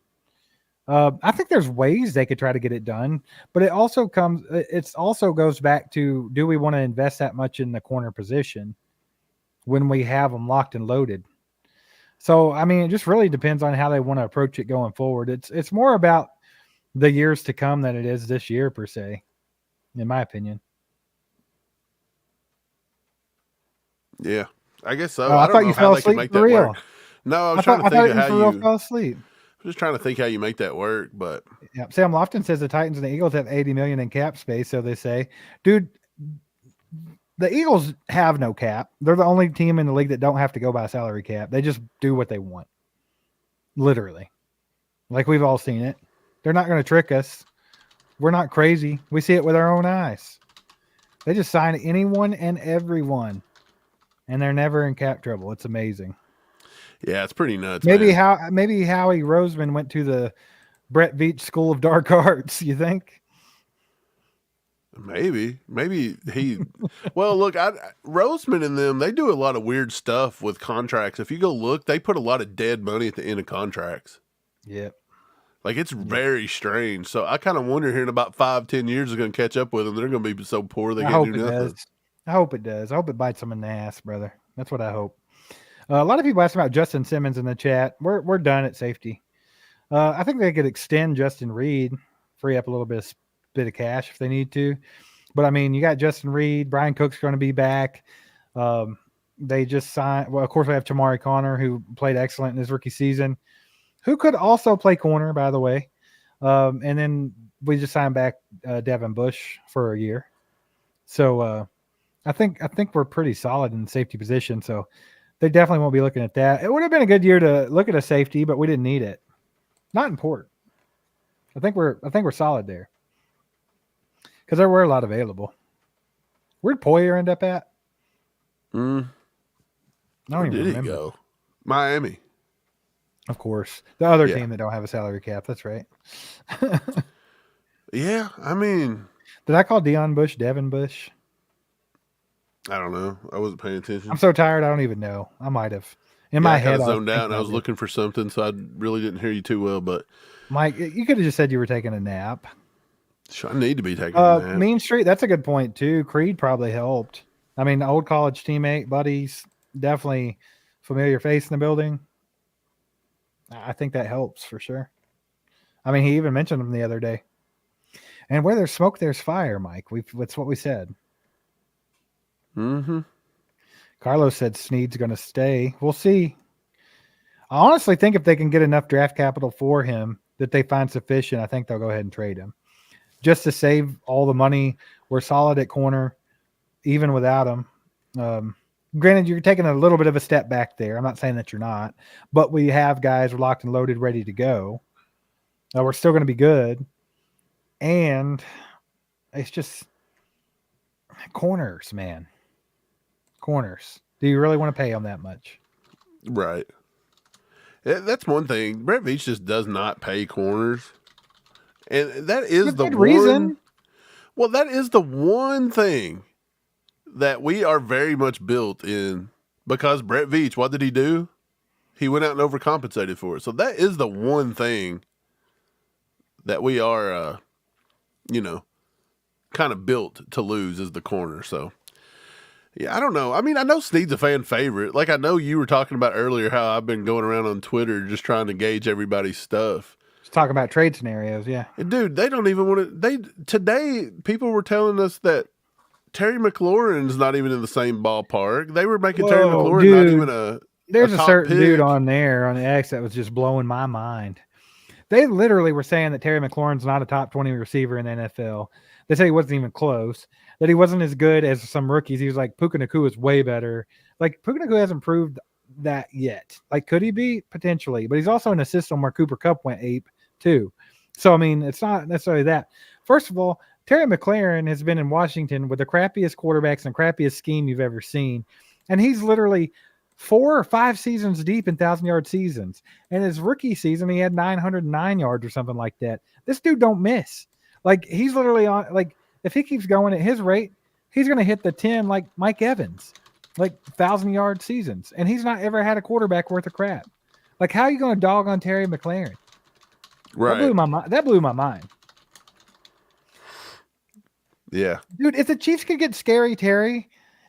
I think there's ways they could try to get it done, but it also goes back to, do we want to invest that much in the corner position when we have them locked and loaded? So, I mean, it just really depends on how they want to approach it going forward. It's more about the years to come than it is this year per se, in my opinion. Yeah, I guess so. I thought you fell asleep for real. No, I was trying to think of how you fell asleep. I'm just trying to think how you make that work, but yeah. Sam Lofton says the Titans and the Eagles have $80 million in cap space, so they say, dude, the Eagles have no cap. They're the only team in the league that don't have to go by a salary cap. They just do what they want, literally. Like we've all seen it. They're not going to trick us. We're not crazy. We see it with our own eyes. They just sign anyone and everyone, and they're never in cap trouble. It's amazing. Yeah, it's pretty nuts. Maybe Howie Roseman went to the Brett Veach School of Dark Arts. You think? Maybe he. Well, look, Roseman and them, they do a lot of weird stuff with contracts. If you go look, they put a lot of dead money at the end of contracts. Yep. Like it's very strange. So I kind of wonder here in about 5-10 years is going to catch up with them. They're going to be so poor they can't do nothing. I hope it does. I hope it bites them in the ass, brother. That's what I hope. A lot of people asked about Justin Simmons in the chat. We're done at safety. I think they could extend Justin Reid, free up a little bit of cash if they need to. But I mean, you got Justin Reid, Brian Cook's going to be back. They just signed. Well, of course, we have Tamari Connor, who played excellent in his rookie season, who could also play corner, by the way. And then we just signed back Devin Bush for a year. So I think we're pretty solid in the safety position. So they definitely won't be looking at that. It would have been a good year to look at a safety, but we didn't need it. Not important. I think we're solid there because there were a lot available. Where'd Poyer end up at? I don't even remember. Did he go? Miami. Of course, the other team that don't have a salary cap. That's right. Yeah, I mean, did I call Deion Bush Devin Bush? I don't know. I wasn't paying attention. I'm so tired. I don't even know. I might have. In my head, I zoned out and I was looking for something, so I really didn't hear you too well. But Mike, you could have just said you were taking a nap. I need to be taking a nap. Mean Street. That's a good point too. Creed probably helped. I mean, old college teammate, buddies, definitely familiar face in the building. I think that helps for sure. I mean, he even mentioned him the other day. And where there's smoke, there's fire, Mike. That's what we said. Mm-hmm. Carlos said Snead's going to stay. We'll see. I honestly think if they can get enough draft capital for him that they find sufficient, I think they'll go ahead and trade him. Just to save all the money. We're solid at corner. even without him. Granted, you're taking a little bit of a step back there. I'm not saying that you're not, but we have guys locked and loaded, ready to go. We're still going to be good. And it's just corners, man. Corners. Do you really want to pay them that much? Right. That's one thing. Brett Veach just does not pay corners. And that is the one reason. Well, that is the one thing that we are very much built in, because Brett Veach, what did he do? He went out and overcompensated for it. So that is the one thing that we are, kind of built to lose, is the corner. So, yeah, I don't know. I mean, I know Snead's a fan favorite. Like, I know you were talking about earlier how I've been going around on Twitter just trying to gauge everybody's stuff. Just talking about trade scenarios, yeah. And dude, they don't even want to. Today, people were telling us that Terry McLaurin's not even in the same ballpark. They were making Terry McLaurin not even a. There's a certain pick. dude on there on the X that was just blowing my mind. They literally were saying that Terry McLaurin's not a top 20 receiver in the NFL. They said he wasn't even close, that he wasn't as good as some rookies. He was like, Puka Nacua is way better. Like, Puka Nacua hasn't proved that yet. Like, could he be? Potentially. But he's also in a system where Cooper Kupp went ape too. So, I mean, it's not necessarily that. First of all, Terry McLaurin has been in Washington with the crappiest quarterbacks and crappiest scheme you've ever seen. And he's literally 4 or 5 seasons deep in 1,000-yard seasons. And his rookie season, he had 909 yards or something like that. This dude don't miss. Like, he's literally on, like, if he keeps going at his rate, he's going to hit the 10 like Mike Evans, like 1,000-yard seasons. And he's not ever had a quarterback worth of crap. Like, how are you going to dog on Terry McLaurin? Right. That blew my mind. Yeah. Dude, if the Chiefs could get Scary Terry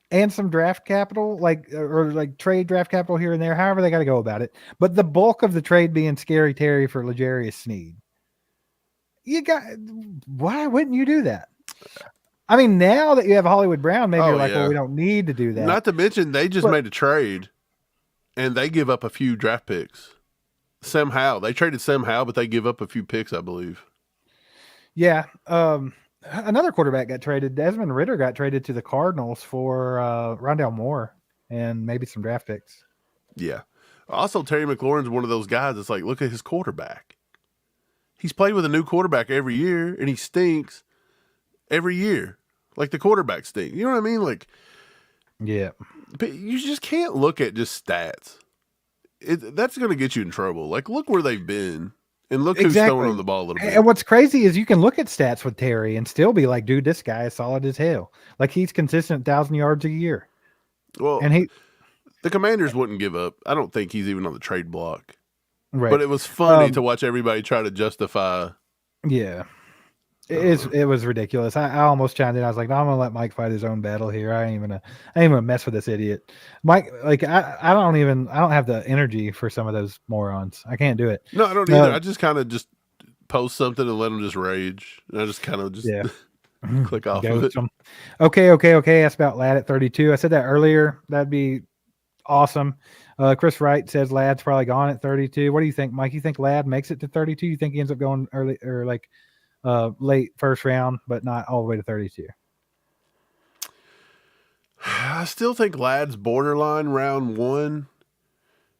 and some draft capital, or trade draft capital here and there, however they got to go about it, but the bulk of the trade being Scary Terry for L'Jarius Sneed, why wouldn't you do that? I mean, now that you have Hollywood Brown, maybe you're like, well, we don't need to do that. Not to mention, they just made a trade, and they give up a few draft picks. Sam Howell. They traded Sam Howell, but they give up a few picks, I believe. Yeah. Another quarterback got traded. Desmond Ridder got traded to the Cardinals for Rondale Moore and maybe some draft picks. Yeah. Also, Terry McLaurin's one of those guys that's like, look at his quarterback. He's played with a new quarterback every year, and he stinks every year. Like, the quarterback stink. You know what I mean? Like, yeah. But you just can't look at just stats. That's going to get you in trouble. Like, look where they've been. And look who's throwing on the ball a little bit. And what's crazy is you can look at stats with Terry and still be like, dude, this guy is solid as hell. Like, he's consistent 1,000 yards a year. Well, and the Commanders wouldn't give up. I don't think he's even on the trade block. Right. But it was funny to watch everybody try to justify. Yeah. It was ridiculous. I almost chimed in. I was like, no, I'm gonna let Mike fight his own battle here. I ain't gonna mess with this idiot. Mike, like I don't have the energy for some of those morons. I can't do it. No, I don't either. I just kind of just post something and let them just rage. And I just kind of just click off of it. Okay. Asked about Ladd at 32. I said that earlier. That'd be awesome. Chris Wright says Ladd's probably gone at 32. What do you think, Mike? You think Ladd makes it to 32? You think he ends up going early or like late first round, but not all the way to 32? I still think Ladd's borderline round 1.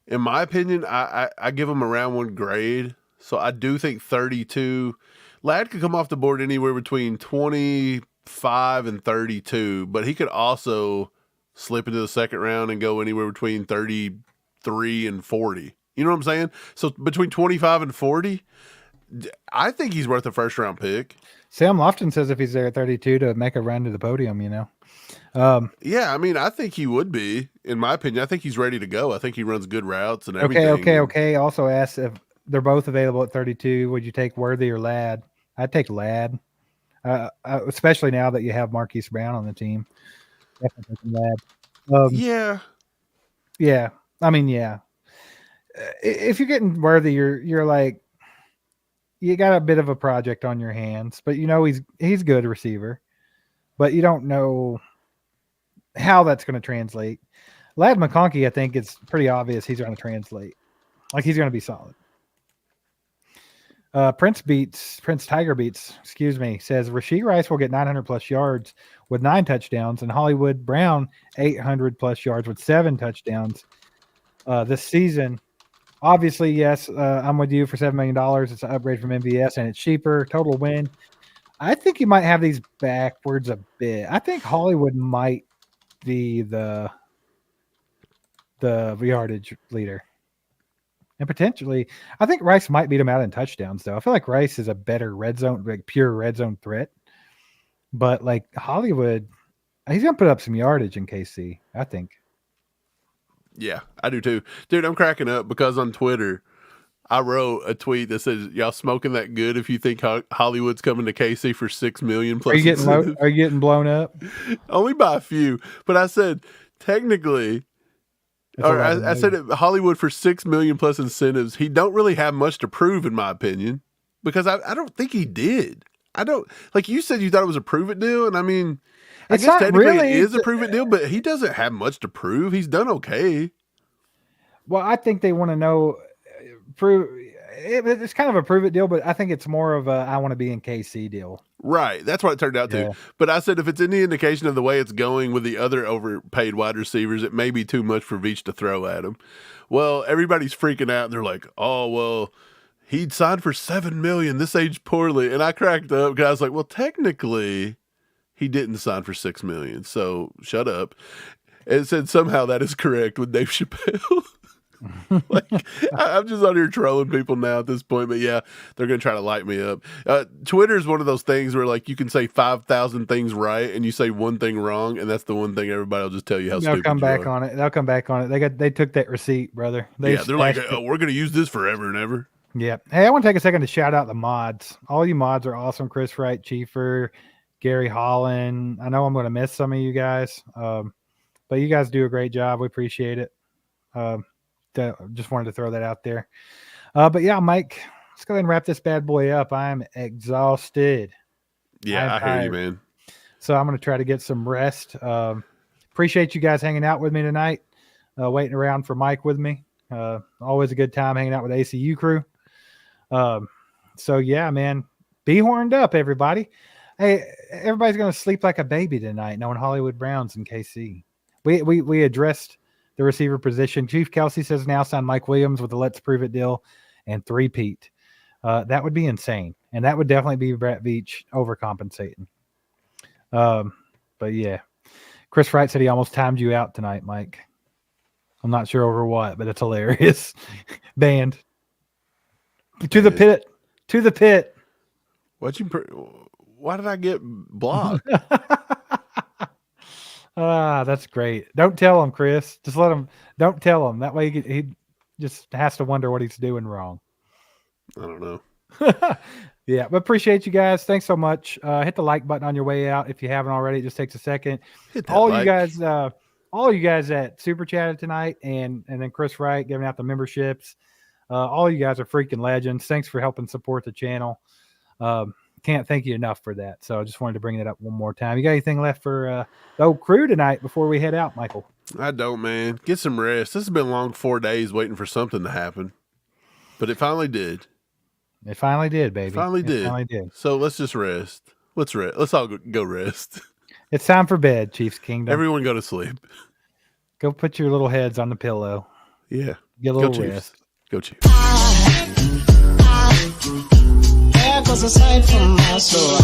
In my opinion, I give him a round 1 grade. So I do think 32. Ladd could come off the board anywhere between 25 and 32, but he could also slip into the second round and go anywhere between 33 and 40. You know what I'm saying? So between 25 and 40, I think he's worth a first round pick. Sam Lofton says if he's there at 32 to make a run to the podium, you know. Yeah, I mean, I think he would be, in my opinion. I think he's ready to go. I think he runs good routes and everything. Okay. Also asked if they're both available at 32. Would you take Worthy or Ladd? I'd take Ladd, especially now that you have Marquise Brown on the team. Definitely Ladd. Yeah. I mean, yeah. If you're getting Worthy, you're like, you got a bit of a project on your hands, but you know he's a good receiver, but you don't know how that's going to translate. Ladd McConkey, I think it's pretty obvious he's going to translate. Like, he's going to be solid. Prince Tiger Beats, says Rashee Rice will get 900 plus yards with 9 touchdowns, and Hollywood Brown 800 plus yards with 7 touchdowns this season. Obviously, yes, I'm with you for $7 million. It's an upgrade from MVS, and it's cheaper. Total win. I think you might have these backwards a bit. I think Hollywood might be the yardage leader. And potentially, I think Rice might beat him out in touchdowns, though. I feel like Rice is a better red zone, like pure red zone threat. But like Hollywood, he's going to put up some yardage in KC, I think. Yeah, I do too. Dude, I'm cracking up because on Twitter, I wrote a tweet that says, y'all smoking that good if you think Hollywood's coming to KC for $6 million plus. Are you getting blown up? Only by a few. But I said, technically, or I said Hollywood for $6 million plus incentives. He don't really have much to prove, in my opinion, because I don't think he did. I don't, like you said, you thought it was a prove it deal, and I mean, I guess technically it is a prove it deal, but he doesn't have much to prove. He's done okay. Well, I think they want to know it's kind of a prove it deal, but I think it's more of a I want to be in KC deal. Right. That's what it turned out to. But I said if it's any indication of the way it's going with the other overpaid wide receivers, it may be too much for Veach to throw at him. Well, everybody's freaking out. They're like, oh, well, he'd signed for $7 million. This aged poorly. And I cracked up because I was like, well, technically, he didn't sign for $6 million. So shut up. And it said somehow that is correct with Dave Chappelle. Like, I'm just out here trolling people now at this point, but yeah, they're gonna try to light me up. Twitter is one of those things where like you can say 5,000 things right and you say one thing wrong, and that's the one thing everybody will just tell you how stupid. They'll come back on it. They'll come back on it. They took that receipt, brother. They're like, we're gonna use this forever and ever. Yeah. Hey, I want to take a second to shout out the mods. All you mods are awesome. Chris Wright, Chiefer, Gary Holland. I know I'm gonna miss some of you guys, but you guys do a great job. We appreciate it. Just wanted to throw that out there. But yeah, Mike, let's go ahead and wrap this bad boy up. I'm exhausted. Yeah, I hear you, man. So I'm going to try to get some rest. Appreciate you guys hanging out with me tonight, waiting around for Mike with me. Always a good time hanging out with the ACU crew. So yeah, man, be horned up, everybody. Hey, everybody's going to sleep like a baby tonight, knowing Hollywood Browns and KC. We addressed the receiver position. Chief Kelsey says now sign Mike Williams with a let's prove it deal and 3-peat. That would be insane. And that would definitely be Brett Veach overcompensating. But yeah, Chris Wright said he almost timed you out tonight, Mike. I'm not sure over what, but it's hilarious. Banned. To the pit. To the pit. Why did I get blocked? That's great. Don't tell him, Chris. Just let him. Don't tell him. That way he just has to wonder what he's doing wrong. I don't know. Yeah, but appreciate you guys. Thanks so much. Hit the like button on your way out if you haven't already. It just takes a second. All you guys that super chatted tonight, and then Chris Wright giving out the memberships. All you guys are freaking legends. Thanks for helping support the channel. Can't thank you enough for that. So I just wanted to bring that up one more time. You got anything left for the old crew tonight before we head out, Michael? I don't, man. Get some rest. This has been a long 4 days waiting for something to happen. But it finally did. It finally did, baby. It finally did. So let's just rest. Let's rest. Let's all go rest. It's time for bed, Chiefs Kingdom. Everyone go to sleep. Go put your little heads on the pillow. Yeah. Get a little rest. Go Chiefs. There goes a sight from my soul.